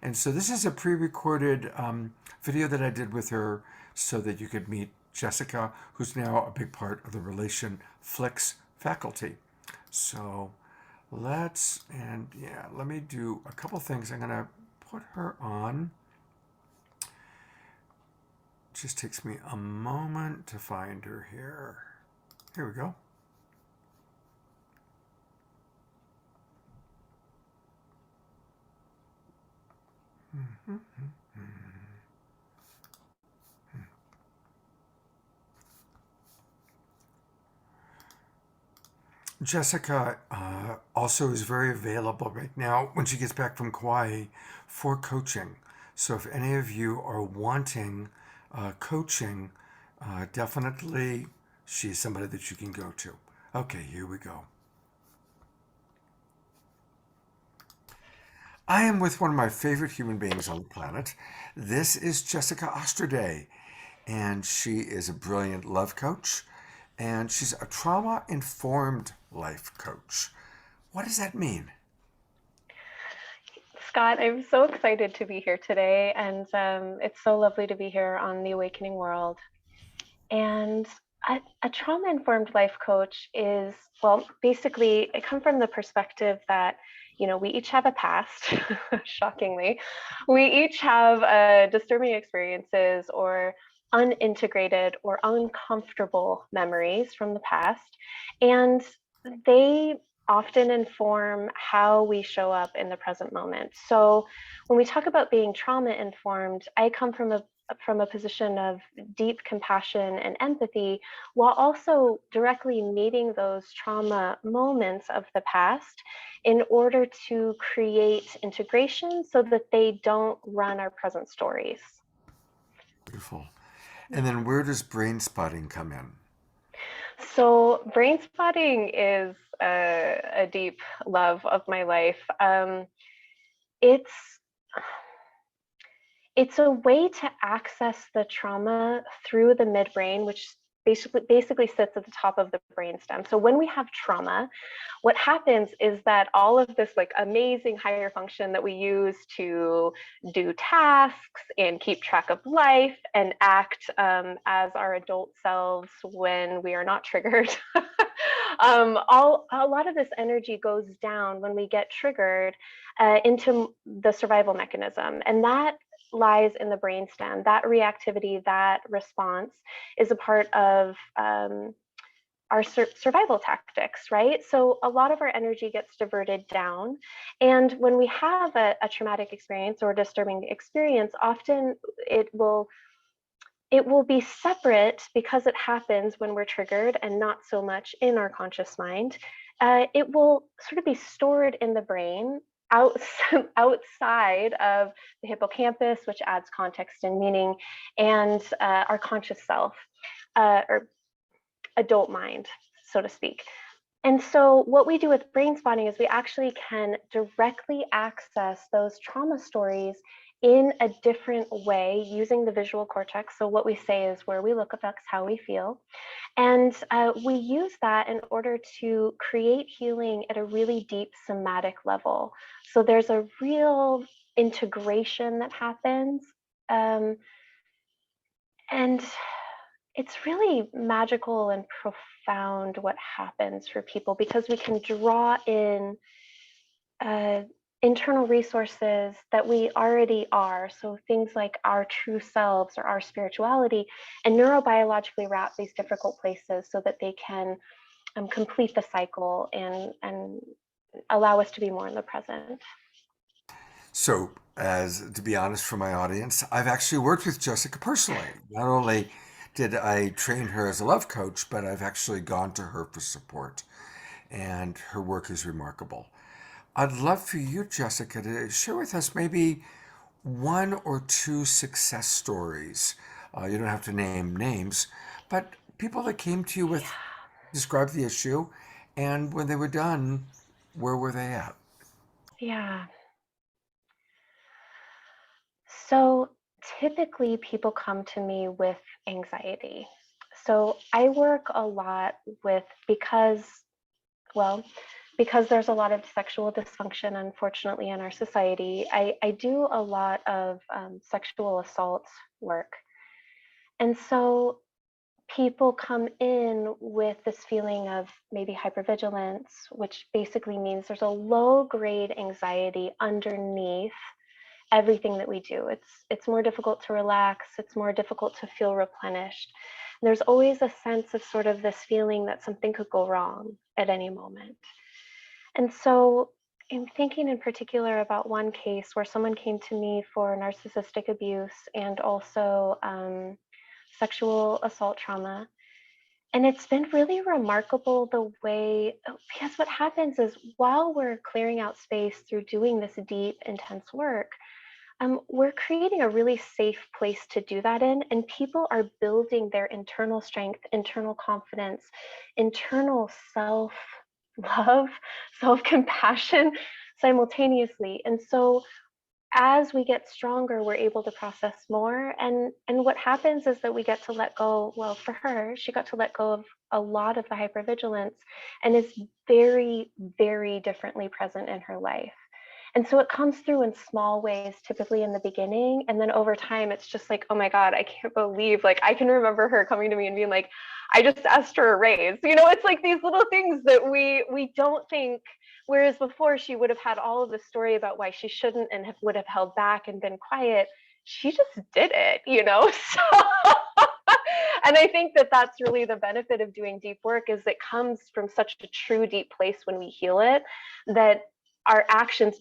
And so this is a pre-recorded video that I did with her so that you could meet Jessica, who's now a big part of the RelationFlix faculty. So let me do a couple things. I'm going to put her on. It just takes me a moment to find her here. Here we go. Jessica also is very available right now when she gets back from Kauai for coaching. So if any of you are wanting coaching, definitely She's somebody that you can go to. Okay, here we go. I am with one of my favorite human beings on the planet. This is Jessica Osterday, and she is a brilliant love coach, and she's a trauma-informed life coach. What does that mean? Scott, I'm so excited to be here today, and it's so lovely to be here on The Awakening World. And a trauma-informed life coach is, well, basically, I come from the perspective that, we each have a past, shockingly. We each have disturbing experiences or unintegrated or uncomfortable memories from the past. And they often inform how we show up in the present moment. So when we talk about being trauma informed, I come from a position of deep compassion and empathy, while also directly meeting those trauma moments of the past in order to create integration so that they don't run our present stories. Beautiful. And then where does brain spotting come in? So brain spotting is a deep love of my life. It's a way to access the trauma through the midbrain, which basically sits at the top of the brainstem. So when we have trauma, what happens is that all of this like amazing higher function that we use to do tasks and keep track of life and act as our adult selves when we are not triggered, a lot of this energy goes down when we get triggered into the survival mechanism, and that lies in the brainstem. That reactivity, that response is a part of our survival tactics, right? So a lot of our energy gets diverted down. And when we have a traumatic experience or a disturbing experience, often it will be separate because it happens when we're triggered and not so much in our conscious mind. It will sort of be stored in the brain outside of the hippocampus, which adds context and meaning, and our conscious self, or adult mind, so to speak. And so what we do with brain spotting is we actually can directly access those trauma stories in a different way using the visual cortex. So what we say is where we look affects how we feel. And we use that in order to create healing at a really deep somatic level. So there's a real integration that happens. And it's really magical and profound what happens for people because we can draw in internal resources that we already are. So things like our true selves or our spirituality, and neurobiologically wrap these difficult places so that they can complete the cycle and allow us to be more in the present. So, to be honest for my audience, I've actually worked with Jessica personally. Not only did I train her as a love coach, but I've actually gone to her for support, and her work is remarkable. I'd love for you, Jessica, to share with us maybe one or two success stories. You don't have to name names, but people that came to you with, describe the issue, and when they were done, where were they at? Yeah. So typically people come to me with anxiety. So I work a lot with, because there's a lot of sexual dysfunction, unfortunately, in our society, I do a lot of sexual assault work. And so people come in with this feeling of maybe hypervigilance, which basically means there's a low grade anxiety underneath everything that we do. It's more difficult to relax. It's more difficult to feel replenished. There's always a sense of sort of this feeling that something could go wrong at any moment. And so I'm thinking in particular about one case where someone came to me for narcissistic abuse and also sexual assault trauma. And it's been really remarkable the way, because what happens is while we're clearing out space through doing this deep, intense work, we're creating a really safe place to do that in, and people are building their internal strength, internal confidence, internal self-love, self-compassion simultaneously. And so as we get stronger, we're able to process more. And what happens is that we get to let go. Well, for her, she got to let go of a lot of the hypervigilance and is very, very differently present in her life. And so it comes through in small ways, typically in the beginning. And then over time, it's just like, oh my God, I can't believe, like, I can remember her coming to me and being like, I just asked for a raise. You know, it's like these little things that we don't think, whereas before she would have had all of the story about why she shouldn't and would have held back and been quiet. She just did it, you know? So, and I think that that's really the benefit of doing deep work, is it comes from such a true deep place when we heal it, that our actions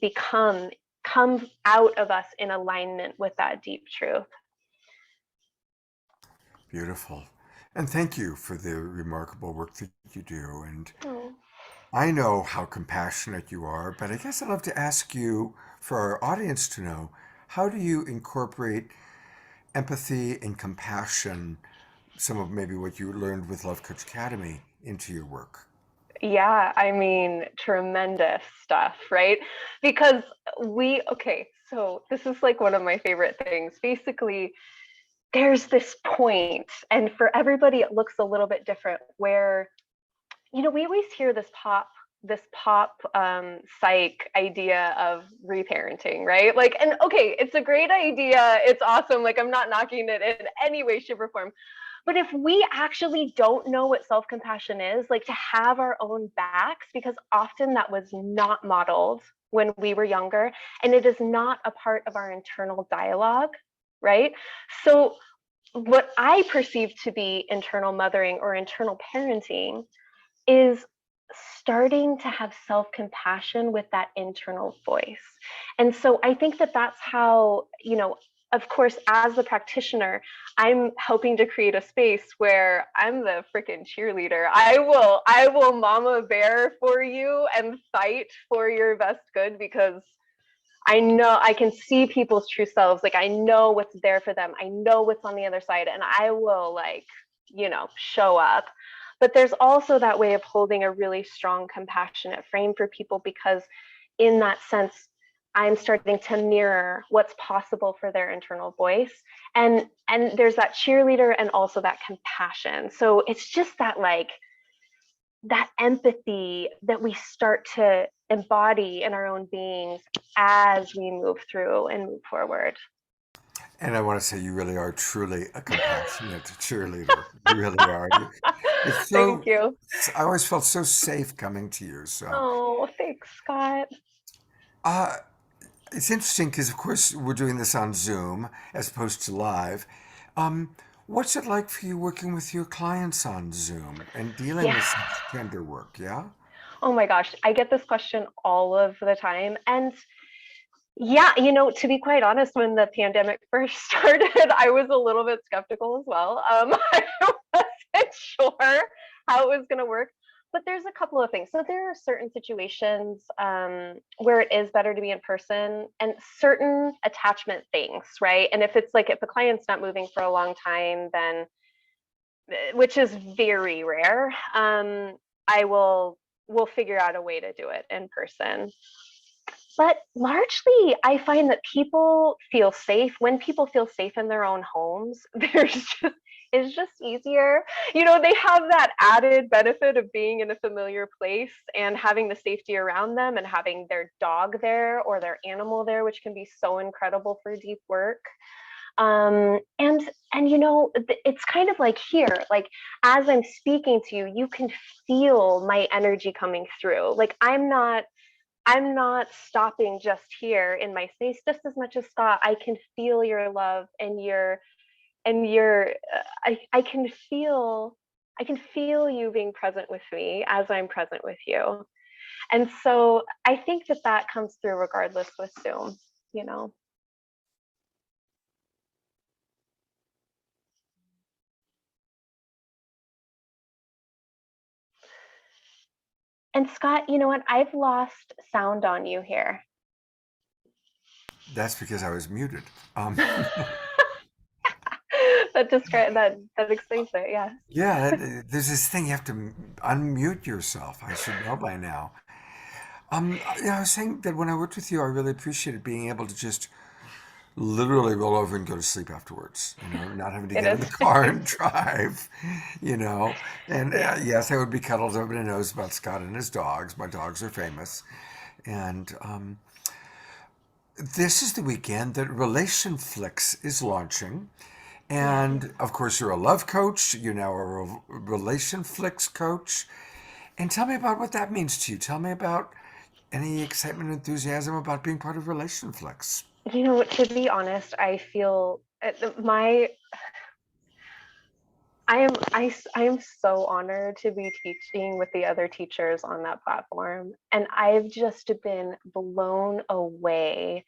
come out of us in alignment with that deep truth. Beautiful. And thank you for the remarkable work that you do. And Oh. I know how compassionate you are, but I guess I'd love to ask you, for our audience to know, how do you incorporate empathy and compassion, some of maybe what you learned with Love Coach Academy, into your work? Yeah, I mean, tremendous stuff, right? Because okay, so this is like one of my favorite things. Basically, there's this point, and for everybody, it looks a little bit different, where, you know, we always hear this pop psych idea of reparenting, right? Like, and okay, it's a great idea. It's awesome. Like, I'm not knocking it in any way, shape, or form. But if we actually don't know what self-compassion is, like, to have our own backs, because often that was not modeled when we were younger, and it is not a part of our internal dialogue, right? So what I perceive to be internal mothering or internal parenting is starting to have self-compassion with that internal voice. And so I think that that's how, you know, of course, as the practitioner, I'm helping to create a space where I'm the freaking cheerleader. I will mama bear for you and fight for your best good, because I know I can see people's true selves. Like, I know what's there for them. I know what's on the other side, and I will, like, you know, show up. But there's also that way of holding a really strong, compassionate frame for people, because in that sense, I'm starting to mirror what's possible for their internal voice. And there's that cheerleader and also that compassion. So it's just that, like, that empathy that we start to embody in our own beings as we move through and move forward. And I want to say, you really are truly a compassionate cheerleader. You really are. It's Thank so, you. I always felt so safe coming to you. So, Oh, thanks, Scott. uh, it's interesting because, of course, we're doing this on Zoom as opposed to live. What's it like for you working with your clients on Zoom and dealing Yeah. with such tender work? Yeah. Oh my gosh, I get this question all of the time. And yeah, you know, to be quite honest, when the pandemic first started, I was a little bit skeptical as well. I wasn't sure how it was going to work. But there's a couple of things. So there are certain situations where it is better to be in person, and certain attachment things, right? And if it's like, if a client's not moving for a long time, then, which is very rare, we'll figure out a way to do it in person. But largely, I find that people feel safe. When people feel safe in their own homes, it's just easier. You know, they have that added benefit of being in a familiar place and having the safety around them, and having their dog there or their animal there, which can be so incredible for deep work. And you know, it's kind of like here, like, as I'm speaking to you, you can feel my energy coming through. Like, I'm not stopping just here in my space. Just as much as Scott, I can feel your love and I can feel you being present with me as I'm present with you. And so I think that comes through regardless with Zoom, you know. And Scott, you know what? I've lost sound on you here. That's because I was muted. That explains it. Yeah. Yeah, there's this thing you have to unmute yourself. I should know by now. Yeah, I was saying that when I worked with you, I really appreciated being able to just literally roll over and go to sleep afterwards. Not having to It get in the is car nice. and drive. And Yeah. yes, I would be cuddled. Everybody knows about Scott and his dogs. My dogs are famous, and this is the weekend that RelationFlix is launching. And of course, you're a love coach. You're now a RelationFlix coach. And tell me about what that means to you. Tell me about any excitement and enthusiasm about being part of RelationFlix. To be honest, I feel my I am so honored to be teaching with the other teachers on that platform, and I've just been blown away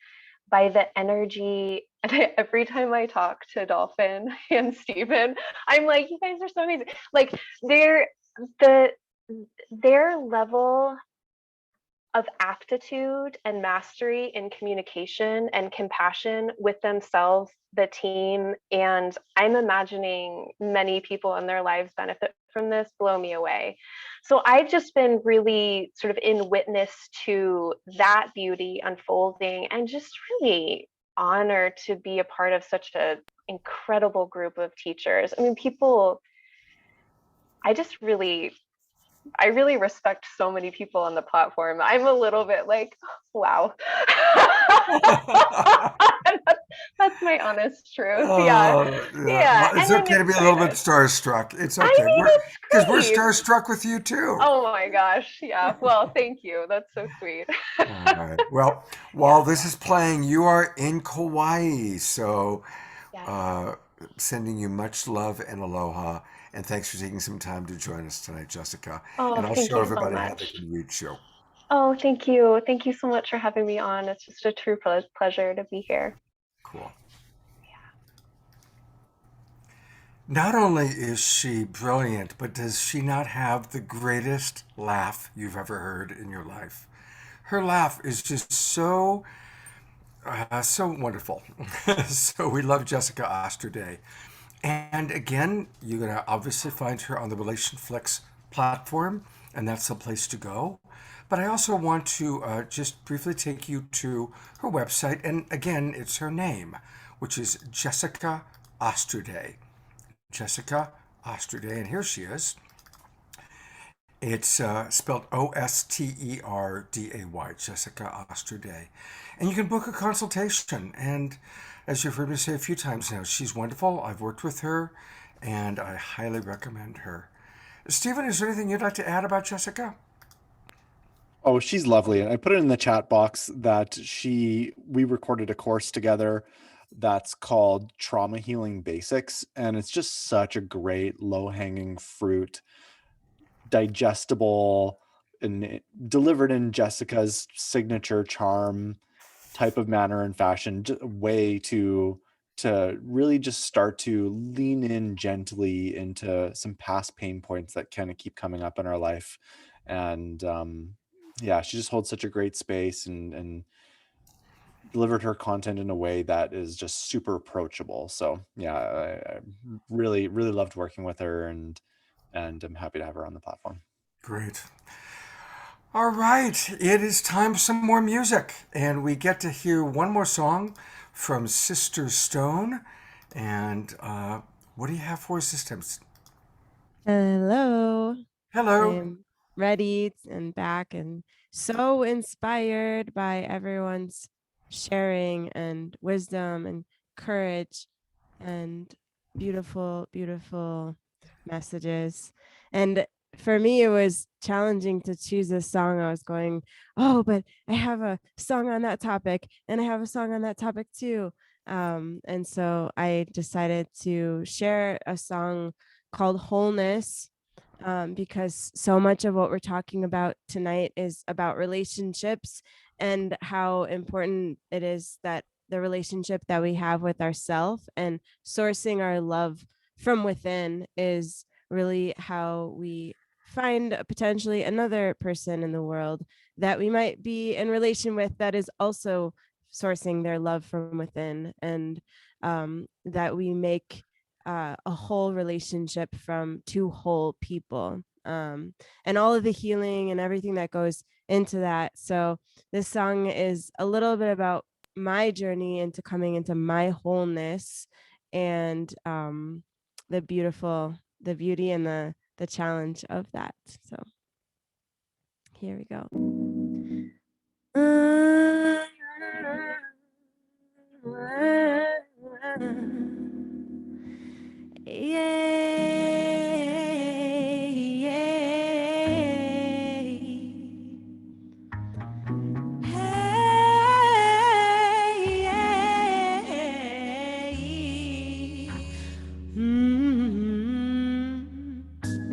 by the energy. And every time I talk to Dolphin and Stephen, I'm like, you guys are so amazing. Like the their level of aptitude and mastery in communication and compassion with themselves, the team, and I'm imagining many people in their lives benefit from this, blow me away. So I've just been really sort of in witness to that beauty unfolding, and just really honored to be a part of such an incredible group of teachers. I mean, I really respect so many people on the platform. I'm a little bit like, wow. That's my honest truth. Yeah. Yeah. Yeah. Well, it's And I'm okay to be a little bit excited. starstruck. It's I okay. mean, Because we're it's great. starstruck with you too. Oh my gosh. Yeah. Well, thank you. That's so sweet. All right. Well, while this is playing, you are in Kauai. So, Yes. sending you much love and aloha. And thanks for taking some time to join us tonight, Jessica. Oh, And I'll thank show you so everybody how they much. can reach you. Oh, thank you. Thank you so much for having me on. It's just a true pleasure to be here. Cool. Not only is she brilliant, but does she not have the greatest laugh you've ever heard in your life? Her laugh is just so wonderful. So we love Jessica Osterday. And again, you're going to obviously find her on the RelationFlix platform, and that's the place to go. But I also want to just briefly take you to her website. And again, it's her name, which is Jessica Osterday. Jessica Osterday. And here she is. It's spelled Osterday, Jessica Osterday. And you can book a consultation. And as you've heard me say a few times now, she's wonderful. I've worked with her, and I highly recommend her. Stephen, is there anything you'd like to add about Jessica? Oh, she's lovely. And I put it in the chat box that we recorded a course together that's called Trauma Healing Basics. And it's just such a great low-hanging fruit, digestible, and delivered in Jessica's signature charm type of manner and fashion, way to really just start to lean in gently into some past pain points that kind of keep coming up in our life. And yeah, she just holds such a great space and delivered her content in a way that is just super approachable. So yeah, I really loved working with her, and I'm happy to have her on the platform. Great. All right, it is time for some more music, and we get to hear one more song from Sister Stone. And what do you have for us this time? Hello. Hello. I'm ready and back and so inspired by everyone's sharing and wisdom and courage and beautiful, beautiful messages. And for me, it was challenging to choose a song. I was going, oh, but I have a song on that topic and I have a song on that topic too. And so I decided to share a song called Wholeness, because so much of what we're talking about tonight is about relationships and how important it is that the relationship that we have with ourselves and sourcing our love from within is really how we find potentially another person in the world that we might be in relation with that is also sourcing their love from within, and that we make a whole relationship from two whole people, and all of the healing and everything that goes into that. So this song is a little bit about my journey into coming into my wholeness, and the beauty and the challenge of that. So here we go.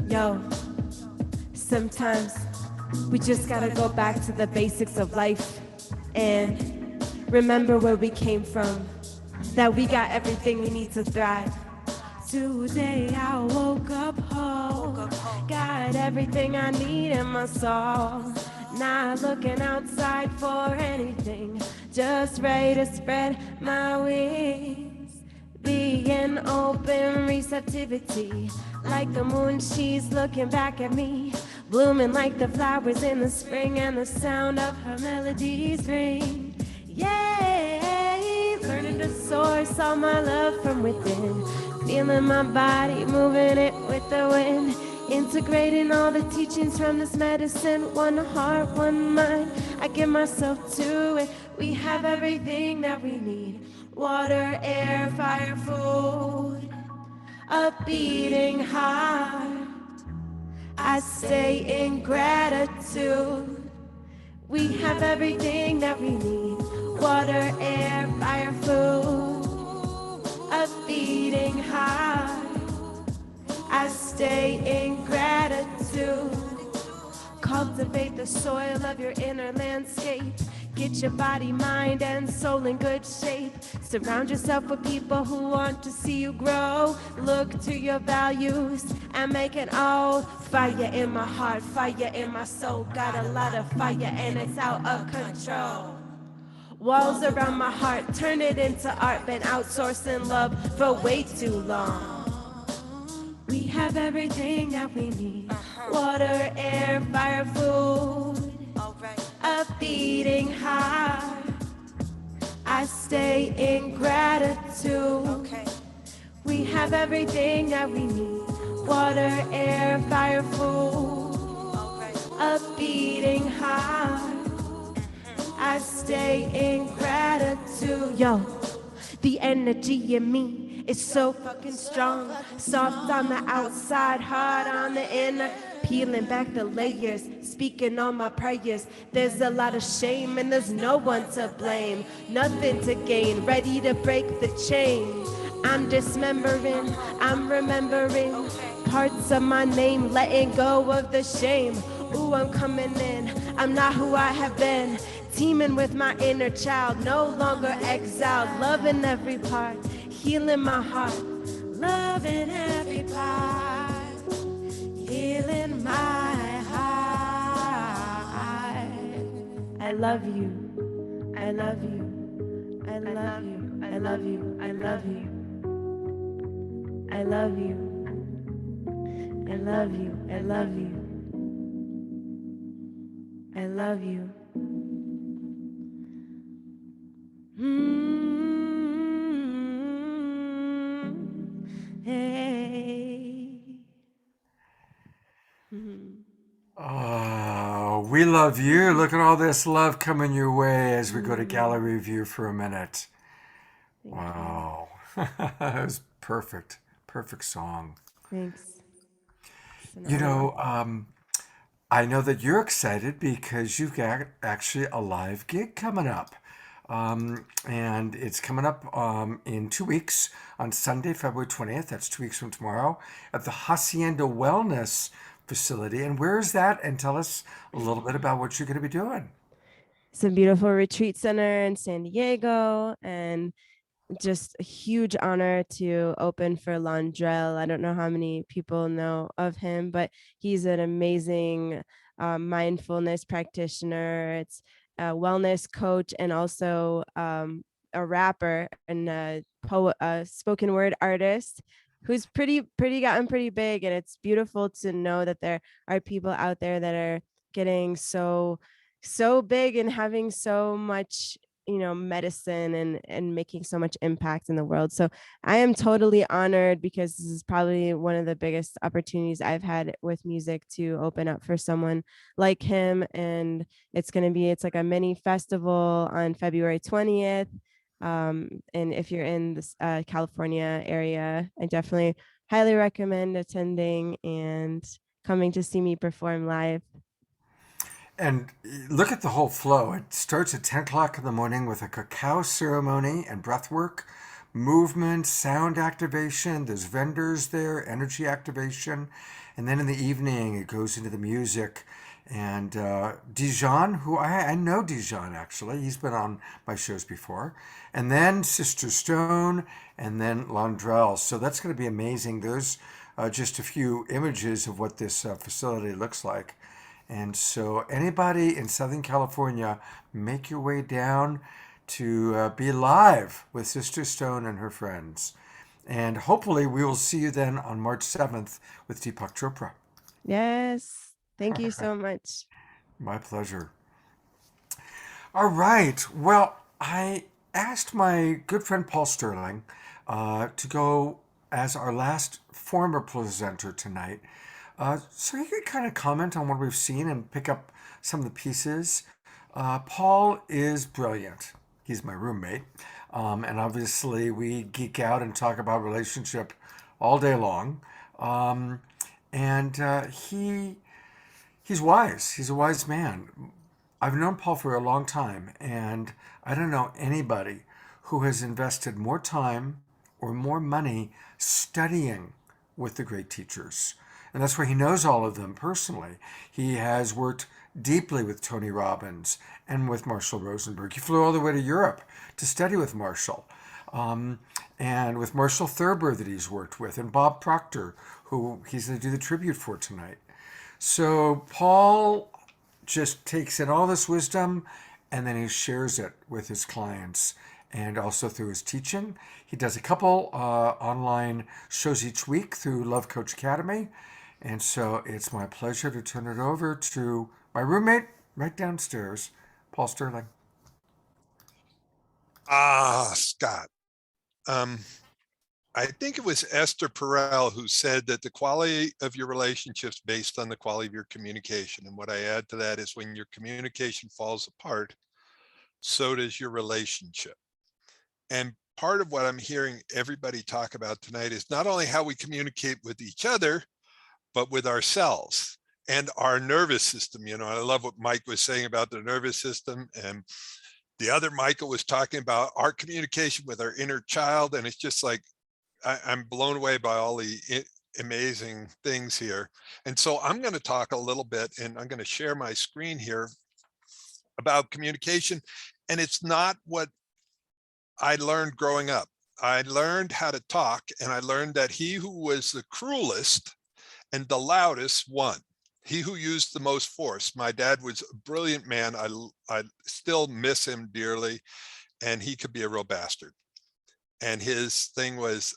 Yo, sometimes we just gotta go back to the basics of life and remember where we came from, that we got everything we need to thrive. Today I woke up whole, got everything I need in my soul, not looking outside for anything, just ready to spread my wings, being open receptivity, like the moon she's looking back at me, blooming like the flowers in the spring, and the sound of her melodies ring. Yay, learning to source all my love from within, feeling my body, moving it with the wind, integrating all the teachings from this medicine, one heart, one mind, I give myself to it. We have everything that we need, water, air, fire, food, a beating heart, I stay in gratitude. We have everything that we need, water, air, fire, food, a beating heart, I stay in gratitude. Cultivate the soil of your inner landscape, get your body, mind, and soul in good shape. Surround yourself with people who want to see you grow. Look to your values and make it all. Fire in my heart, fire in my soul, got a lot of fire and it's out of control. Walls around my heart, turn it into art, been outsourcing love for way too long. We have everything that we need, water, air, fire, food, a beating heart, I stay in gratitude. We have everything that we need, water, air, fire, food, a beating heart, I stay in gratitude. Yo, the energy in me is so fucking strong, soft on the outside, hard on the inner, peeling back the layers, speaking all my prayers. There's a lot of shame and there's no one to blame, nothing to gain, ready to break the chain. I'm dismembering, I'm remembering parts of my name, letting go of the shame. Ooh, I'm coming in, I'm not who I have been, teaming with my inner child, no longer exiled, loving every part, healing my heart, loving every part, healing my heart. I love you, I love you, I love you, I love you, I love you, I love you, I love you, I love you, I love you. Hey. Oh, we love you. Look at all this love coming your way as we go to gallery view for a minute. Wow. That was perfect. Perfect song. Thanks. You know, I know that you're excited because you've got actually a live gig coming up. And it's coming up in 2 weeks on Sunday, February 20th. That's 2 weeks from tomorrow at the Hacienda Wellness Facility. And where is that? And tell us a little bit about what you're going to be doing. It's a beautiful retreat center in San Diego, and just a huge honor to open for Landrell. I don't know how many people know of him, but he's an amazing mindfulness practitioner. It's a wellness coach and also a rapper and a poet, a spoken word artist who's gotten pretty big. And it's beautiful to know that there are people out there that are getting so big and having so much, medicine and making so much impact in the world. So I am totally honored, because this is probably one of the biggest opportunities I've had with music to open up for someone like him. And it's like a mini festival on February 20th. And if you're in this California area, I definitely highly recommend attending and coming to see me perform live. And look at the whole flow. It starts at 10 o'clock in the morning with a cacao ceremony and breath work, movement, sound activation. There's vendors there, energy activation. And then in the evening, it goes into the music. And Dijon, who I know Dijon actually, he's been on my shows before. And then Sister Stone, and then Londrell. So that's going to be amazing. There's just a few images of what this facility looks like. And so anybody in Southern California, make your way down to be live with Sister Stone and her friends. And hopefully we will see you then on March 7th with Deepak Chopra. Yes. Thank you so much. My pleasure. All right. Well, I asked my good friend Paul Sterling to go as our last former presenter tonight. So you could kind of comment on what we've seen and pick up some of the pieces. Paul is brilliant. He's my roommate. And obviously we geek out and talk about relationship all day long. He's wise. He's a wise man. I've known Paul for a long time, and I don't know anybody who has invested more time or more money studying with the great teachers. And that's where he knows all of them personally. He has worked deeply with Tony Robbins and with Marshall Rosenberg. He flew all the way to Europe to study with Marshall. And with Marshall Thurber that he's worked with, and Bob Proctor, who he's going to do the tribute for tonight. So Paul just takes in all this wisdom, and then he shares it with his clients and also through his teaching. He does a couple online shows each week through Love Coach Academy. And so it's my pleasure to turn it over to my roommate right downstairs, Paul Sterling. Scott. I think it was Esther Perel who said that the quality of your relationships based on the quality of your communication. And what I add to that is when your communication falls apart, so does your relationship. And part of what I'm hearing everybody talk about tonight is not only how we communicate with each other, but with ourselves and our nervous system. I love what Mike was saying about the nervous system, and the other Michael was talking about our communication with our inner child. And it's just like, I'm blown away by all the amazing things here. And so I'm going to talk a little bit, and I'm going to share my screen here about communication. And it's not what I learned growing up. I learned how to talk, and I learned that he who was the cruelest and the loudest won. He who used the most force. My dad was a brilliant man. I still miss him dearly, and he could be a real bastard. And his thing was,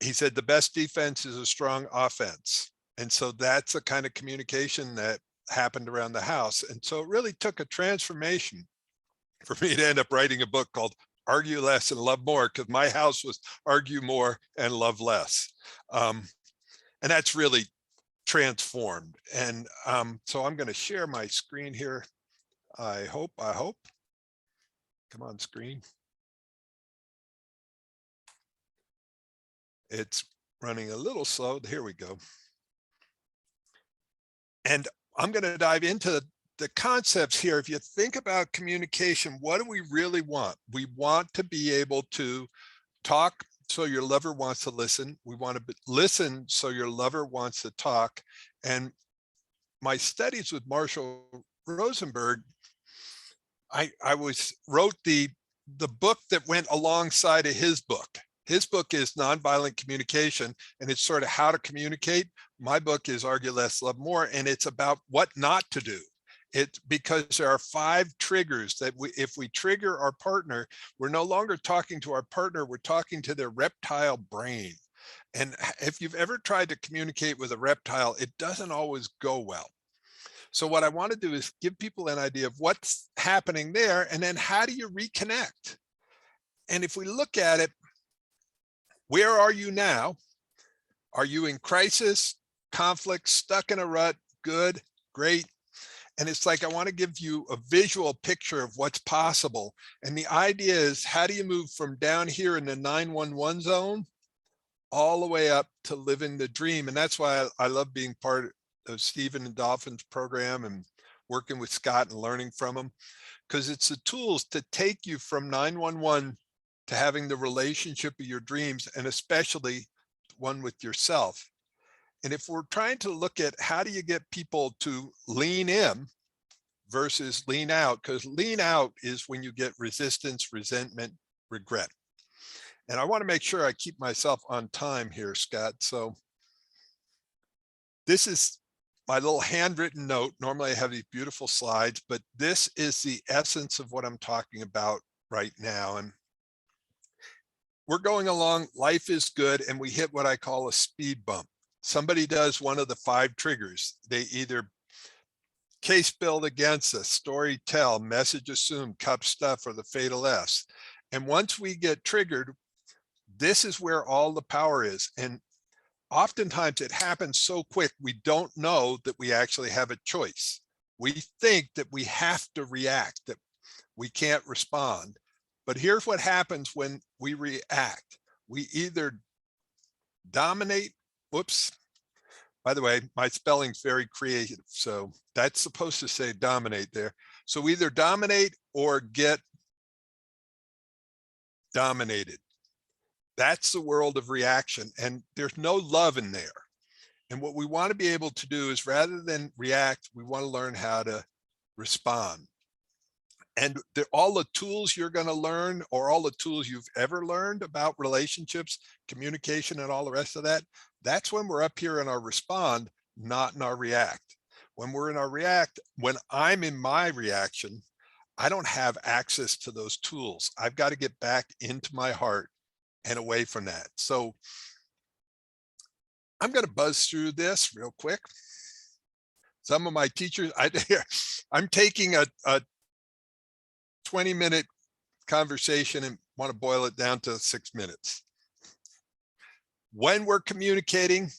he said, the best defense is a strong offense. And so that's the kind of communication that happened around the house. And so it really took a transformation for me to end up writing a book called Argue Less and Love More, because my house was argue more and love less. And that's really transformed. And so I'm going to share my screen here. I hope. Come on, screen. It's running a little slow. Here we go. And I'm going to dive into the concepts here. If you think about communication, what do we really want? We want to be able to talk so your lover wants to listen. We want to listen so your lover wants to talk. And my studies with Marshall Rosenberg, I wrote the book that went alongside of his book. His book is Nonviolent Communication, and it's sort of how to communicate. My book is Argue Less, Love More, and it's about what not to do. It's because there are 5 triggers that if we trigger our partner, we're no longer talking to our partner, we're talking to their reptile brain. And if you've ever tried to communicate with a reptile, it doesn't always go well. So what I want to do is give people an idea of what's happening there, and then how do you reconnect? And if we look at it, where are you now? Are you in crisis, conflict, stuck in a rut? Good, great. And it's like, I want to give you a visual picture of what's possible. And the idea is, how do you move from down here in the 911 zone all the way up to living the dream? And that's why I love being part of Stephen and Dolphin's program and working with Scott and learning from him, because it's the tools to take you from 911 to having the relationship of your dreams, and especially one with yourself. And if we're trying to look at how do you get people to lean in versus lean out, because lean out is when you get resistance, resentment, regret. And I want to make sure I keep myself on time here, Scott. So this is my little handwritten note. Normally I have these beautiful slides, but this is the essence of what I'm talking about right now. And we're going along, life is good, and we hit what I call a speed bump. Somebody does one of the 5 triggers. They either case build against us, story tell, message assume, cup stuff, or the fatal S. And once we get triggered, this is where all the power is. And oftentimes it happens so quick, we don't know that we actually have a choice. We think that we have to react, that we can't respond. But here's what happens when we react. We either dominate, whoops, by the way, my spelling's very creative, so that's supposed to say dominate there. So we either dominate or get dominated. That's the world of reaction, and there's no love in there. And what we want to be able to do is, rather than react, we want to learn how to respond. And all the tools you're going to learn, or all the tools you've ever learned about relationships, communication, and all the rest of that, that's when we're up here in our respond, not in our react. When we're in our react, when I'm in my reaction, I don't have access to those tools. I've got to get back into my heart and away from that. So I'm going to buzz through this real quick. Some of my teachers, I'm taking a 20-minute conversation and want to boil it down to 6 minutes. When we're communicating,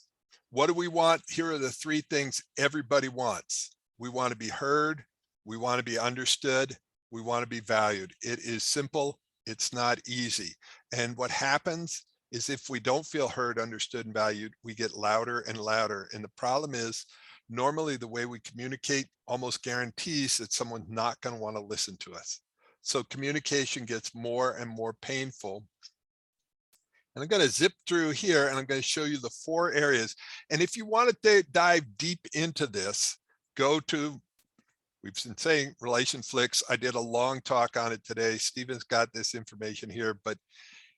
what do we want? Here are the 3 things everybody wants. We want to be heard. We want to be understood. We want to be valued. It is simple. It's not easy. And what happens is, if we don't feel heard, understood, and valued, we get louder and louder. And the problem is, normally the way we communicate almost guarantees that someone's not going to want to listen to us. So communication gets more and more painful. And I'm going to zip through here, and I'm going to show you the 4 areas. And if you want to dive deep into this, go to, we've been saying RelationFlix. I did a long talk on it today. Stephen's got this information here, but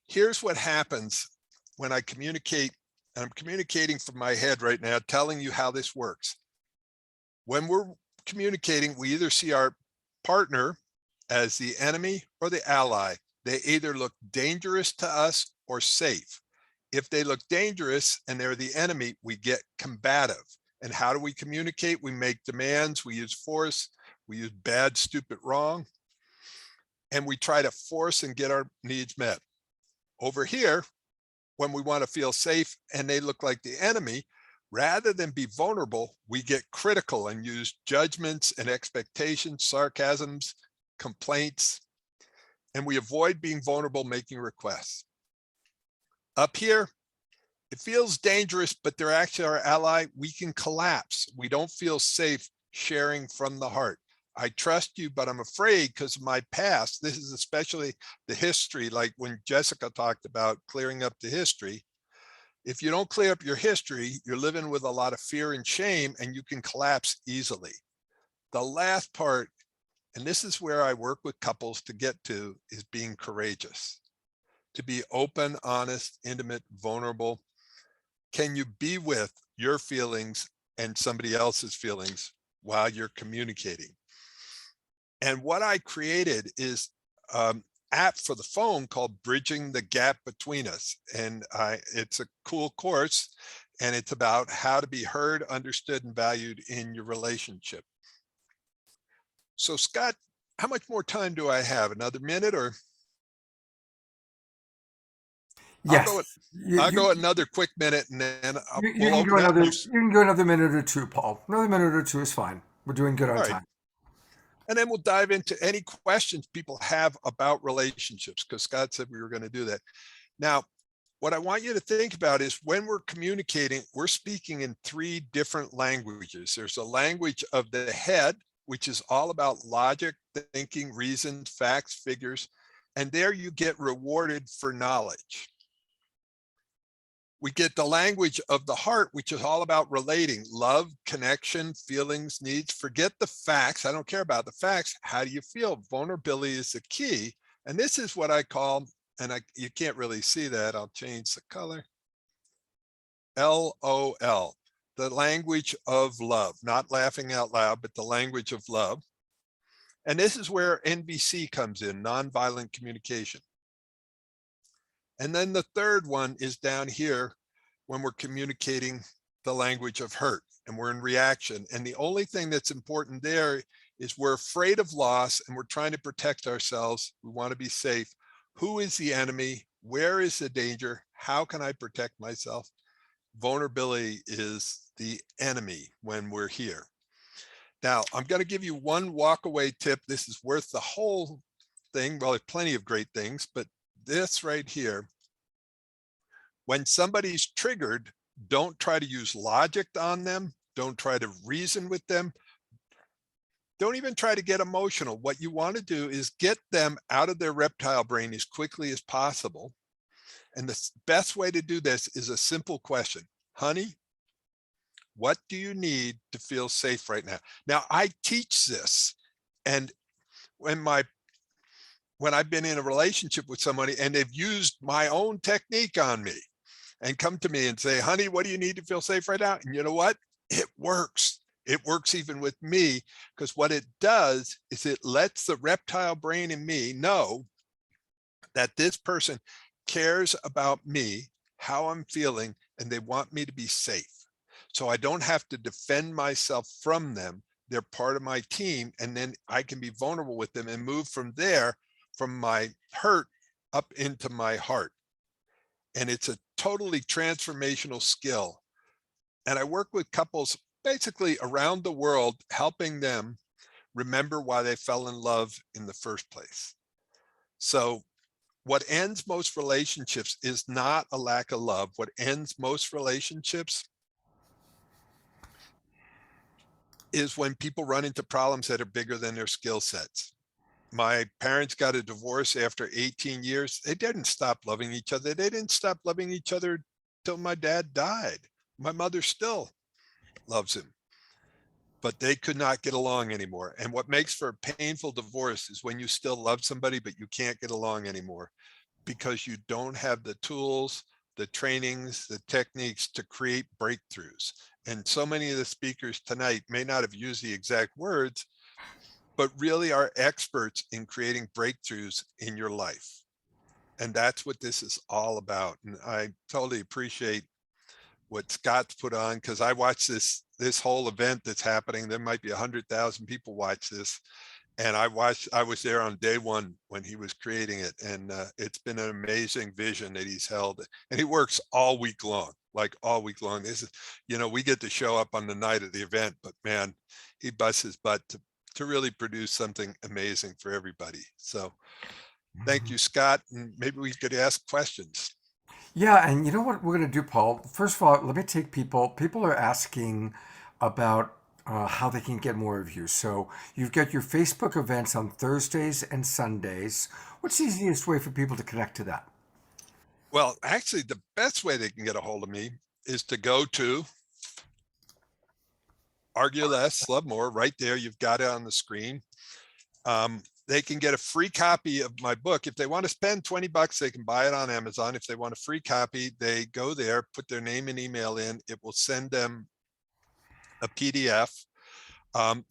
here's what happens when I communicate, and I'm communicating from my head right now, telling you how this works. When we're communicating, we either see our partner as the enemy or the ally. They either look dangerous to us or safe. If they look dangerous and they're the enemy, we get combative. And how do we communicate? We make demands, we use force, we use bad, stupid, wrong, and we try to force and get our needs met. Over here, when we want to feel safe and they look like the enemy, rather than be vulnerable, we get critical and use judgments and expectations, sarcasms, complaints, and we avoid being vulnerable, making requests. Up here, it feels dangerous, but they're actually our ally. We can collapse. We don't feel safe sharing from the heart. I trust you, but I'm afraid because of my past. This is especially the history, like when Jessica talked about clearing up the history. If you don't clear up your history, you're living with a lot of fear and shame, and you can collapse easily. The last part, and this is where I work with couples to get to, is being courageous. To be open, honest, intimate, vulnerable. Can you be with your feelings and somebody else's feelings while you're communicating? And what I created is app for the phone called Bridging the Gap Between Us. And it's a cool course, and it's about how to be heard, understood, and valued in your relationship. So Scott, how much more time do I have? Another minute or? Yes. I'll go another quick minute, and then You we'll can go open up. another. You can go another minute or two, Paul. Another minute or two is fine. We're doing good on All right. time. And then we'll dive into any questions people have about relationships, because Scott said we were going to do that. Now, what I want you to think about is when we're communicating, we're speaking in 3 different languages. There's a language of the head, which is all about logic, thinking, reason, facts, figures, and there you get rewarded for knowledge. We get the language of the heart, which is all about relating, love, connection, feelings, needs. Forget the facts. I don't care about the facts. How do you feel? Vulnerability is the key. And this is what I call, and you can't really see that. I'll change the color. LOL, the language of love, not laughing out loud, but the language of love. And this is where NVC comes in, nonviolent communication. And then the third one is down here when we're communicating the language of hurt and we're in reaction. And the only thing that's important there is we're afraid of loss and we're trying to protect ourselves. We want to be safe. Who is the enemy? Where is the danger? How can I protect myself? Vulnerability is the enemy when we're here. Now, I'm going to give you one walk-away tip. This is worth the whole thing. Well, there's plenty of great things, but this right here, when somebody's triggered, don't try to use logic on them. Don't try to reason with them. Don't even try to get emotional. What you want to do is get them out of their reptile brain as quickly as possible. And the best way to do this is a simple question. Honey, what do you need to feel safe right now? Now, I teach this, and when I've been in a relationship with somebody and they've used my own technique on me and come to me and say, honey, what do you need to feel safe right now? And you know what? It works. It works even with me, because what it does is it lets the reptile brain in me know that this person cares about me, how I'm feeling, and they want me to be safe. So I don't have to defend myself from them. They're part of my team, and then I can be vulnerable with them and move from there, from my hurt up into my heart. And it's a totally transformational skill. And I work with couples basically around the world, helping them remember why they fell in love in the first place. So what ends most relationships is not a lack of love. What ends most relationships is when people run into problems that are bigger than their skill sets. My parents got a divorce after 18 years. They didn't stop loving each other. They didn't stop loving each other till my dad died. My mother still loves him, but they could not get along anymore. And what makes for a painful divorce is when you still love somebody, but you can't get along anymore because you don't have the tools, the trainings, the techniques to create breakthroughs. And so many of the speakers tonight may not have used the exact words, but really are experts in creating breakthroughs in your life. And that's what this is all about. And I totally appreciate what Scott's put on, because I watched this whole event that's happening. There might be 100,000 people watch this. And I was there on day one when he was creating it. And it's been an amazing vision that he's held. And he works all week long, like all week long. This is, we get to show up on the night of the event, but man, he busts his butt to really produce something amazing for everybody. So thank you, Scott. And maybe we could ask questions. Yeah, and you know what we're going to do, Paul? First of all, let me take people. People are asking about how they can get more of you. So you've got your Facebook events on Thursdays and Sundays. What's the easiest way for people to connect to that? Well, actually, the best way they can get a hold of me is to go to Argue Less, Love More. Right there, you've got it on the screen. They can get a free copy of my book. If they want to spend $20, they can buy it on Amazon. If they want a free copy, they go there, put their name and email in. It will send them a PDF.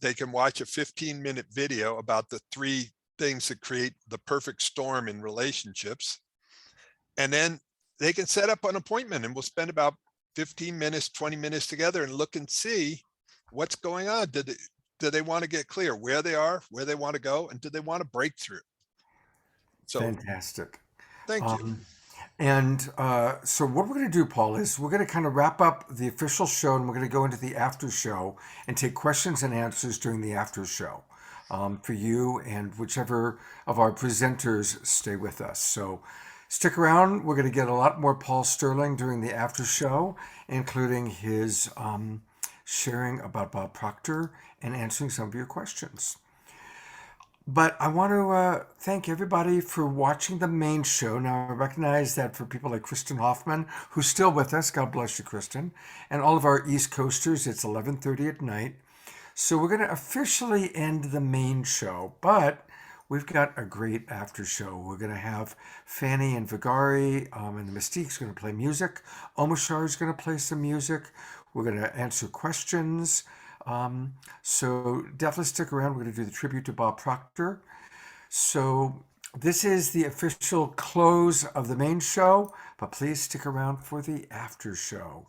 They can watch a 15-minute video about the 3 things that create the perfect storm in relationships. And then they can set up an appointment, and we'll spend about 15 minutes, 20 minutes together and look and see what's going on. Do they want to get clear where they are, where they want to go, and do they want to break through? So Fantastic. thank you. And so what we're going to do, Paul, is we're going to kind of wrap up the official show, and we're going to go into the after show and take questions and answers during the after show for you and whichever of our presenters stay with us. So stick around. We're going to get a lot more Paul Sterling during the after show, including his sharing about Bob Proctor and answering some of your questions. But I want to thank everybody for watching the main show. Now, I recognize that for people like Kristin Hoffmann, who's still with us, God bless you, Kristin, and all of our East Coasters, it's 11:30 at night. So we're going to officially end the main show, but we've got a great after show. We're going to have Fanny and Vigari and the Mystique's going to play music. Omashar is going to play some music. We're going to answer questions. So definitely stick around. We're going to do the tribute to Bob Proctor. So this is the official close of the main show, but please stick around for the after show.